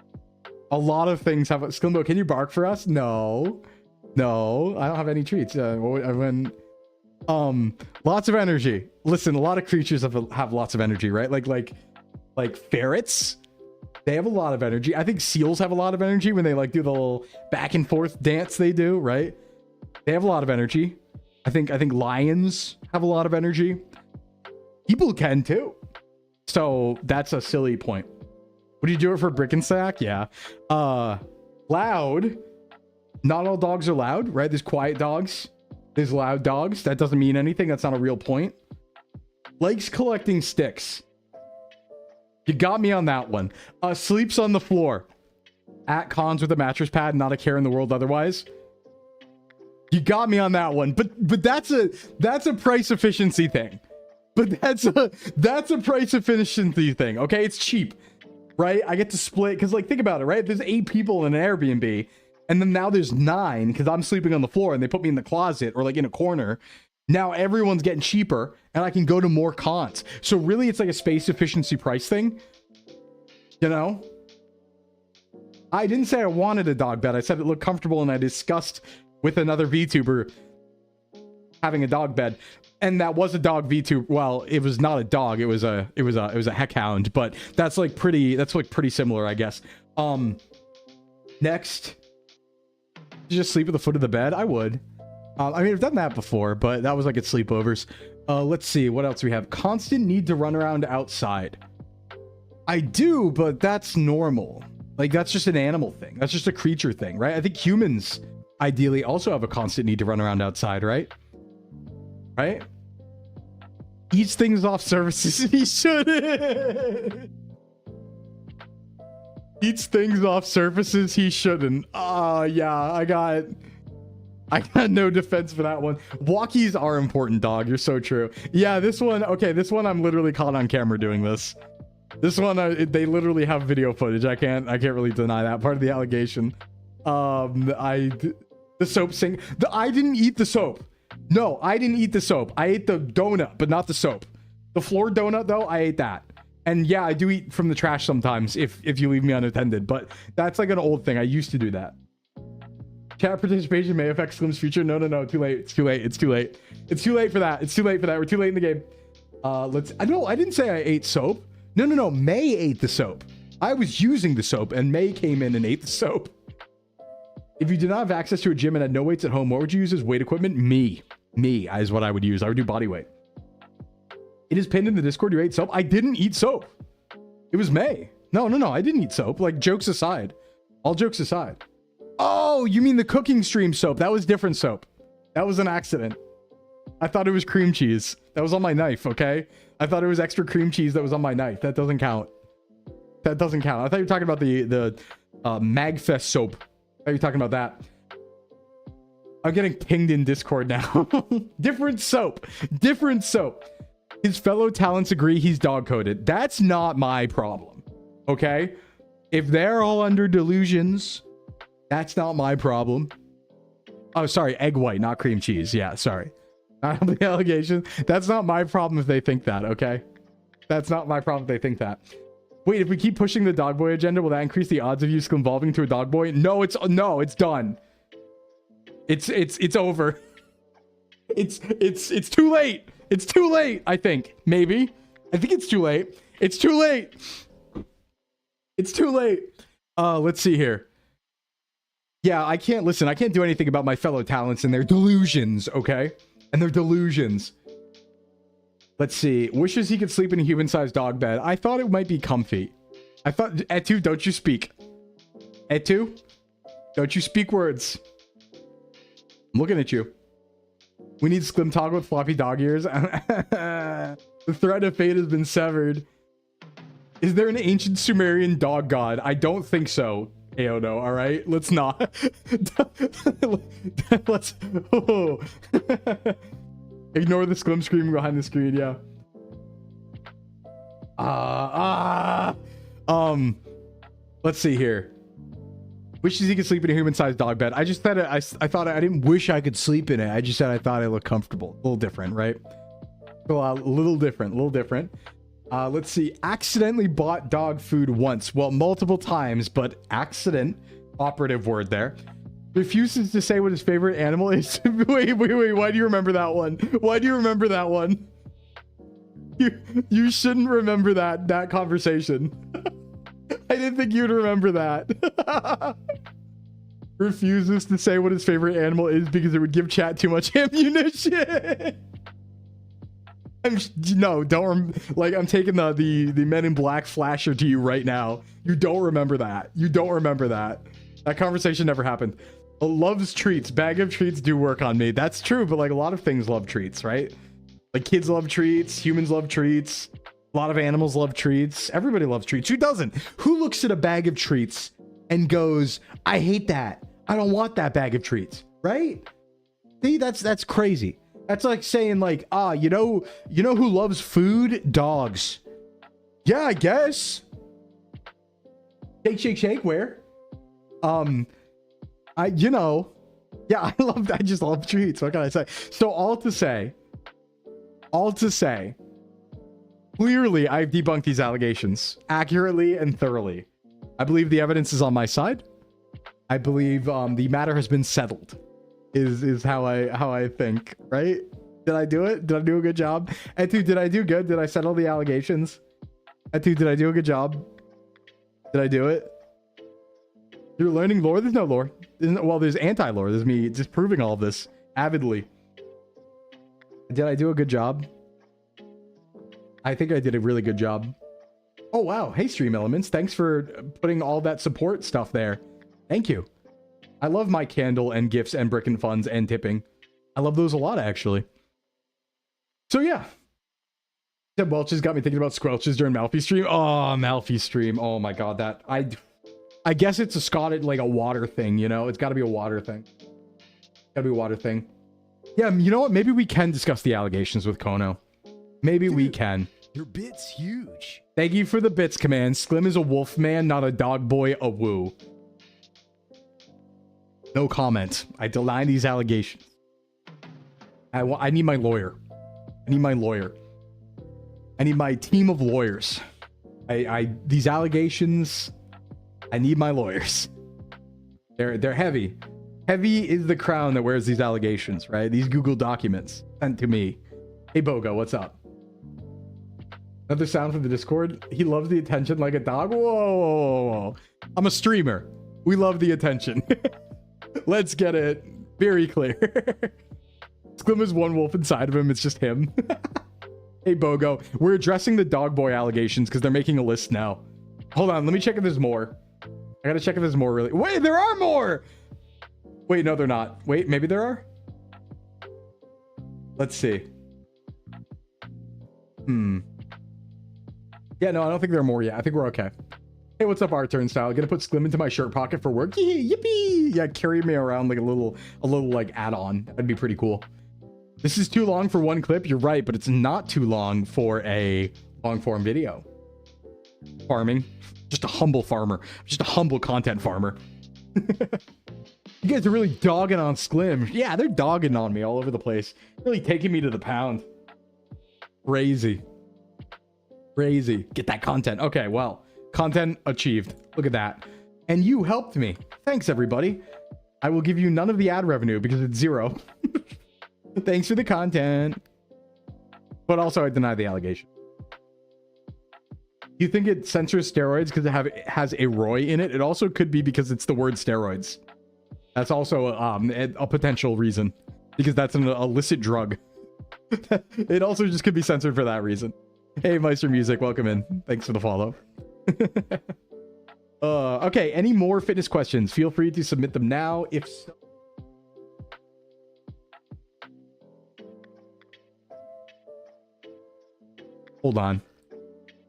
A lot of things have... Sclimbo, can you bark for us? No. No. I don't have any treats. Lots of energy. Listen, a lot of creatures have lots of energy, right? Like ferrets. They have a lot of energy. I think seals have a lot of energy when they like do the little back and forth dance they do, right? They have a lot of energy. I think lions have a lot of energy. People can too. So that's a silly point. Would you do it for brick and sack? Yeah. Loud. Not all dogs are loud, right? There's quiet dogs. There's loud dogs. That doesn't mean anything. That's not a real point. Likes collecting sticks. You got me on that one. Sleeps on the floor. At cons with a mattress pad, not a care in the world otherwise. You got me on that one. But that's a price efficiency thing. But that's a price efficiency thing. Okay, it's cheap, right? I get to split because, like, think about it, right? There's 8 people in an Airbnb, and then now there's 9 because I'm sleeping on the floor and they put me in the closet or like in a corner. Now everyone's getting cheaper and I can go to more cons. So really, it's like a space efficiency price thing. You know? I didn't say I wanted a dog bed. I said it looked comfortable, and I discussed with another VTuber having a dog bed. And that was a dog VTuber. Well, it was not a dog. It was a heck hound, but that's like pretty similar, I guess. Next, just sleep at the foot of the bed. I would. I mean, I've done that before, but that was like at sleepovers. Let's see what else we have. Constant need to run around outside. I do, but that's normal. Like, that's just an animal thing. That's just a creature thing, right? I think humans ideally also have a constant need to run around outside, right? Right? Eats things off surfaces he shouldn't. Eats things off surfaces he shouldn't. Yeah, I got no defense for that one. Walkies are important, dog. You're so true. Yeah, this one. Okay, this one I'm literally caught on camera doing this. This one, they literally have video footage. I can't really deny that part of the allegation. The soap sink. I didn't eat the soap. No, I didn't eat the soap. I ate the donut, but not the soap. The floor donut, though, I ate that. And yeah, I do eat from the trash sometimes if you leave me unattended, but that's like an old thing. I used to do that. Chat participation may affect Slim's future. No, too late. It's too late. It's too late. It's too late for that. It's too late for that. We're too late in the game. I didn't say I ate soap. No. May ate the soap. I was using the soap, and May came in and ate the soap. If you did not have access to a gym and had no weights at home, what would you use as weight equipment? Me is what I would use. I would do body weight. It is pinned in the Discord. You ate soap. I didn't eat soap. It was May. No. I didn't eat soap. Like, jokes aside. All jokes aside. Oh, you mean the cooking stream soap? That was different soap. That was an accident. I thought it was cream cheese. That was on my knife, okay? I thought it was extra cream cheese that was on my knife. That doesn't count. That doesn't count. I thought you were talking about the Magfest soap. I thought you were talking about that. I'm getting pinged in Discord now. Different soap. Different soap. His fellow talents agree he's dog-coded. That's not my problem, okay? If they're all under delusions, that's not my problem. Oh, sorry. Egg white, not cream cheese. Yeah, sorry. The allegation. That's not my problem if they think that, okay? That's not my problem if they think that. Wait, if we keep pushing the dog boy agenda, will that increase the odds of you evolving to a dog boy? No, it's done. It's over. It's too late. It's too late, I think. Maybe. I think it's too late. It's too late. It's too late. Let's see here. Yeah, I can't do anything about my fellow talents and their delusions, okay? And their delusions. Let's see. Wishes he could sleep in a human-sized dog bed. I thought it might be comfy. I thought... Etu, don't you speak. Etu? Don't you speak words. I'm looking at you. We need Sclim toggle with floppy dog ears. The thread of fate has been severed. Is there an ancient Sumerian dog god? I don't think so. Aono, all right? Let's not. Let's... Oh. Ignore the Sclim screaming behind the screen, yeah. Let's see here. Wishes he could sleep in a human-sized dog bed. I just said it. I thought I didn't wish I could sleep in it. I just said I thought it looked comfortable. A little different, right? So a little different. Let's see. Accidentally bought dog food once. Well, multiple times, but accident. Operative word there. Refuses to say what his favorite animal is. Wait. Why do you remember that one? Why do you remember that one? You shouldn't remember that conversation. I didn't think you'd remember that. Refuses to say what his favorite animal is because it would give chat too much ammunition. I'm taking the Men in Black flasher to you right now. You don't remember that. That conversation never happened. Loves treats. Bag of treats do work on me. That's true, but like a lot of things love treats, right? Like kids love treats, humans love treats, a lot of animals love treats. Everybody loves treats. Who doesn't? Who looks at a bag of treats and goes, I hate that. I don't want that bag of treats, right? See, that's crazy. That's like saying like, you know who loves food? Dogs. Yeah, I guess. Shake, where? I just love treats. What can I say? So all to say, clearly I've debunked these allegations accurately and thoroughly. I believe the evidence is on my side. I believe the matter has been settled. Is how I think, right? Did I do it? Did I do a good job? Etu, did I do good? Did I settle the allegations? Etu, did I do a good job? Did I do it? You're learning lore? There's no lore. Well, there's anti-lore. There's me disproving all of this avidly. Did I do a good job? I think I did a really good job. Oh, wow. Hey, Stream Elements. Thanks for putting all that support stuff there. Thank you. I love my candle and gifts and brick and funds and tipping. I love those a lot, actually. So, yeah. Ted Welch has got me thinking about squelches during Malfi stream. Oh, Malfi stream. Oh, my God. That... I guess it's a Scottish, like a water thing, you know? It's got to be a water thing. Yeah, you know what? Maybe we can discuss the allegations with Kono. Maybe we can. Your bit's huge. Thank you for the bits command. Sklim is a wolf man, not a dog boy, a woo. No comment. I deny these allegations. I need my lawyer. I need my team of lawyers. These allegations... I need my lawyers. They're heavy. Heavy is the crown that wears these allegations, right? These Google documents sent to me. Hey, Bogo, what's up? Another sound from the Discord. He loves the attention like a dog. Whoa. I'm a streamer. We love the attention. Let's get it very clear. Sklim is one wolf inside of him. It's just him. Hey, Bogo. We're addressing the dog boy allegations because they're making a list now. Hold on. Let me check if there's more. I gotta check if there's more, really. Wait, there are more! Wait, no, they're not. Wait, maybe there are? Let's see. Yeah, no, I don't think there are more yet. I think we're okay. Hey, what's up, Art Turnstile? Gonna put Sklim into my shirt pocket for work? Yippee! Yeah, carry me around like a little like add-on. That'd be pretty cool. This is too long for one clip. You're right, but it's not too long for a long-form video. Farming. Just a humble farmer. Just a humble content farmer. You guys are really dogging on Sklim. Yeah, they're dogging on me all over the place. Really taking me to the pound. Crazy. Get that content. Okay, well, content achieved. Look at that. And you helped me. Thanks, everybody. I will give you none of the ad revenue because it's 0. Thanks for the content. But also, I deny the allegation. You think it censors steroids because it has a Roy in it? It also could be because it's the word steroids. That's also a potential reason. Because that's an illicit drug. It also just could be censored for that reason. Hey, Meister Music, welcome in. Thanks for the follow. Okay, any more fitness questions? Feel free to submit them now. If so... Hold on.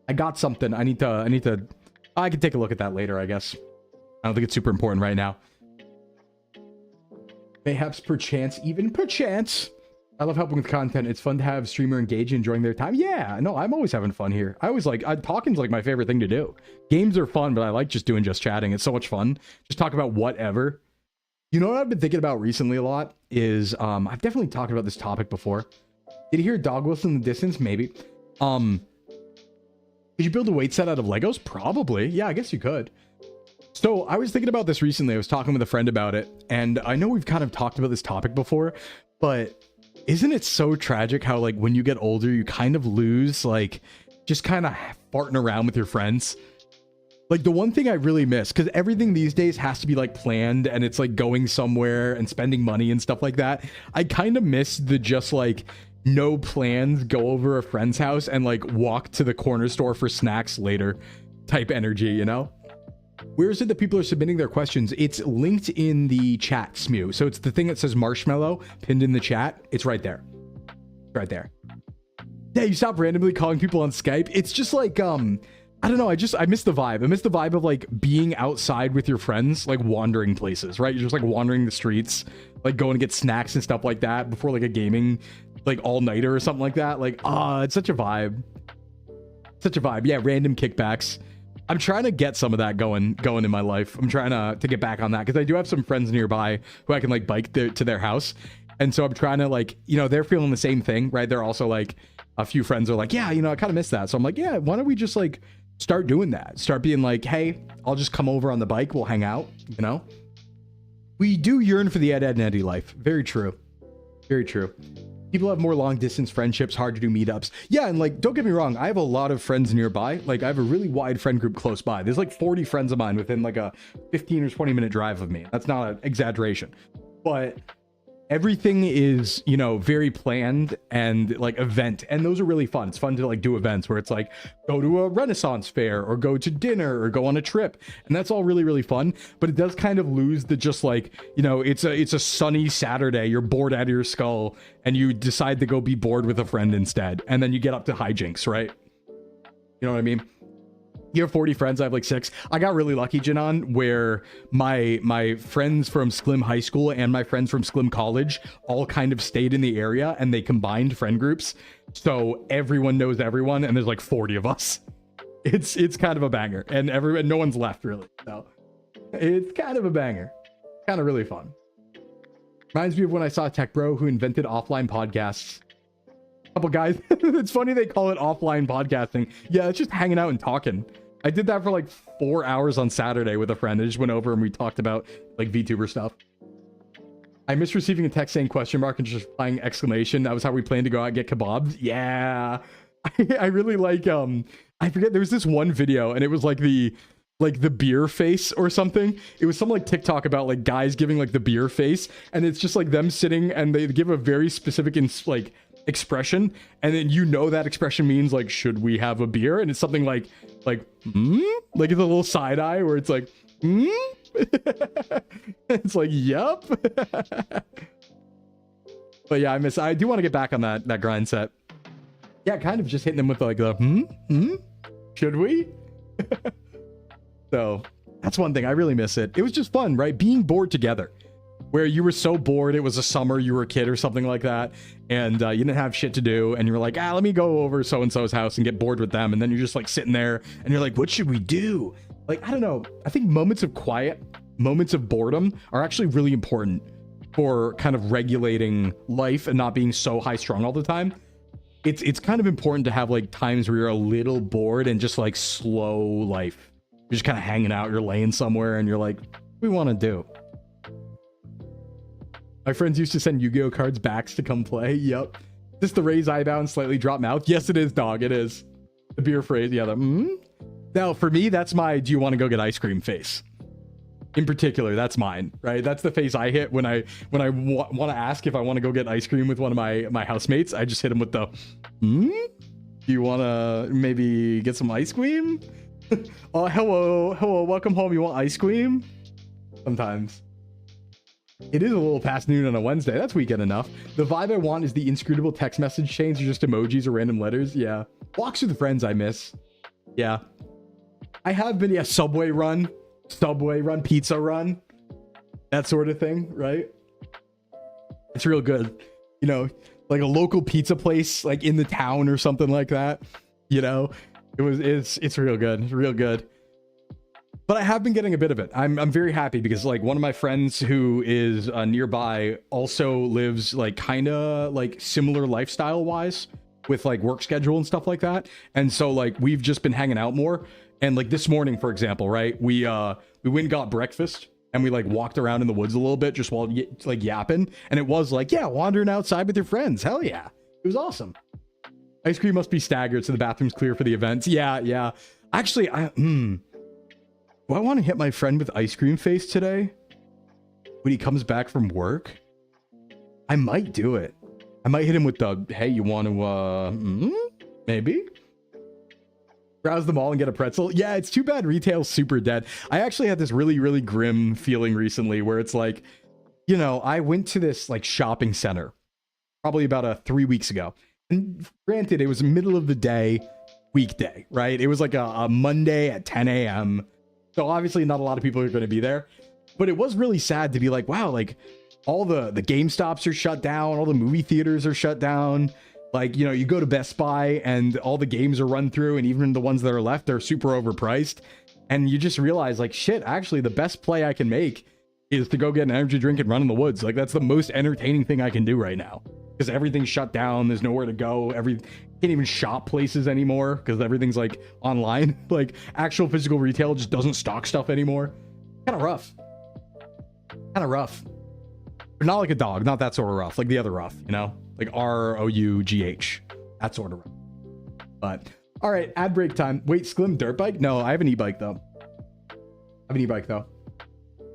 I got something. I need to... I can take a look at that later, I guess. I don't think it's super important right now. Mayhaps, perchance, even perchance. I love helping with content. It's fun to have streamer engage enjoying their time. Yeah, no, I'm always having fun here. I always like, talking's like my favorite thing to do. Games are fun, but I like just chatting. It's so much fun. Just talk about whatever. You know what I've been thinking about recently a lot is, I've definitely talked about this topic before. Did you hear dog whistle in the distance? Maybe. Could you build a weight set out of Legos? Probably. Yeah, I guess you could. So I was thinking about this recently. I was talking with a friend about it, and I know we've kind of talked about this topic before, but isn't it so tragic how like when you get older, you kind of lose like just kind of farting around with your friends? Like the one thing I really miss, because everything these days has to be like planned and it's like going somewhere and spending money and stuff like that. I kind of miss the just like no plans, go over a friend's house and like walk to the corner store for snacks later type energy, you know? Where is it that people are submitting their questions? It's linked in the chat, Smew. So it's the thing that says marshmallow pinned in the chat. It's right there. Right there. Yeah, you stop randomly calling people on Skype. It's just like, I don't know. I miss the vibe. I miss the vibe of like being outside with your friends, like wandering places, right? You're just like wandering the streets, like going to get snacks and stuff like that before like a gaming, like all nighter or something like that. Like, it's such a vibe. Such a vibe. Yeah, random kickbacks. I'm trying to get some of that going in my life. I'm trying to get back on that because I do have some friends nearby who I can like bike to their house. And so I'm trying to like, you know, they're feeling the same thing, right? They're also like, a few friends are like, yeah, you know, I kind of miss that. So I'm like, yeah, why don't we just like start doing that? Start being like, hey, I'll just come over on the bike. We'll hang out, you know? We do yearn for the Ed and Eddie life. Very true. Very true. People have more long distance friendships, hard to do meetups. Yeah, and like, don't get me wrong, I have a lot of friends nearby. Like, I have a really wide friend group close by. There's like 40 friends of mine within like a 15 or 20 minute drive of me. That's not an exaggeration. But everything is, you know, very planned and like event, and those are really fun. It's fun to like do events where it's like go to a Renaissance fair or go to dinner or go on a trip, and that's all really, really fun. But it does kind of lose the just like, you know, it's a sunny Saturday, you're bored out of your skull and you decide to go be bored with a friend instead, and then you get up to hijinks, right? You know what I mean? You have 40 friends, I have like 6. I got really lucky, Janon, where my friends from Sclim High School and my friends from Sclim College all kind of stayed in the area, and they combined friend groups. So everyone knows everyone, and there's like 40 of us. It's kind of a banger, and no one's left really. So it's kind of a banger. Kind of really fun. Reminds me of when I saw Tech Bro who invented offline podcasts. Couple guys. It's funny they call it offline podcasting. Yeah, it's just hanging out and talking. I did that for like 4 hours on Saturday with a friend. I just went over and we talked about like VTuber stuff. I miss receiving a text saying question mark and just replying exclamation. That was how we planned to go out and get kebabs. Yeah. I really like, I forget, there was this one video and it was like the beer face or something. It was some like TikTok about like guys giving like the beer face, and it's just like them sitting and they give a very specific like expression, and then you know that expression means like, should we have a beer? And it's something like like it's a little side eye where it's like it's like, yup. But yeah, I do want to get back on that grind set. Yeah, kind of just hitting them with like the should we? So that's one thing I really miss. It was just fun, right? Being bored together, where you were so bored, it was a summer, you were a kid or something like that, and you didn't have shit to do, and you were like, let me go over so-and-so's house and get bored with them, and then you're just like sitting there, and you're like, what should we do? Like, I don't know. I think moments of quiet, moments of boredom are actually really important for kind of regulating life and not being so high-strung all the time. It's kind of important to have like times where you're a little bored and just like slow life. You're just kind of hanging out, you're laying somewhere, and you're like, what do we want to do? My friends used to send Yu-Gi-Oh cards backs to come play. Yep. Is this the raise eyebrow and slightly drop mouth? Yes, it is, dog. It is. The beer phrase. Yeah, Now, for me, that's my do you want to go get ice cream face. In particular, that's mine, right? That's the face I hit when I want to ask if I want to go get ice cream with one of my housemates. I just hit him with the, do you want to maybe get some ice cream? Oh, hello, welcome home. You want ice cream? Sometimes. It is a little past noon on a Wednesday. That's weekend enough. The vibe I want is the inscrutable text message chains or just emojis or random letters. Yeah. Walks with friends I miss. Yeah. I have been, Subway run, pizza run. That sort of thing, right? It's real good. You know, like a local pizza place, like in the town or something like that. You know, it's real good. It's real good. But I have been getting a bit of it. I'm very happy because like one of my friends who is nearby also lives like kind of like similar lifestyle wise with like work schedule and stuff like that. And so like we've just been hanging out more. And like this morning, for example, right? We went and got breakfast and we like walked around in the woods a little bit just while like yapping. And it was like, yeah, wandering outside with your friends. Hell yeah. It was awesome. Ice cream must be staggered so the bathroom's clear for the events. Yeah. Actually, do I want to hit my friend with ice cream face today when he comes back from work? I might do it. I might hit him with the, hey, you want to, maybe? Browse the mall and get a pretzel. Yeah, it's too bad retail's super dead. I actually had this really, really grim feeling recently where it's like, you know, I went to this like shopping center probably about 3 weeks ago. And granted, it was middle of the day, weekday, right? It was like a Monday at 10 a.m. So obviously not a lot of people are going to be there, but it was really sad to be like, wow, like all the GameStops are shut down. All the movie theaters are shut down. Like, you know, you go to Best Buy and all the games are run through and even the ones that are left are super overpriced. And you just realize like, shit, actually the best play I can make is to go get an energy drink and run in the woods. Like that's the most entertaining thing I can do right now because everything's shut down. There's nowhere to go. Can't even shop places anymore because everything's like online. Like actual physical retail just doesn't stock stuff anymore. Kind of rough. But not like a dog, not that sort of rough, like the other rough, you know, like ROUGH, that sort of rough. But all right, ad break time. Wait, Sclim dirt bike? No, I have an e-bike though.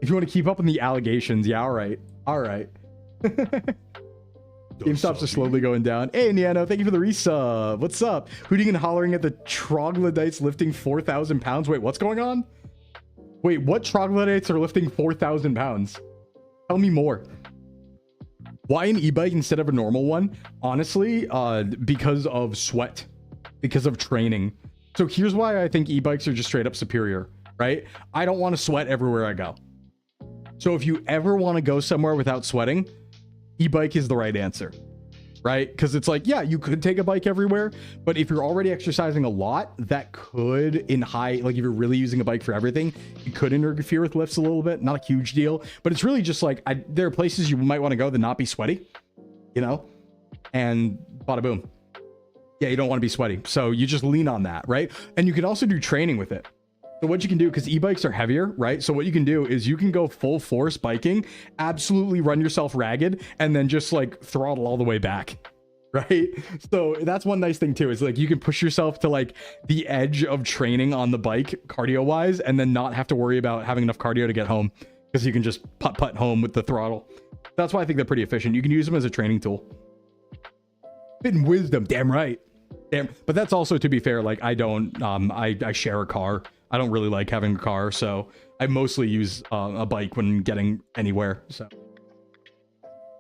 If you want to keep up on the allegations, yeah, all right. GameStops are slowly going down. Hey, Niano, thank you for the resub. What's up? Hooting and hollering at the troglodytes lifting 4,000 pounds. Wait, what's going on? Wait, what troglodytes are lifting 4,000 pounds? Tell me more. Why an e-bike instead of a normal one? Honestly, because of sweat, because of training. So here's why I think e-bikes are just straight up superior, right? I don't want to sweat everywhere I go. So if you ever want to go somewhere without sweating, e-bike is the right answer, right? Because it's like, yeah, you could take a bike everywhere, but if you're already exercising a lot, that could in high, like if you're really using a bike for everything, it could interfere with lifts a little bit. Not a huge deal, but it's really just like, there are places you might want to go that not be sweaty, you know, and bada boom. Yeah, you don't want to be sweaty. So you just lean on that, right? And you can also do training with it. So what you can do, because e-bikes are heavier, right? So what you can do is you can go full force biking, absolutely run yourself ragged, and then just like throttle all the way back, right? So that's one nice thing too, is like you can push yourself to like the edge of training on the bike cardio wise, and then not have to worry about having enough cardio to get home because you can just putt home with the throttle. That's why I think they're pretty efficient. You can use them as a training tool. Fit and wisdom, damn right. Damn. But that's also, to be fair, like I don't, I share a car. I don't really like having a car, so I mostly use a bike when getting anywhere. So,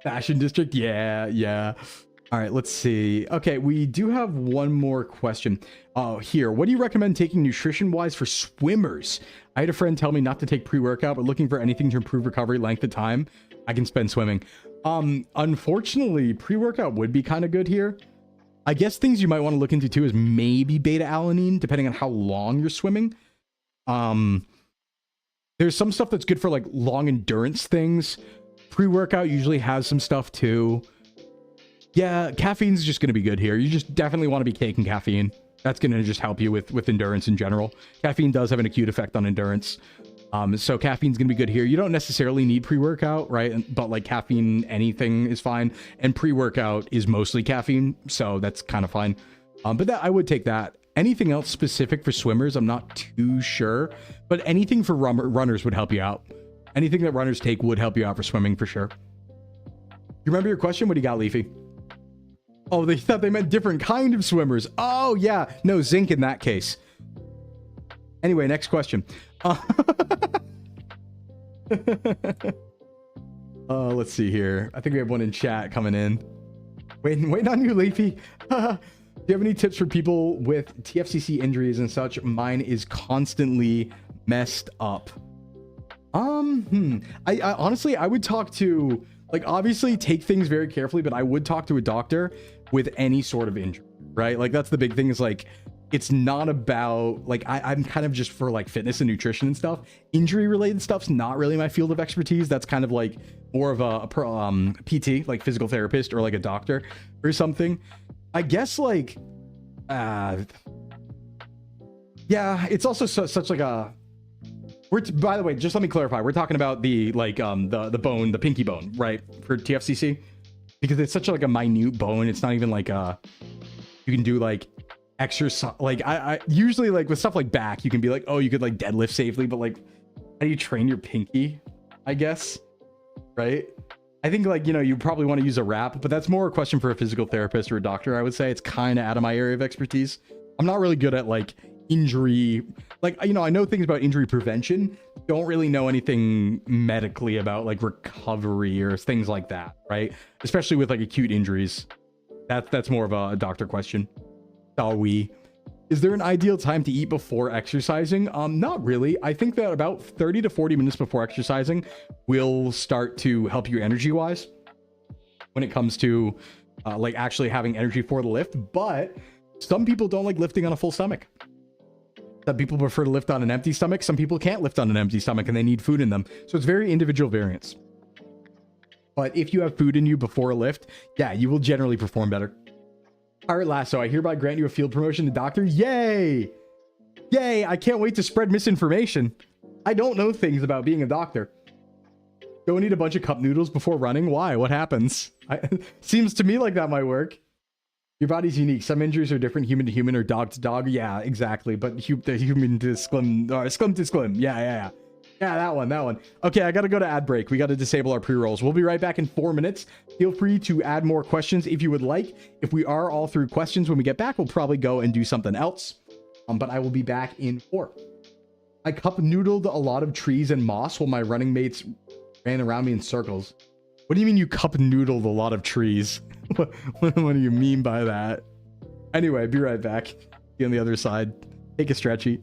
fashion district, yeah. All right, let's see. Okay, we do have one more question. Here, what do you recommend taking nutrition-wise for swimmers? I had a friend tell me not to take pre-workout, but looking for anything to improve recovery, length of time I can spend swimming. Unfortunately, pre-workout would be kind of good here. I guess things you might want to look into too is maybe beta-alanine, depending on how long you're swimming. There's some stuff that's good for like long endurance things. Pre-workout usually has some stuff too. Yeah, caffeine's just going to be good here. You just definitely want to be taking caffeine. That's going to just help you with endurance in general. Caffeine does have an acute effect on endurance. So caffeine's going to be good here. You don't necessarily need pre-workout, right? But like caffeine, anything is fine. And pre-workout is mostly caffeine, so that's kind of fine. But that I would take that. Anything else specific for swimmers, I'm not too sure. But anything for runners would help you out. Anything that runners take would help you out for swimming for sure. You remember your question? What do you got, Leafy? Oh, they thought they meant different kind of swimmers. Oh, yeah. No, zinc in that case. Anyway, next question. Let's see here. I think we have one in chat coming in. Waiting on you, Leafy. Do you have any tips for people with TFCC injuries and such? Mine is constantly messed up. I honestly, I would talk to Like, obviously take things very carefully, but I would talk to a doctor with any sort of injury, right? Like, that's the big thing, is like, it's not about like, I'm kind of just for like fitness and nutrition and stuff. Injury related stuff's not really my field of expertise. That's kind of like more of a PT, like physical therapist, or like a doctor or something. I guess like, yeah, it's also such like a, by the way, just let me clarify. We're talking about the like the bone, the pinky bone, right, for TFCC, because it's such like a minute bone. It's not even like you can do like exercise. Like I usually, like with stuff like back, you can be like, oh, you could like deadlift safely, but like, how do you train your pinky? I guess, right? I think like, you know, you probably want to use a wrap, but that's more a question for a physical therapist or a doctor. I would say it's kind of out of my area of expertise. I'm not really good at like injury, like, you know, I know things about injury prevention, don't really know anything medically about like recovery or things like that, right? Especially with like acute injuries. That's more of a doctor question. Is there an ideal time to eat before exercising? Not really. I think that about 30 to 40 minutes before exercising will start to help you energy wise when it comes to like actually having energy for the lift. But some people don't like lifting on a full stomach. Some people prefer to lift on an empty stomach. Some people can't lift on an empty stomach and they need food in them. So it's very individual variance. But if you have food in you before a lift, yeah, you will generally perform better. Pirate Lasso, I hereby grant you a field promotion to doctor. Yay! Yay! I can't wait to spread misinformation. I don't know things about being a doctor. Don't eat a bunch of cup noodles before running. Why? What happens? Seems to me like that might work. Your body's unique. Some injuries are different, human to human or dog to dog. Yeah, exactly. But the human to Sclim, Sclim to Sclim. Yeah, that one. Okay, I gotta go to ad break. We gotta disable our pre-rolls. We'll be right back in 4 minutes. Feel free to add more questions if you would like. If we are all through questions when we get back, we'll probably go and do something else. But I will be back in 4. I cup noodled a lot of trees and moss while my running mates ran around me in circles. What do you mean you cup noodled a lot of trees? What do you mean by that? Anyway, be right back. Be on the other side. Take a stretchy.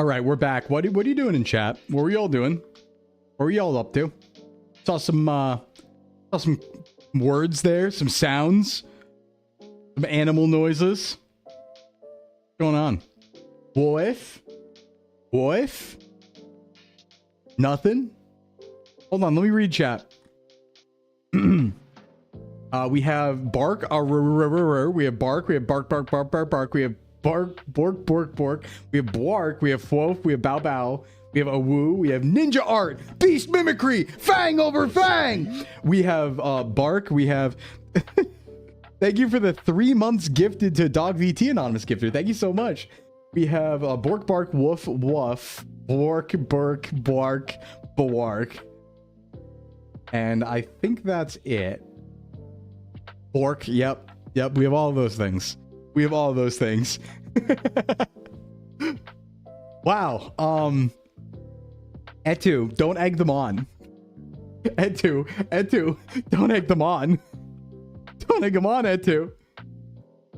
All right, we're back. What are you doing in chat? What were y'all doing? What were y'all up to? Saw some words there, some sounds, some animal noises. What's going on? Wolf? Nothing? Hold on, let me read chat. We have bark, we have bark, we have bark, bark, bark, bark, bark, we have bark, bork, bork, bork, we have bark, we have woof, we have bow, bow, we have a woo, we have ninja art, beast mimicry, fang over fang. We have bark, we have... Thank you for the 3 months gifted to Dog VT Anonymous Gifter. Thank you so much. We have bork, bark, woof, woof, bork, burk, bark, bark. And I think that's it. Bork, yep. We have all of those things. Wow. Etu, don't egg them on. Etu, don't egg them on. Don't egg them on, Etu.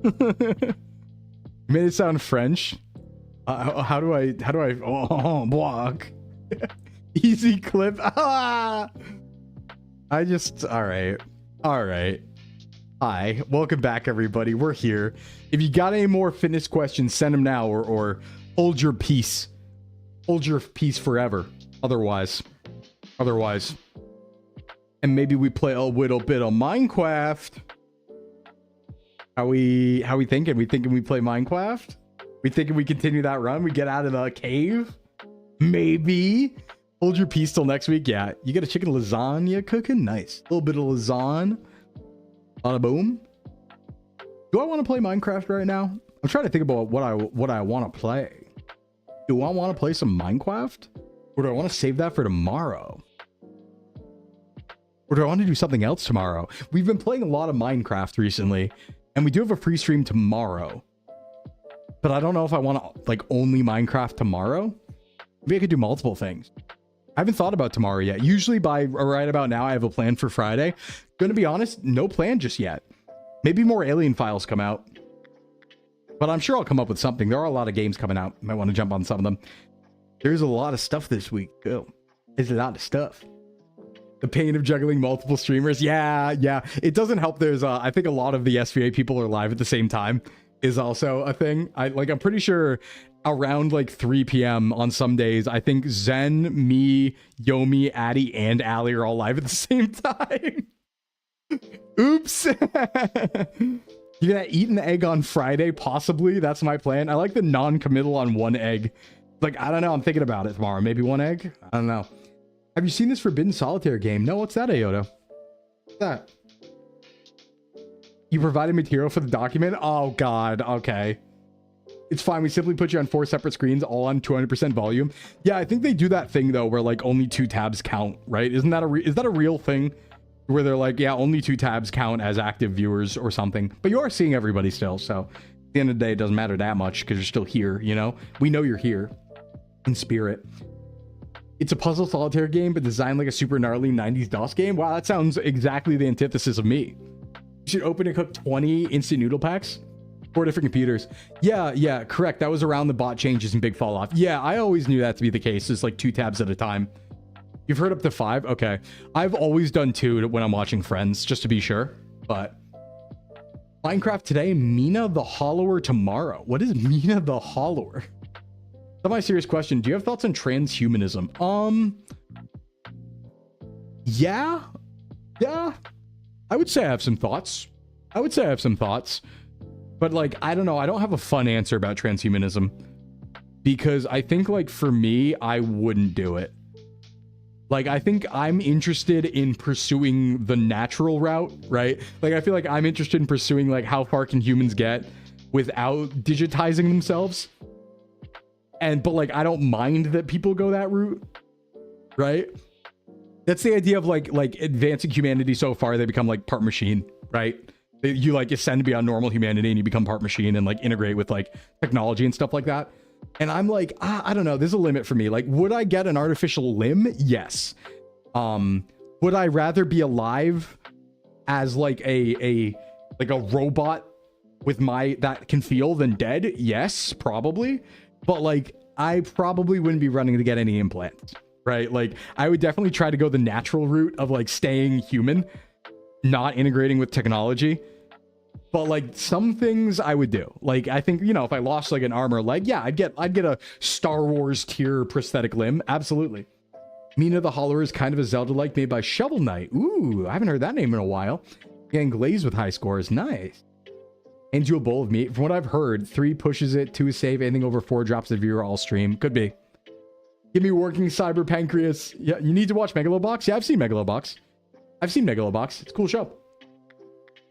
You made it sound French. How do I block? Easy clip. All right. Hi, welcome back, everybody. We're here. If you got any more fitness questions, send them now, or hold your peace. Hold your peace forever. Otherwise. And maybe we play a little bit of Minecraft. How we thinking? We thinking we play Minecraft? We thinking we continue that run? We get out of the cave? Maybe. Hold your peace till next week. Yeah, you got a chicken lasagna cooking? Nice. A little bit of lasagna. Bada boom. Do I want to play Minecraft right now? I'm trying to think about what I want to play. Do I want to play some Minecraft? Or do I want to save that for tomorrow? Or do I want to do something else tomorrow? We've been playing a lot of Minecraft recently, and we do have a free stream tomorrow. But I don't know if I want to like only Minecraft tomorrow. Maybe I could do multiple things. I haven't thought about tomorrow yet. Usually by right about now, I have a plan for Friday. Gonna be honest, no plan just yet. Maybe more Alien Files come out. But I'm sure I'll come up with something. There are a lot of games coming out. Might want to jump on some of them. There's a lot of stuff this week. Oh, there's a lot of stuff. The pain of juggling multiple streamers. Yeah. It doesn't help. There's I think a lot of the SVA people are live at the same time is also a thing. I'm pretty sure around like 3 p.m. on some days, I think Zen, me, Yomi, Addy, and Ali are all live at the same time. Oops. You're gonna eat an egg on Friday, possibly. That's my plan. I like the non-committal on one egg. Like, I don't know. I'm thinking about it tomorrow. Maybe one egg? I don't know. Have you seen this Forbidden Solitaire game? No, what's that, Ayoto? What's that? You provided material for the document? Oh, God. Okay. It's fine. We simply put you on 4 separate screens, all on 200% volume. Yeah, I think they do that thing, though, where, like, only 2 tabs count, right? Is that a real thing? Where they're like, yeah, only 2 tabs count as active viewers or something. But you are seeing everybody still, so at the end of the day, it doesn't matter that much because you're still here, you know? We know you're here in spirit. It's a puzzle solitaire game, but designed like a super gnarly 90s DOS game. Wow, that sounds exactly the antithesis of me. You should open and cook 20 instant noodle packs. 4 different computers. Yeah, correct. That was around the bot changes and big fall off. Yeah, I always knew that to be the case. It's like 2 tabs at a time. You've heard up to 5? Okay. I've always done 2 when I'm watching Friends, just to be sure. But Minecraft today, Mina the Hollower tomorrow. What is Mina the Hollower? Semi-serious question. Do you have thoughts on transhumanism? Yeah. I would say I have some thoughts. But like, I don't know. I don't have a fun answer about transhumanism. Because I think like for me, I wouldn't do it. Like, I think I'm interested in pursuing the natural route, right? Like, I feel like I'm interested in pursuing, like, how far can humans get without digitizing themselves? But, like, I don't mind that people go that route, right? That's the idea of, like advancing humanity so far, they become, like, part machine, right? You, like, ascend beyond normal humanity and you become part machine and, like, integrate with, like, technology and stuff like that. And I'm like, I don't know. There's a limit for me. Like, would I get an artificial limb? Yes. Would I rather be alive as like a robot with that can feel than dead? Yes, probably. But like, I probably wouldn't be running to get any implants, right? Like, I would definitely try to go the natural route of like staying human, not integrating with technology. But like some things I would do. Like, I think, you know, if I lost like an arm or leg, yeah, I'd get a Star Wars tier prosthetic limb. Absolutely. Mina the Holler is kind of a Zelda-like made by Shovel Knight. Ooh, I haven't heard that name in a while. Getting glazed with high scores. Nice. Hand you a bowl of meat. From what I've heard, 3 pushes it, 2 is safe. Anything over 4 drops the viewer all stream. Could be. Give me working cyber pancreas. Yeah, you need to watch Megalobox. Yeah, I've seen Megalobox. It's a cool show.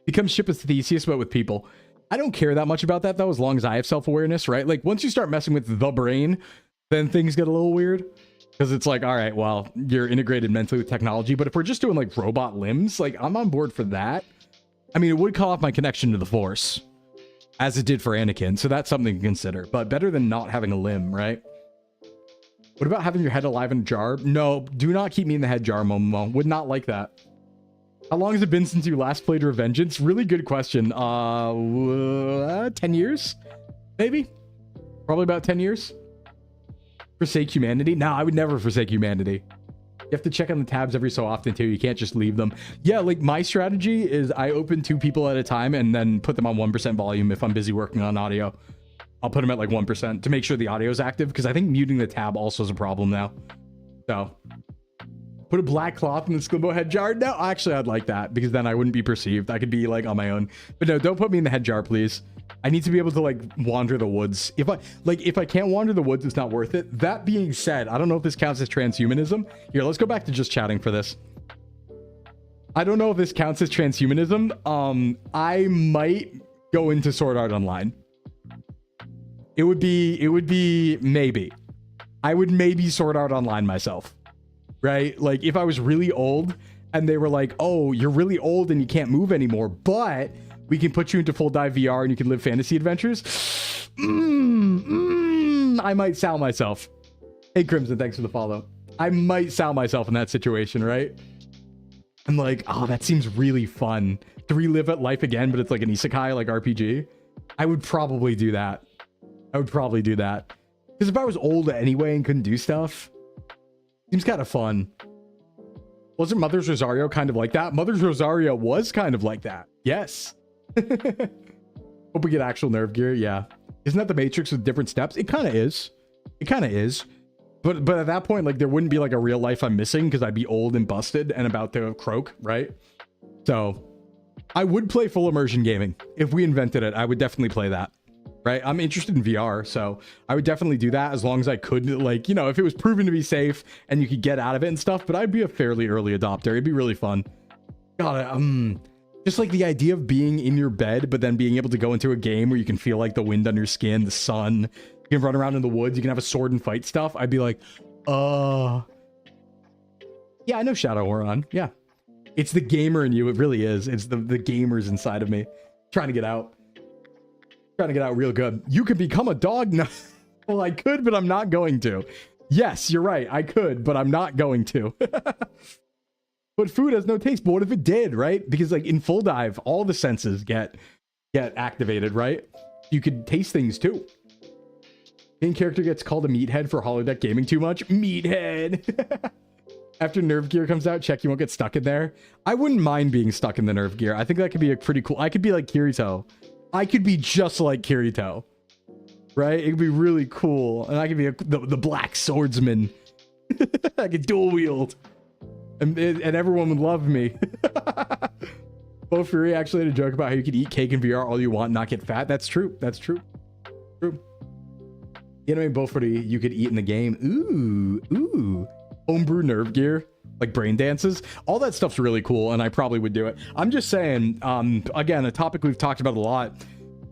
Become ship with Theseus, but with people. I don't care that much about that, though, as long as I have self-awareness, right? Like, once you start messing with the brain, then things get a little weird. Because it's like, all right, well, you're integrated mentally with technology. But if we're just doing, like, robot limbs, like, I'm on board for that. I mean, it would cut off my connection to the Force, as it did for Anakin. So that's something to consider. But better than not having a limb, right? What about having your head alive in a jar? No, do not keep me in the head jar, Momo. Would not like that. How long has it been since you last played Revengeance? Really good question. 10 years? Maybe? Probably about 10 years. Forsake humanity? No, I would never forsake humanity. You have to check on the tabs every so often too. You can't just leave them. Yeah, like my strategy is I open 2 people at a time and then put them on 1% volume if I'm busy working on audio. I'll put them at like 1% to make sure the audio is active, because I think muting the tab also is a problem now. So... put a black cloth in the Sclimbo head jar? No, actually, I'd like that, because then I wouldn't be perceived. I could be, like, on my own. But no, don't put me in the head jar, please. I need to be able to, like, wander the woods. If I can't wander the woods, it's not worth it. That being said, I don't know if this counts as transhumanism. Here, let's go back to just chatting for this. I don't know if this counts as transhumanism. I might go into Sword Art Online. It would be maybe. I would maybe Sword Art Online myself. Right? Like, if I was really old and they were like, oh, you're really old and you can't move anymore, but we can put you into full dive VR and you can live fantasy adventures. I might sell myself. Hey, Crimson, thanks for the follow. I might sell myself in that situation, right? I'm like, oh, that seems really fun. To relive it life again, but it's like an isekai, like RPG. I would probably do that. Because if I was old anyway and couldn't do stuff, seems kind of fun. Wasn't Mother's Rosario kind of like that? Mother's Rosario was kind of like that. Yes. Hope we get actual nerve gear. Yeah. Isn't that the Matrix with different steps? It kind of is. But at that point, like, there wouldn't be like a real life I'm missing, because I'd be old and busted and about to croak, right? So I would play full immersion gaming. If we invented it, I would definitely play that. Right? I'm interested in VR, so I would definitely do that as long as I could, like, you know, if it was proven to be safe and you could get out of it and stuff. But I'd be a fairly early adopter. It'd be really fun. God, just like the idea of being in your bed, but then being able to go into a game where you can feel like the wind on your skin, the sun, you can run around in the woods, you can have a sword and fight stuff. I'd be like, yeah, I know Shadow Oron. Yeah. It's the gamer in you. It really is. It's the gamers inside of me trying to get out. Trying to get out real good. You could become a dog. No. Well, I could, but I'm not going to. Yes, you're right. I could, but I'm not going to. But food has no taste. But what if it did, right? Because like in full dive, all the senses get activated, right? You could taste things too. Main character gets called a meathead for holodeck gaming too much. Meathead. After nerve gear comes out, check you won't get stuck in there. I wouldn't mind being stuck in the nerve gear. I think that could be a pretty cool. I could be like Kirito. I could be just like Kirito, right? It could be really cool. And I could be the black swordsman. I could dual wield. And everyone would love me. Bo Fury actually had a joke about how you could eat cake in VR all you want and not get fat. That's true. That's true. True. You know, Bo Fury, you could eat in the game. Ooh. Homebrew nerve gear. Like brain dances, all that stuff's really cool, and I probably would do it. I'm just saying, again, a topic we've talked about a lot.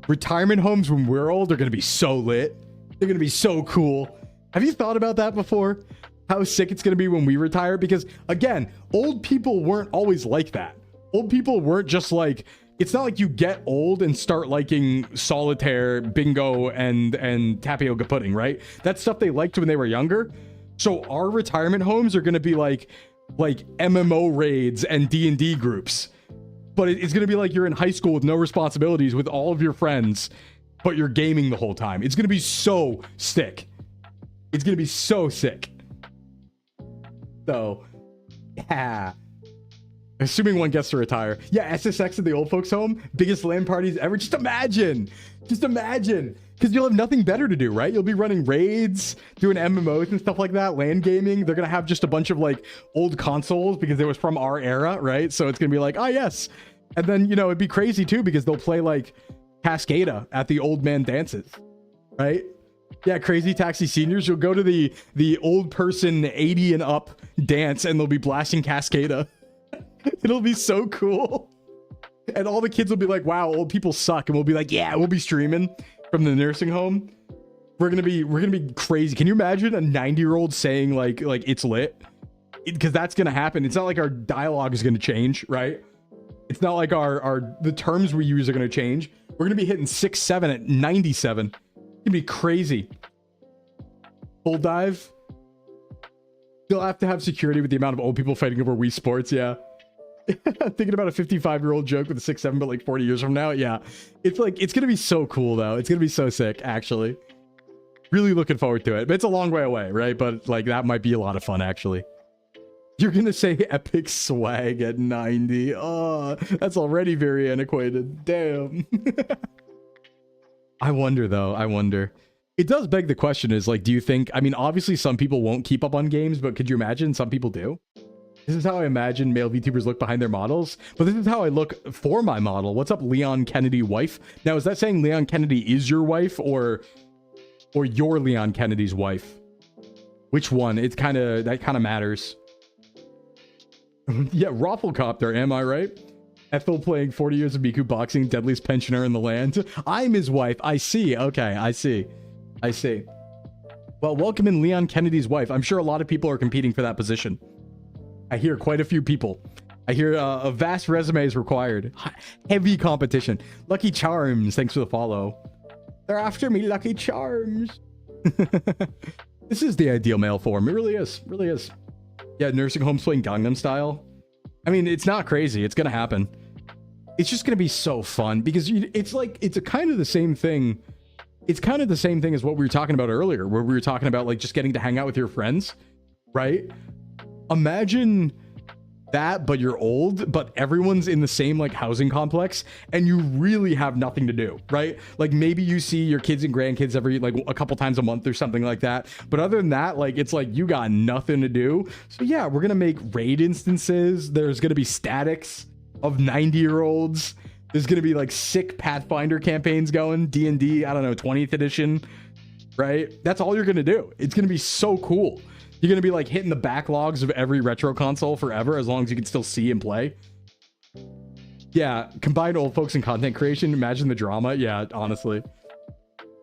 Retirement homes when we're old are going to be so lit. They're going to be so cool. Have you thought about that before? How sick it's going to be when we retire? Because again, old people weren't always like that. Old people weren't just like, it's not like you get old and start liking solitaire, bingo, and tapioca pudding, right? That's stuff they liked when they were younger. So our retirement homes are going to be like MMO raids and D&D groups, but it's going to be like you're in high school with no responsibilities with all of your friends, but you're gaming the whole time. It's going to be so sick. It's gonna be so sick. So, yeah. Assuming one gets to retire. Yeah, SSX at the old folks home. Biggest LAN parties ever. Just imagine. Just imagine. Because you'll have nothing better to do, right? You'll be running raids, doing MMOs and stuff like that, LAN gaming. They're going to have just a bunch of like old consoles because it was from our era, right? So it's going to be like, oh, yes. And then, you know, it'd be crazy too because they'll play like Cascada at the old man dances, right? Yeah, Crazy Taxi Seniors. You'll go to the old person 80 and up dance and they'll be blasting Cascada. It'll be so cool. And all the kids will be like, wow, old people suck. And we'll be like, yeah, we'll be streaming from the nursing home. We're gonna be crazy. Can you imagine a 90-year-old saying like it's lit? Because that's gonna happen. It's not like our dialogue is gonna change, right? It's not like the terms we use are gonna change. We're gonna be hitting 6-7 at 97. It's gonna be crazy. Full dive. You'll have to have security with the amount of old people fighting over Wii Sports. Yeah. Thinking about a 55-year-old joke with a 6-7, but like 40 years from now. Yeah. It's like, it's going to be so cool though. It's going to be so sick, actually. Really looking forward to it. But it's a long way away, right? But like, that might be a lot of fun, actually. You're going to say epic swag at 90. Oh, that's already very antiquated. Damn. I wonder though. I wonder. It does beg the question is like, do you think, I mean, obviously some people won't keep up on games, but could you imagine some people do? This is how I imagine male VTubers look behind their models, but this is how I look for my model. What's up, Leon Kennedy wife? Now, is that saying Leon Kennedy is your wife or you're Leon Kennedy's wife? Which one? That kind of matters. Yeah, Rafflecopter, am I right? Ethel playing 40 years of Miku boxing, deadliest pensioner in the land. I'm his wife. I see. Okay, I see. I see. Well, welcome in Leon Kennedy's wife. I'm sure a lot of people are competing for that position. I hear quite a few people. I hear a vast resume is required. Heavy competition. Lucky Charms, thanks for the follow. They're after me, Lucky Charms. This is the ideal male form. It really is. Really is. Yeah, nursing homes playing Gangnam Style. I mean, it's not crazy. It's going to happen. It's just going to be so fun because it's like, it's a kind of the same thing. It's kind of the same thing as what we were talking about earlier, where we were talking about like just getting to hang out with your friends, right? Imagine that, but you're old, but everyone's in the same like housing complex and you really have nothing to do, right? Like maybe you see your kids and grandkids every like a couple times a month or something like that. But other than that, like it's like you got nothing to do. So yeah, we're gonna make raid instances. There's gonna be statics of 90-year-olds. There's gonna be like sick Pathfinder campaigns going, D&D, I don't know, 20th edition, right? That's all you're gonna do. It's gonna be so cool. You're going to be like hitting the backlogs of every retro console forever as long as you can still see and play. Yeah, combined old folks and content creation. Imagine the drama. Yeah, honestly.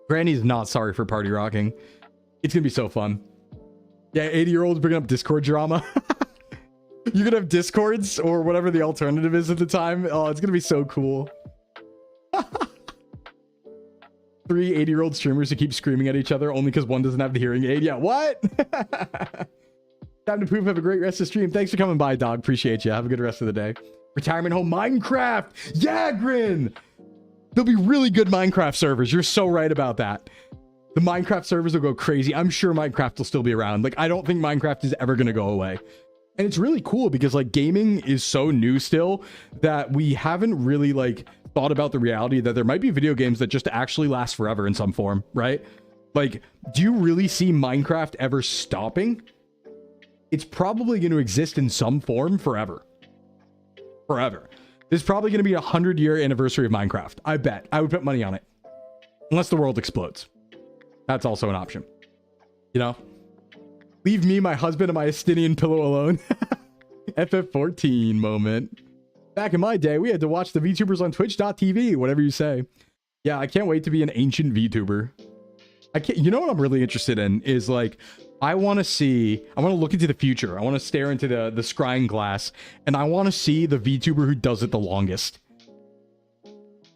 Granny's not sorry for party rocking. It's going to be so fun. Yeah, 80-year-olds bringing up Discord drama. You're going to have Discords or whatever the alternative is at the time. Oh, it's going to be so cool. 3 80-year-old streamers who keep screaming at each other only because one doesn't have the hearing aid. Yeah, what? Time to poop. Have a great rest of the stream. Thanks for coming by, dog. Appreciate you. Have a good rest of the day. Retirement home Minecraft. Yeah, Grin. There'll be really good Minecraft servers. You're so right about that. The Minecraft servers will go crazy. I'm sure Minecraft will still be around. Like, I don't think Minecraft is ever going to go away. And it's really cool because like gaming is so new still that we haven't really like thought about the reality that there might be video games that just actually last forever in some form, right? Like, do you really see Minecraft ever stopping? It's probably going to exist in some form forever. Forever. There's probably going to be a 100-year anniversary of Minecraft. I bet. I would put money on it. Unless the world explodes. That's also an option. You know? Leave me, my husband, and my Estinian pillow alone. FF14 moment. Back in my day, we had to watch the VTubers on Twitch.tv, whatever you say. Yeah, I can't wait to be an ancient VTuber. You know what I'm really interested in is like, I want to look into the future. I want to stare into the scrying glass, and I want to see the VTuber who does it the longest.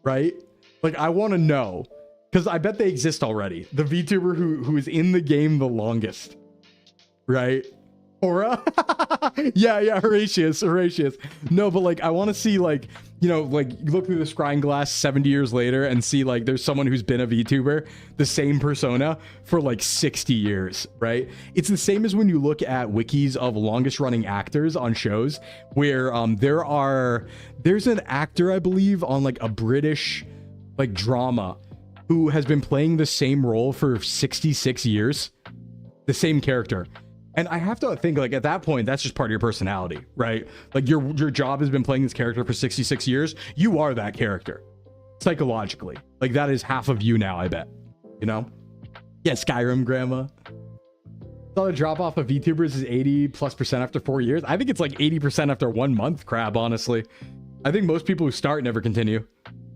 Right? Like, I want to know, because I bet they exist already. The VTuber who is in the game the longest. Right? Aura? yeah, Horatius. No, but like I want to see like, you know, like you look through the scrying glass 70 years later and see like there's someone who's been a VTuber, the same persona for like 60 years, right? It's the same as when you look at wikis of longest running actors on shows where there's an actor, I believe, on like a British like drama who has been playing the same role for 66 years, the same character. And I have to think, like, at that point, that's just part of your personality, right? Like, your job has been playing this character for 66 years. You are that character, psychologically. Like, that is half of you now, I bet. You know? Yeah, Skyrim, grandma. So the drop-off of VTubers is 80+% after 4 years. I think it's like 80% after 1 month, crab, honestly. I think most people who start never continue,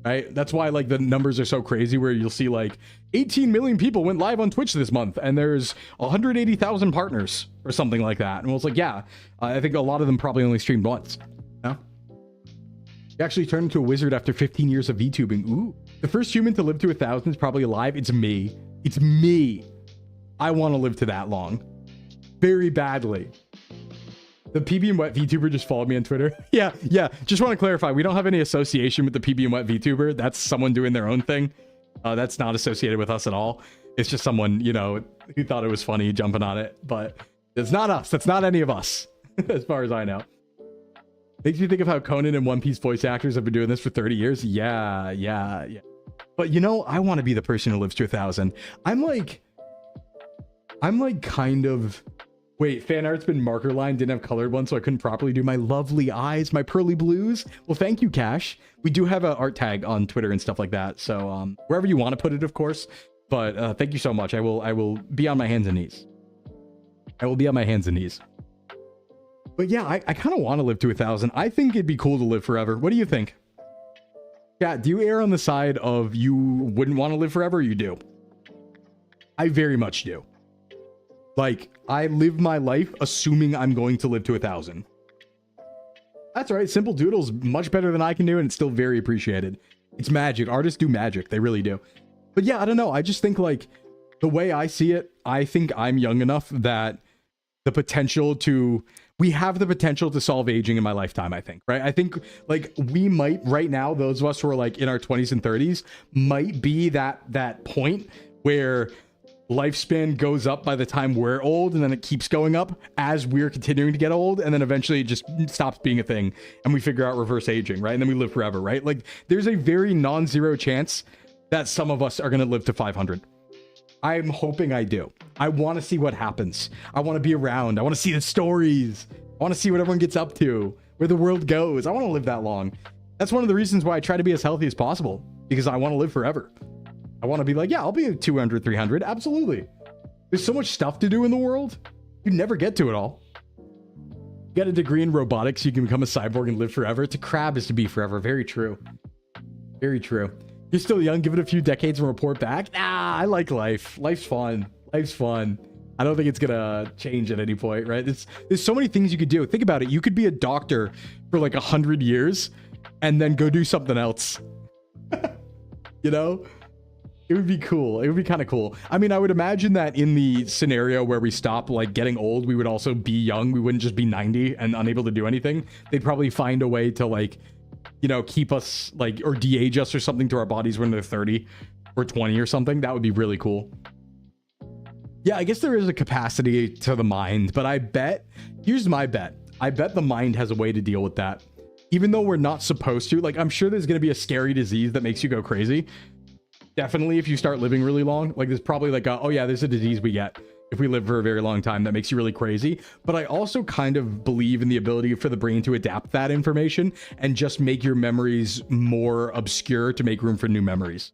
right? That's why, like, the numbers are so crazy where you'll see, like, 18 million people went live on Twitch this month, and there's 180,000 partners or something like that. And it's like, yeah, I think a lot of them probably only streamed once. No? You actually turned into a wizard after 15 years of VTubing. Ooh. The first human to live to 1,000 is probably alive. It's me. It's me. I want to live to that long. Very badly. The PB and Wet VTuber just followed me on Twitter. Yeah. Just want to clarify, we don't have any association with the PB and Wet VTuber. That's someone doing their own thing. That's not associated with us at all. It's just someone, you know, who thought it was funny jumping on it. But it's not us. That's not any of us, as far as I know. Makes me think of how Conan and One Piece voice actors have been doing this for 30 years. Yeah. But, you know, I want to be the person who lives to 1,000. I'm like kind of... Wait, fan art's been marker line, didn't have colored ones, so I couldn't properly do my lovely eyes, my pearly blues. Well, thank you, Cash. We do have an art tag on Twitter and stuff like that, so wherever you want to put it, of course. But thank you so much. I will be on my hands and knees. But yeah, I kind of want to live to 1,000. I think it'd be cool to live forever. What do you think? Yeah, do you err on the side of you wouldn't want to live forever, or you do? I very much do. Like, I live my life assuming I'm going to live to 1,000. That's right. Simple Doodle's much better than I can do, and it's still very appreciated. It's magic. Artists do magic. They really do. But yeah, I don't know. I just think, like, the way I see it, I think I'm young enough that we have the potential to solve aging in my lifetime, I think, right? I think, like, we might, right now, those of us who are, like, in our 20s and 30s, might be that point where lifespan goes up by the time we're old, and then it keeps going up as we're continuing to get old, and then eventually it just stops being a thing and we figure out reverse aging, right? And then we live forever, right? Like, there's a very non-zero chance that some of us are going to live to 500. I'm hoping I do. I want to see what happens. I want to be around. I want to see the stories. I want to see what everyone gets up to, where the world goes. I want to live that long. That's one of the reasons why I try to be as healthy as possible, because I want to live forever. I want to be like, yeah, I'll be 200, 300. Absolutely. There's so much stuff to do in the world. You never get to it all. You get a degree in robotics, you can become a cyborg and live forever. To crab is to be forever. Very true. Very true. You're still young. Give it a few decades and report back. Nah, I like life. Life's fun. Life's fun. I don't think it's going to change at any point, right? There's so many things you could do. Think about it. You could be a doctor for like 100 years and then go do something else. You know? It would be cool. It would be kind of cool. I mean, I would imagine that in the scenario where we stop like getting old, we would also be young. We wouldn't just be 90 and unable to do anything. They'd probably find a way to, like, you know, keep us like, or de-age us or something to our bodies when they're 30 or 20 or something. That would be really cool. Yeah, I guess there is a capacity to the mind, but I bet, here's my bet. I bet the mind has a way to deal with that. Even though we're not supposed to, like, I'm sure there's going to be a scary disease that makes you go crazy. Definitely, if you start living really long, like, there's probably like oh yeah, there's a disease we get if we live for a very long time that makes you really crazy. But I also kind of believe in the ability for the brain to adapt that information and just make your memories more obscure to make room for new memories.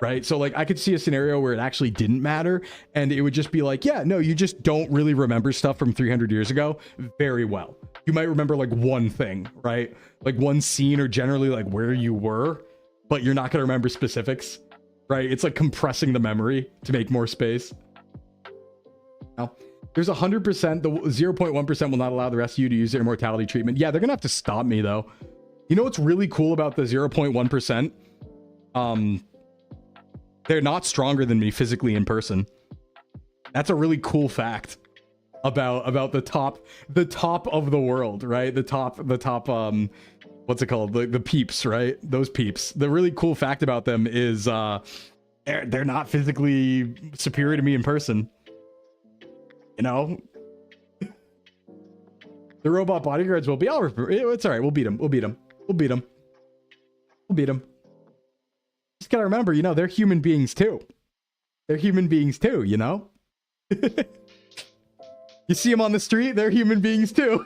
Right? So like, I could see a scenario where it actually didn't matter and it would just be like, yeah, no, you just don't really remember stuff from 300 years ago very well. You might remember like one thing, right? Like one scene, or generally like where you were, but you're not going to remember specifics. Right? It's like compressing the memory to make more space. Now, there's 100%. The 0.1% will not allow the rest of you to use their immortality treatment. Yeah, they're going to have to stop me, though. You know what's really cool about the 0.1%? They're not stronger than me physically in person. That's a really cool fact. about the top of the world, right? The top what's it called? The peeps, right? Those peeps. The really cool fact about them is they're not physically superior to me in person. You know? The robot bodyguards will be. It's all right. We'll beat them. Just gotta remember, you know, they're human beings too. You know? You see them on the street, they're human beings too.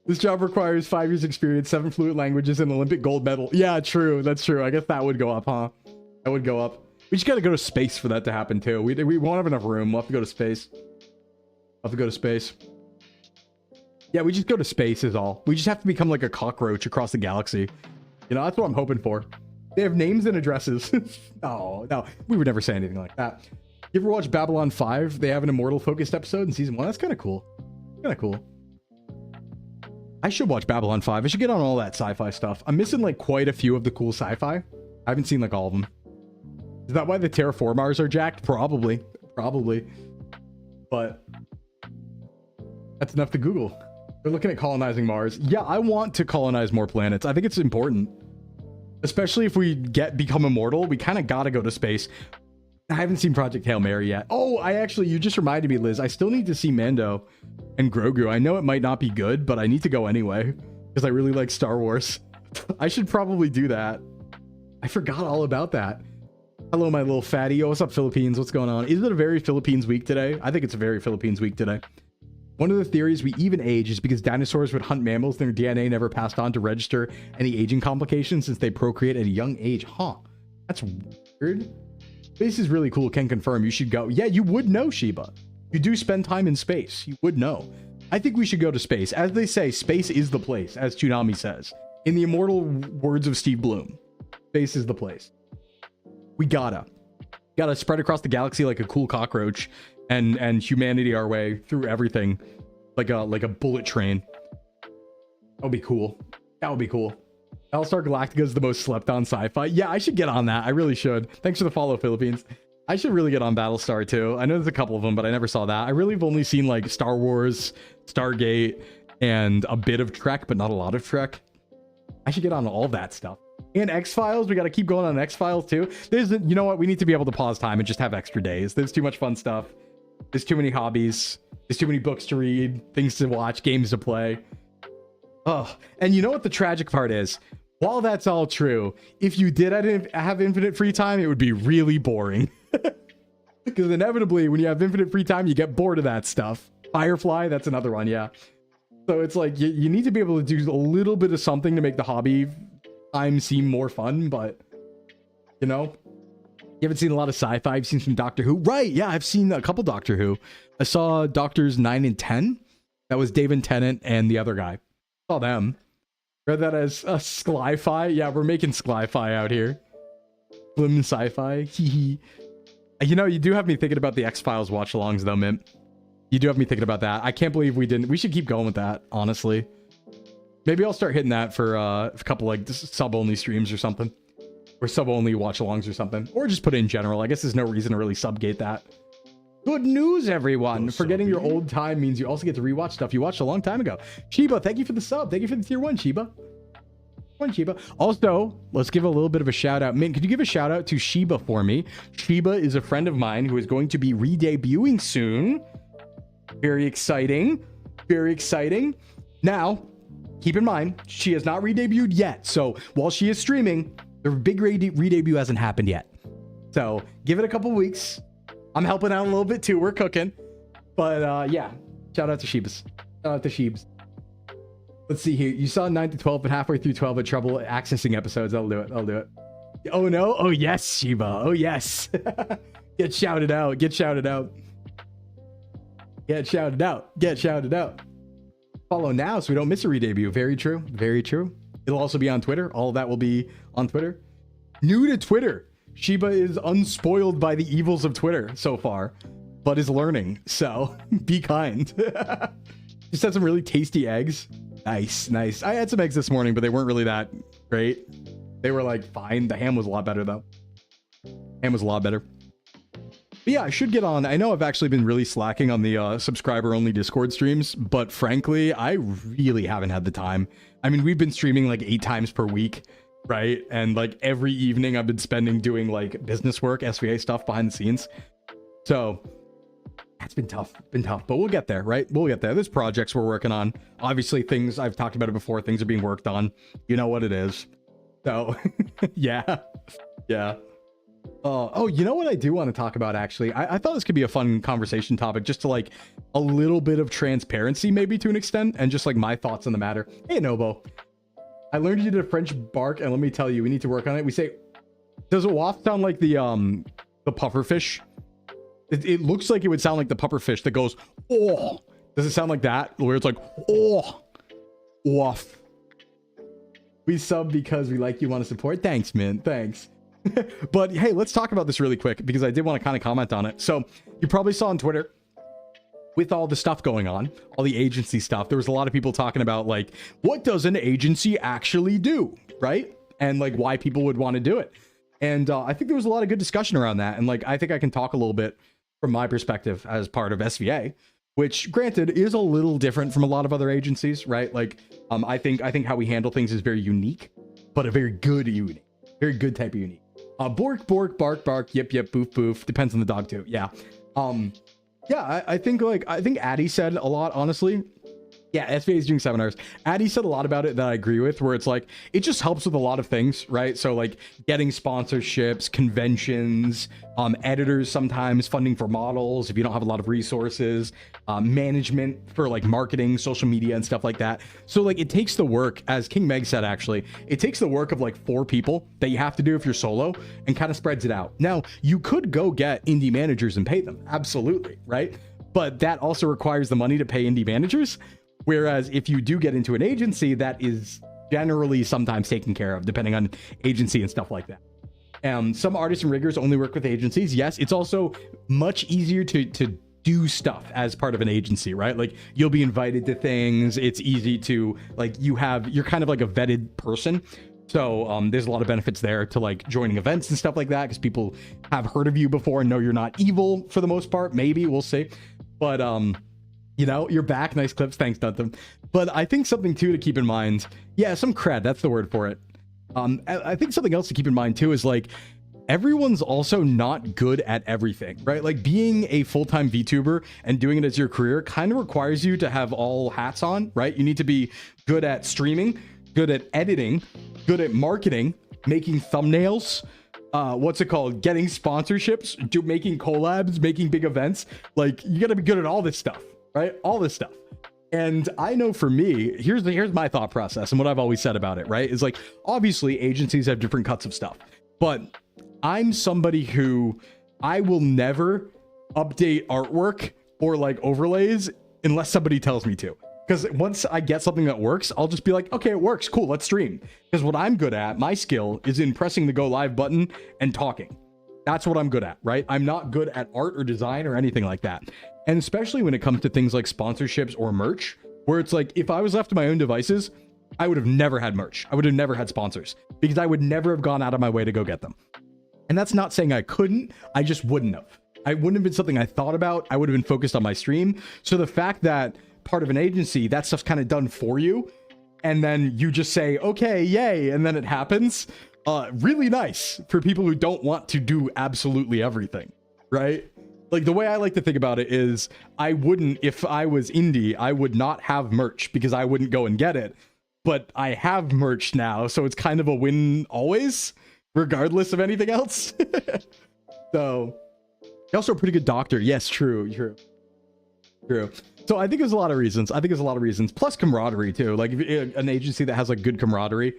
This job requires 5 years experience, 7 fluent languages, and Olympic gold medal. Yeah, true. That's true. I guess that would go up, huh? That would go up. We just gotta go to space for that to happen too. We won't have enough room. We'll have to go to space. Yeah, we just go to space is all. We just have to become like a cockroach across the galaxy. You know, that's what I'm hoping for. They have names and addresses. Oh, no. We would never say anything like that. You ever watch Babylon 5? They have an Immortal focused episode in season 1. That's kind of cool. I should watch Babylon 5. I should get on all that sci-fi stuff. I'm missing like quite a few of the cool sci-fi. I haven't seen like all of them. Is that why the terraformars are jacked? Probably. But that's enough to Google. They're looking at colonizing Mars. Yeah, I want to colonize more planets. I think it's important. Especially if we become immortal, we kind of gotta go to space. I haven't seen Project Hail Mary yet. Oh, you just reminded me, Liz. I still need to see Mando and Grogu. I know it might not be good, but I need to go anyway because I really like Star Wars. I should probably do that. I forgot all about that. Hello, my little fatty. Oh, what's up, Philippines? What's going on? Is it a very Philippines week today? I think it's a very Philippines week today. One of the theories we even age is because dinosaurs would hunt mammals and their DNA never passed on to register any aging complications since they procreate at a young age. Huh. That's weird. Space is really cool. Can confirm. You should go. Yeah, you would know, Shiba. You do spend time in space. You would know. I think we should go to space. As they say, space is the place, as Tsunami says. In the immortal words of Steve Bloom, space is the place. We gotta spread across the galaxy like a cool cockroach and humanity our way through everything like a bullet train. That would be cool. Battlestar Galactica is the most slept on sci-fi. Yeah, I should get on that. I really should. Thanks for the follow, Philippines. I should really get on Battlestar too. I know there's a couple of them, but I never saw that. I really have only seen like Star Wars, Stargate, and a bit of Trek, but not a lot of Trek. I should get on all that stuff. And X-Files, we got to keep going on X-Files too. You know what? We need to be able to pause time and just have extra days. There's too much fun stuff. There's too many hobbies. There's too many books to read, things to watch, games to play. Oh, and you know what the tragic part is? While that's all true, if you did have infinite free time, it would be really boring. Because inevitably, when you have infinite free time, you get bored of that stuff. Firefly, that's another one, yeah. So it's like, you need to be able to do a little bit of something to make the hobby time seem more fun, but, you know, you haven't seen a lot of sci-fi. I've seen some Doctor Who. Right, yeah, I've seen a couple Doctor Who. I saw Doctors 9 and 10. That was David Tennant and the other guy. Saw them. Read that as a Skli-Fi. Yeah, we're making Skli-Fi out here. Slim sci-fi. You know, you do have me thinking about the X-Files watch-alongs, though, Mint. You do have me thinking about that. I can't believe we didn't. We should keep going with that, honestly. Maybe I'll start hitting that for a couple, like, sub-only streams or something. Or sub-only watch-alongs or something. Or just put it in general. I guess there's no reason to really subgate that. Good news, everyone. Forgetting your old time means you also get to rewatch stuff you watched a long time ago. Shiba, thank you for the sub. Thank you for the tier 1, Shiba. Also, let's give a little bit of a shout out. Mint, could you give a shout out to Shiba for me? Shiba is a friend of mine who is going to be re-debuting soon. Very exciting. Very exciting. Now, keep in mind, she has not re-debuted yet. So while she is streaming, the big re-debut hasn't happened yet. So give it a couple weeks. I'm helping out a little bit too. We're cooking. But yeah, shout out to Sheebas. Shout out to Sheebs. Let's see here. You saw 9 to 12, but halfway through 12 had trouble accessing episodes. I'll do it. Oh no. Oh yes, Sheba. Oh yes. Get shouted out. Get shouted out. Get shouted out. Get shouted out. Follow now so we don't miss a re-debut. Very true. Very true. It'll also be on Twitter. All of that will be on Twitter. New to Twitter. Sheba is unspoiled by the evils of Twitter so far, but is learning. So be kind. Just had some really tasty eggs. Nice, nice. I had some eggs this morning, but they weren't really that great. They were like fine. The ham was a lot better though. Ham was a lot better. But yeah, I should get on. I know I've actually been really slacking on the subscriber only Discord streams, but frankly, I really haven't had the time. I mean, we've been streaming like 8 times per week, right? And like every evening I've been spending doing like business work, SVA stuff behind the scenes. So it's been tough, but we'll get there, right? We'll get there. There's projects we're working on. Obviously things, I've talked about it before, things are being worked on. You know what it is. So yeah. Oh, you know what I do want to talk about, actually? I thought this could be a fun conversation topic, just to like a little bit of transparency, maybe to an extent, and just like my thoughts on the matter. Hey, Nobo. I learned you did a French bark, and let me tell you, we need to work on it. We say, does a waft sound like the pufferfish? It looks like it would sound like the pufferfish that goes, oh. Does it sound like that? Where it's like, oh, waft. We sub because we like you, want to support. Thanks, man. Thanks. But hey, let's talk about this really quick because I did want to kind of comment on it. So you probably saw on Twitter, with all the stuff going on, all the agency stuff, there was a lot of people talking about like, what does an agency actually do, right? And like why people would want to do it. And I think there was a lot of good discussion around that. And like, I think I can talk a little bit from my perspective as part of SVA, which granted is a little different from a lot of other agencies, right? Like, I think how we handle things is very unique, but a very good type of unique. Bork, bork, bark, bark, yip, yip, boof, boof. Depends on the dog too. Yeah. Yeah, I think Addy said a lot, honestly. Yeah, SVA is doing 7 hours. Addy said a lot about it that I agree with, where it's like, it just helps with a lot of things, right? So like getting sponsorships, conventions, editors sometimes, funding for models if you don't have a lot of resources, management for like marketing, social media and stuff like that. So like it takes the work, as King Meg said, actually, it takes the work of like 4 people that you have to do if you're solo and kind of spreads it out. Now, you could go get indie managers and pay them. Absolutely, right? But that also requires the money to pay indie managers. Whereas if you do get into an agency, that is generally sometimes taken care of, depending on agency and stuff like that. Some artists and riggers only work with agencies. Yes, it's also much easier to do stuff as part of an agency, right? Like you'll be invited to things. It's easy to like, you're kind of like a vetted person. So there's a lot of benefits there to like joining events and stuff like that, because people have heard of you before and know you're not evil for the most part. Maybe, we'll see. But you know, you're back. Nice clips. Thanks, Duntham. But I think something too to keep in mind. Yeah, some cred. That's the word for it. I think something else to keep in mind too is like, everyone's also not good at everything, right? Like being a full-time VTuber and doing it as your career kind of requires you to have all hats on, right? You need to be good at streaming, good at editing, good at marketing, making thumbnails, what's it called? Getting sponsorships, making collabs, making big events. Like you got to be good at all this stuff. Right? All this stuff. And I know for me, here's my thought process and what I've always said about it, right? Is like, obviously agencies have different cuts of stuff, but I'm somebody who I will never update artwork or like overlays unless somebody tells me to. Because once I get something that works, I'll just be like, okay, it works. Cool. Let's stream. Because what I'm good at, my skill is in pressing the go live button and talking. That's what I'm good at, right? I'm not good at art or design or anything like that. And especially when it comes to things like sponsorships or merch, where it's like, if I was left to my own devices, I would have never had merch. I would have never had sponsors because I would never have gone out of my way to go get them. And that's not saying I couldn't, I just wouldn't have. I wouldn't have been something I thought about. I would have been focused on my stream. So the fact that part of an agency, that stuff's kind of done for you, and then you just say, okay, yay, and then it happens, really nice for people who don't want to do absolutely everything, right? Like the way I like to think about it is I wouldn't, if I was indie, I would not have merch because I wouldn't go and get it, but I have merch now. So it's kind of a win always, regardless of anything else. So you're also a pretty good doctor. Yes, true. So I think there's a lot of reasons. Plus camaraderie too. Like if an agency that has like good camaraderie,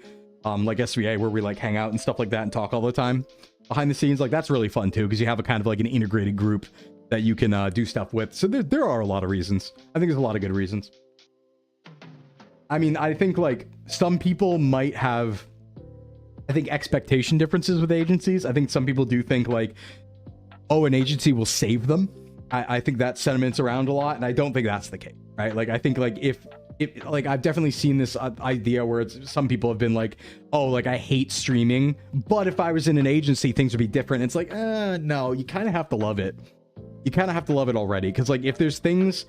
like SVA, where we like hang out and stuff like that and talk all the time behind the scenes, like that's really fun too, because you have a kind of like an integrated group that you can do stuff with. So there are a lot of reasons. I think there's a lot of good reasons. I mean, I think like some people might have, I think, expectation differences with agencies. I think some people do think like, oh, an agency will save them. I think that sentiment's around a lot, and I don't think that's the case, right? Like I think like if like I've definitely seen this idea where it's, some people have been like, oh, like I hate streaming, but if I was in an agency things would be different. It's like, no, you kind of have to love it, you kind of have to love it already. Because like if there's things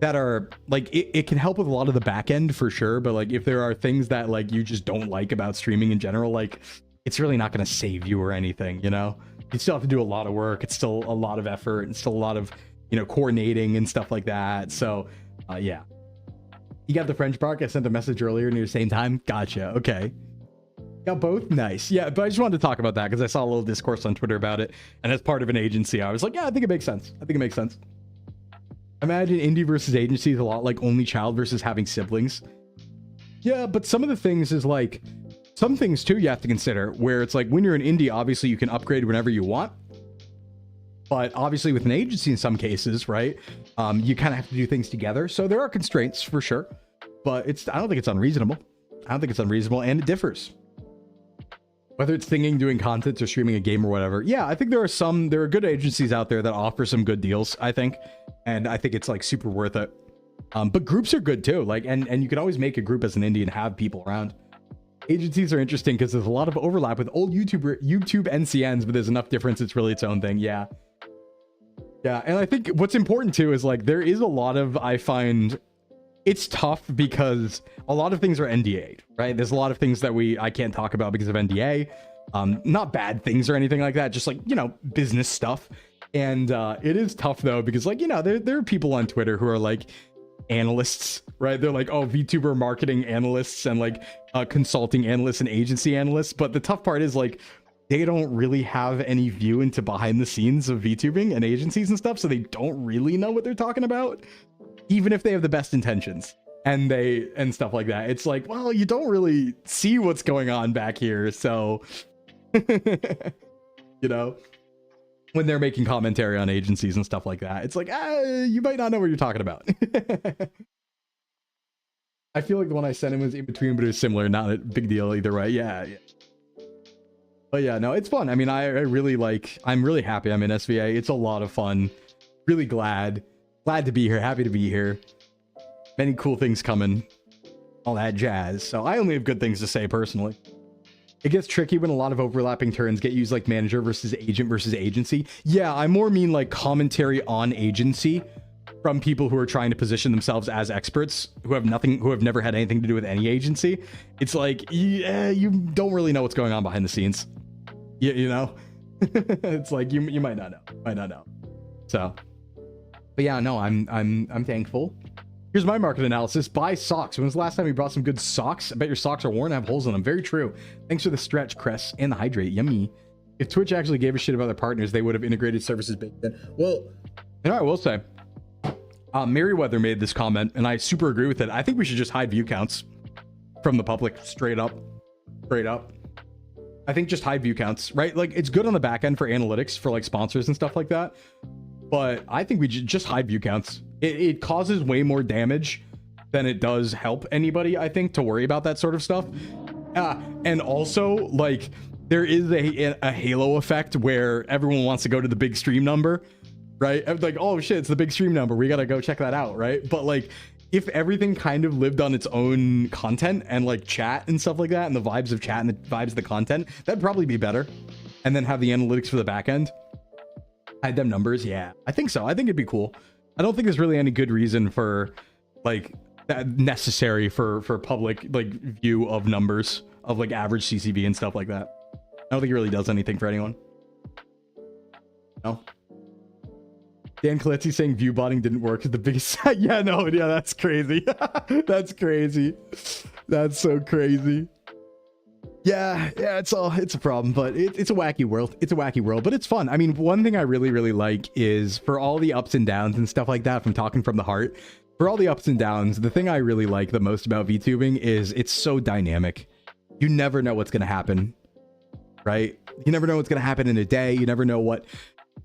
that are like it can help with a lot of the back end for sure, but like if there are things that like you just don't like about streaming in general, like it's really not going to save you or anything, you know. You still have to do a lot of work. It's still a lot of effort and still a lot of, you know, coordinating and stuff like that. So yeah, you got the French park. I sent a message earlier near the same time. Gotcha. Okay, got both. Nice. Yeah, but I just wanted to talk about that because I saw a little discourse on Twitter about it, and as part of an agency I was like, yeah, I think it makes sense. I think it makes sense. Imagine indie versus agency is a lot like only child versus having siblings. Yeah, but some of the things is like, some things too you have to consider where it's like when you're an indie, obviously you can upgrade whenever you want. But obviously with an agency in some cases, right, you kind of have to do things together. So there are constraints for sure, but I don't think it's unreasonable. I don't think it's unreasonable, and it differs. Whether it's thinking, doing content, or streaming a game or whatever. Yeah, I think there are good agencies out there that offer some good deals, I think. And I think it's like super worth it. But groups are good too. Like, and you can always make a group as an indie and have people around. Agencies are interesting because there's a lot of overlap with old YouTube NCNs, but there's enough difference. It's really its own thing. Yeah. Yeah. And I think what's important too is like, there is a lot of, I find it's tough because a lot of things are NDA'd, right? There's a lot of things that I can't talk about because of NDA. Not bad things or anything like that, just like, you know, business stuff. And it is tough though, because like, you know, there are people on Twitter who are like analysts, right? They're like, oh, VTuber marketing analysts and like consulting analysts and agency analysts. But the tough part is like, they don't really have any view into behind the scenes of VTubing and agencies and stuff. So they don't really know what they're talking about, even if they have the best intentions and stuff like that. It's like, well, you don't really see what's going on back here. So, you know, when they're making commentary on agencies and stuff like that, it's like, you might not know what you're talking about. I feel like the one I sent him was in between, but it was similar. Not a big deal either way. Yeah. But yeah, no, it's fun. I mean, I'm really happy I'm in SVA. It's a lot of fun. Really glad to be here. Happy to be here. Many cool things coming. All that jazz. So I only have good things to say personally. It gets tricky when a lot of overlapping terms get used, like manager versus agent versus agency. Yeah, I more mean like commentary on agency from people who are trying to position themselves as experts, who have never had anything to do with any agency. It's like, yeah, you don't really know what's going on behind the scenes. You know, it's like you might not know. So, but yeah, no, I'm thankful. Here's my market analysis. Buy socks. When was the last time you brought some good socks? I bet your socks are worn and have holes in them. Very true. Thanks for the stretch, Cress, and the hydrate. Yummy. If Twitch actually gave a shit about their partners, they would have integrated services back then. Well, you know, I will say, Merriweather made this comment, and I super agree with it. I think we should just hide view counts from the public, straight up. I think just hide view counts, right? Like, it's good on the back end for analytics, for like sponsors and stuff like that. But I think we just hide view counts. It causes way more damage than it does help anybody, I think, to worry about that sort of stuff. And also, like, there is a halo effect where everyone wants to go to the big stream number, right? Like, oh shit, it's the big stream number. We gotta go check that out, right? But like, if everything kind of lived on its own content and like chat and stuff like that, and the vibes of chat and the vibes of the content, that'd probably be better. And then have the analytics for the back end. Hide them numbers. Yeah, I think so. I think it'd be cool. I don't think there's really any good reason for like that necessary for public like view of numbers of like average CCV and stuff like that. I don't think it really does anything for anyone. No. Dan Coletti saying view botting didn't work is the biggest. Yeah, no, yeah, that's crazy. That's crazy. That's so crazy. Yeah, it's a problem, but it's a wacky world. It's a wacky world, but it's fun. I mean, one thing I really like is for all the ups and downs and stuff like that, if I'm talking from the heart, for all the ups and downs, the thing I really like the most about VTubing is it's so dynamic. You never know what's going to happen, right? You never know what's going to happen in a day. You never know what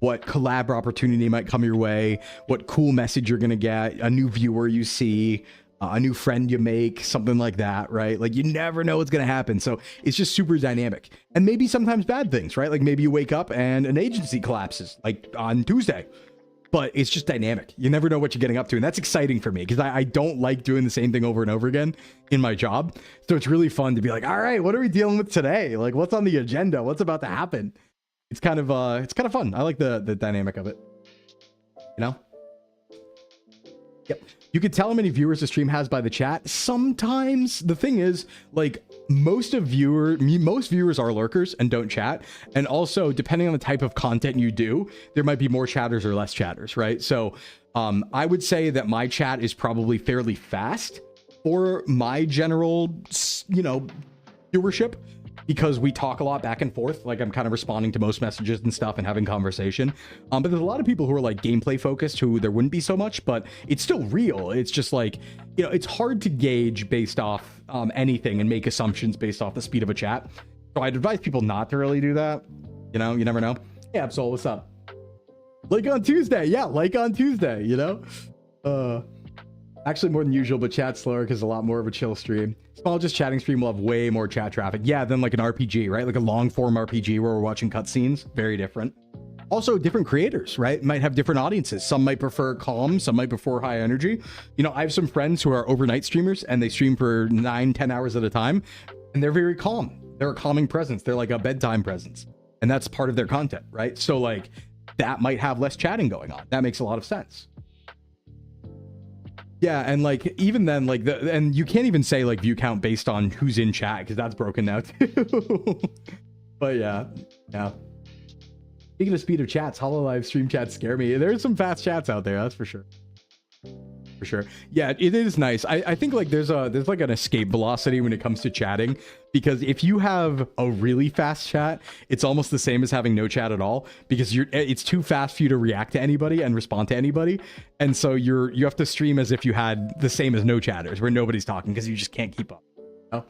collab opportunity might come your way, what cool message you're going to get, a new viewer you see, a new friend you make, something like that, right? Like, you never know what's going to happen. So it's just super dynamic. And maybe sometimes bad things, right? Like maybe you wake up and an agency collapses like on Tuesday, but it's just dynamic. You never know what you're getting up to. And that's exciting for me because I don't like doing the same thing over and over again in my job. So it's really fun to be like, all right, what are we dealing with today? Like, what's on the agenda? What's about to happen? It's kind of fun. I like the dynamic of it. You know? Yep. You could tell how many viewers a stream has by the chat. Sometimes the thing is, like, most viewers are lurkers and don't chat. And also, depending on the type of content you do, there might be more chatters or less chatters, right? So I would say that my chat is probably fairly fast for my general, you know, viewership, because we talk a lot back and forth. Like, I'm kind of responding to most messages and stuff and having conversation. But there's a lot of people who are like gameplay focused who there wouldn't be so much, but it's still real. It's just like, you know, it's hard to gauge based off anything and make assumptions based off the speed of a chat. So I'd advise people not to really do that. You know, you never know. Yeah, Absol, what's up? Like on Tuesday. Yeah, like on Tuesday, you know? Actually more than usual, but chat's slower because a lot more of a chill stream. Small just chatting stream will have way more chat traffic. Yeah, than like an RPG, right? Like a long form RPG where we're watching cutscenes. Very different. Also, different creators, right? Might have different audiences. Some might prefer calm, some might prefer high energy. You know, I have some friends who are overnight streamers and they stream for 9-10 hours at a time, and they're very calm. They're a calming presence. They're like a bedtime presence, and that's part of their content, right? So like that might have less chatting going on. That makes a lot of sense. Yeah, and like even then, like and you can't even say like view count based on who's in chat because that's broken now too. But yeah. Speaking of speed of chats, HoloLive stream chats scare me. There's some fast chats out there, that's for sure. For sure. Yeah, it is nice. I think like there's like an escape velocity when it comes to chatting, because if you have a really fast chat, it's almost the same as having no chat at all, because it's too fast for you to react to anybody and respond to anybody. And so you have to stream as if you had the same as no chatters where nobody's talking because you just can't keep up. You know?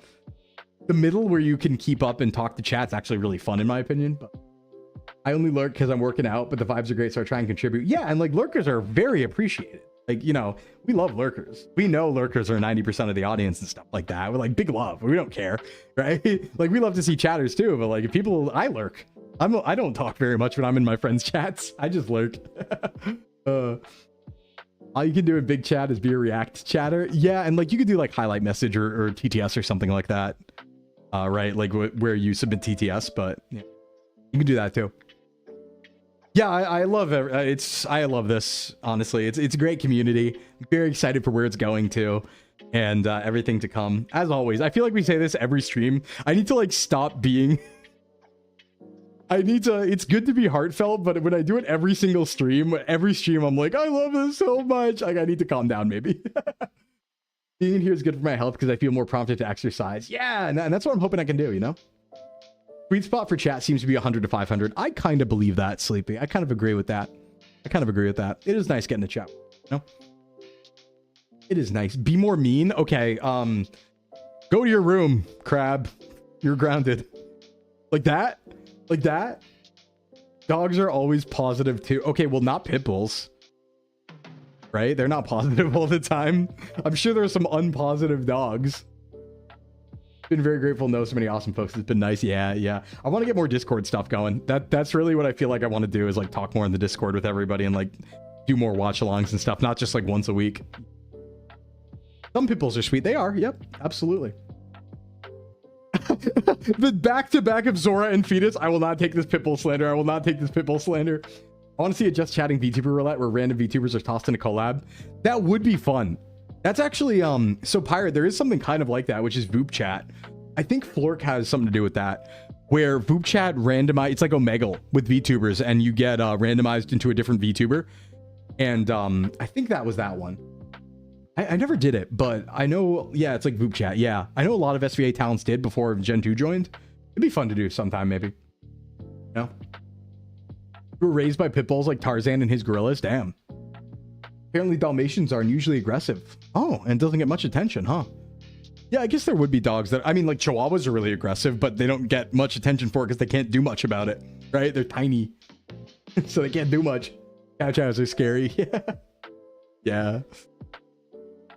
The middle where you can keep up and talk to chat's actually really fun in my opinion, but I only lurk because I'm working out, but the vibes are great, so I try and contribute. Yeah, and like lurkers are very appreciated. Like, you know, we love lurkers. We know lurkers are 90% of the audience and stuff like that. We're like, big love. We don't care, right? Like, we love to see chatters too, but like, if people, I lurk. I don't talk very much when I'm in my friends' chats. I just lurk. All you can do in big chat is be a react chatter. Yeah, and like, you could do like highlight message or TTS or something like that, right? Like where you submit TTS, but yeah, you can do that too. Yeah, I love it. I love this, honestly. It's a great community. I'm very excited for where it's going to, and everything to come. As always, I feel like we say this every stream. I need to like stop being it's good to be heartfelt, but when I do it every single stream, I'm like, I love this so much. Like, I need to calm down maybe. Being in here is good for my health because I feel more prompted to exercise. Yeah, and that's what I'm hoping I can do, you know? Sweet spot for chat seems to be 100 to 500. I kind of believe that, Sleepy. I kind of agree with that. It is nice getting to chat, you know? It is nice. Be more mean. Okay, go to your room, Crab. You're grounded. Like that? Like that? Dogs are always positive too. Okay, well, not pit bulls. Right? They're not positive all the time. I'm sure there's some unpositive dogs. Been very grateful to know so many awesome folks. It's been nice. Yeah. I want to get more Discord stuff going. That's really what I feel like I want to do, is like talk more in the Discord with everybody and like do more watch alongs and stuff, not just like once a week. Some pitbulls are sweet. They are. Yep, absolutely. The back-to-back of Zora and Fetus. I will not take this pitbull slander. I want to see a just chatting VTuber roulette where random VTubers are tossed in a collab. That would be fun. That's actually, so Pirate, there is something kind of like that, which is Voop Chat. I think Flork has something to do with that, where Voop Chat randomize, it's like Omegle with VTubers, and you get randomized into a different VTuber. And I think that was that one. I never did it, but I know, yeah, it's like Voop Chat. Yeah, I know a lot of SVA talents did before Gen 2 joined. It'd be fun to do sometime, maybe. You know? We were raised by pit bulls like Tarzan and his gorillas. Damn. Apparently Dalmatians are unusually aggressive. Oh, and doesn't get much attention, huh? Yeah, I guess there would be dogs that, I mean, like Chihuahuas are really aggressive, but they don't get much attention for it because they can't do much about it, right? They're tiny, so they can't do much. Chow chows are scary. Yeah.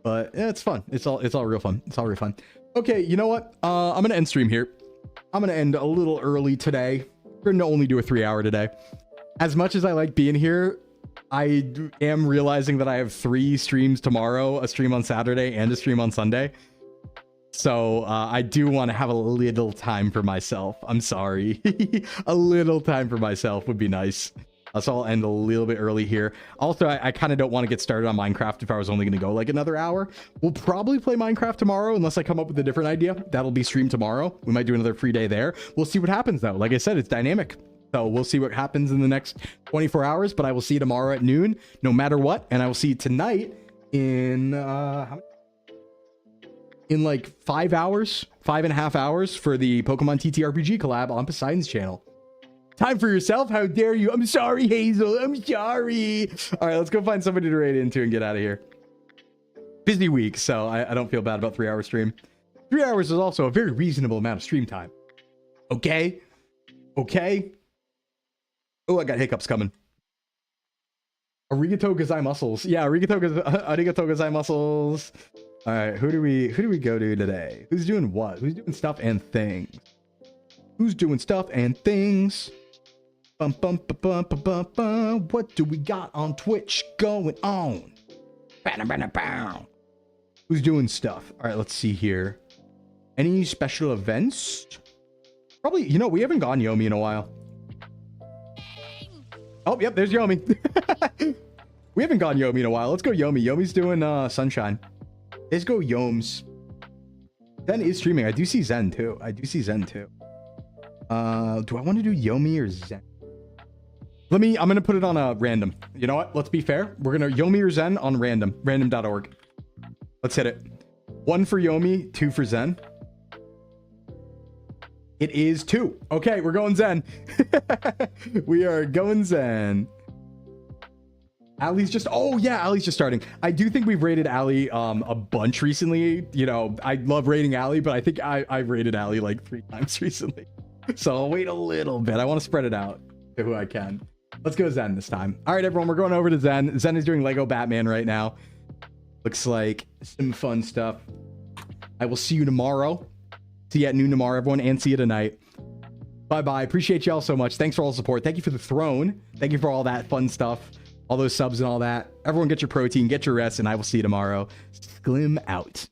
But yeah, it's fun. It's all real fun. It's all real fun. Okay, you know what? I'm gonna end stream here. I'm gonna end a little early today. We're gonna only do a 3-hour today. As much as I like being here, I am realizing that I have 3 streams tomorrow, a stream on Saturday and a stream on Sunday. So I do want to have a little time for myself. I'm sorry. A little time for myself would be nice. So I'll end a little bit early here. Also, I kind of don't want to get started on Minecraft if I was only going to go like another hour. We'll probably play Minecraft tomorrow unless I come up with a different idea. That'll be streamed tomorrow. We might do another free day there. We'll see what happens though. Like I said, it's dynamic. So we'll see what happens in the next 24 hours, but I will see you tomorrow at noon, no matter what. And I will see you tonight in like 5 hours, 5.5 hours for the Pokemon TTRPG collab on Poseidon's channel. Time for yourself. How dare you? I'm sorry, Hazel. I'm sorry. All right, let's go find somebody to raid into and get out of here. Busy week, so I don't feel bad about 3 hour stream. 3 hours is also a very reasonable amount of stream time. Okay? Okay? Oh, I got hiccups coming. Arigato gozai muscles. Yeah, arigato gozai muscles. All right, who do we go to today? Who's doing what? Who's doing stuff and things? Who's doing stuff and things? Bum, bum, ba, bum, ba, bum, bum. What do we got on Twitch going on? Who's doing stuff? All right, let's see here. Any special events? Probably, you know, we haven't gone Yomi in a while. Oh, yep, there's Yomi. We haven't gone Yomi in a while. Let's go Yomi. Yomi's doing Sunshine. Let's go Yoms. Zen is streaming. I do see Zen too. Do I want to do Yomi or Zen? I'm gonna put it on a random. You know what? Let's be fair. We're gonna Yomi or Zen on random. Random.org. Let's hit it. 1 for Yomi, 2 for Zen. It is 2. Okay, we're going Zen. We are going Zen. Ali's just, oh yeah, Ali's just starting. I do think we've rated Ali a bunch recently. You know, I love rating Ali, but I think I've rated Ali like 3 times recently. So I'll wait a little bit. I want to spread it out to who I can. Let's go Zen this time. All right, everyone, we're going over to Zen. Zen is doing Lego Batman right now. Looks like some fun stuff. I will see you tomorrow. See you at noon tomorrow, everyone, and see you tonight. Bye-bye. Appreciate y'all so much. Thanks for all the support. Thank you for the throne. Thank you for all that fun stuff. All those subs and all that. Everyone get your protein, get your rest, and I will see you tomorrow. Sclim out.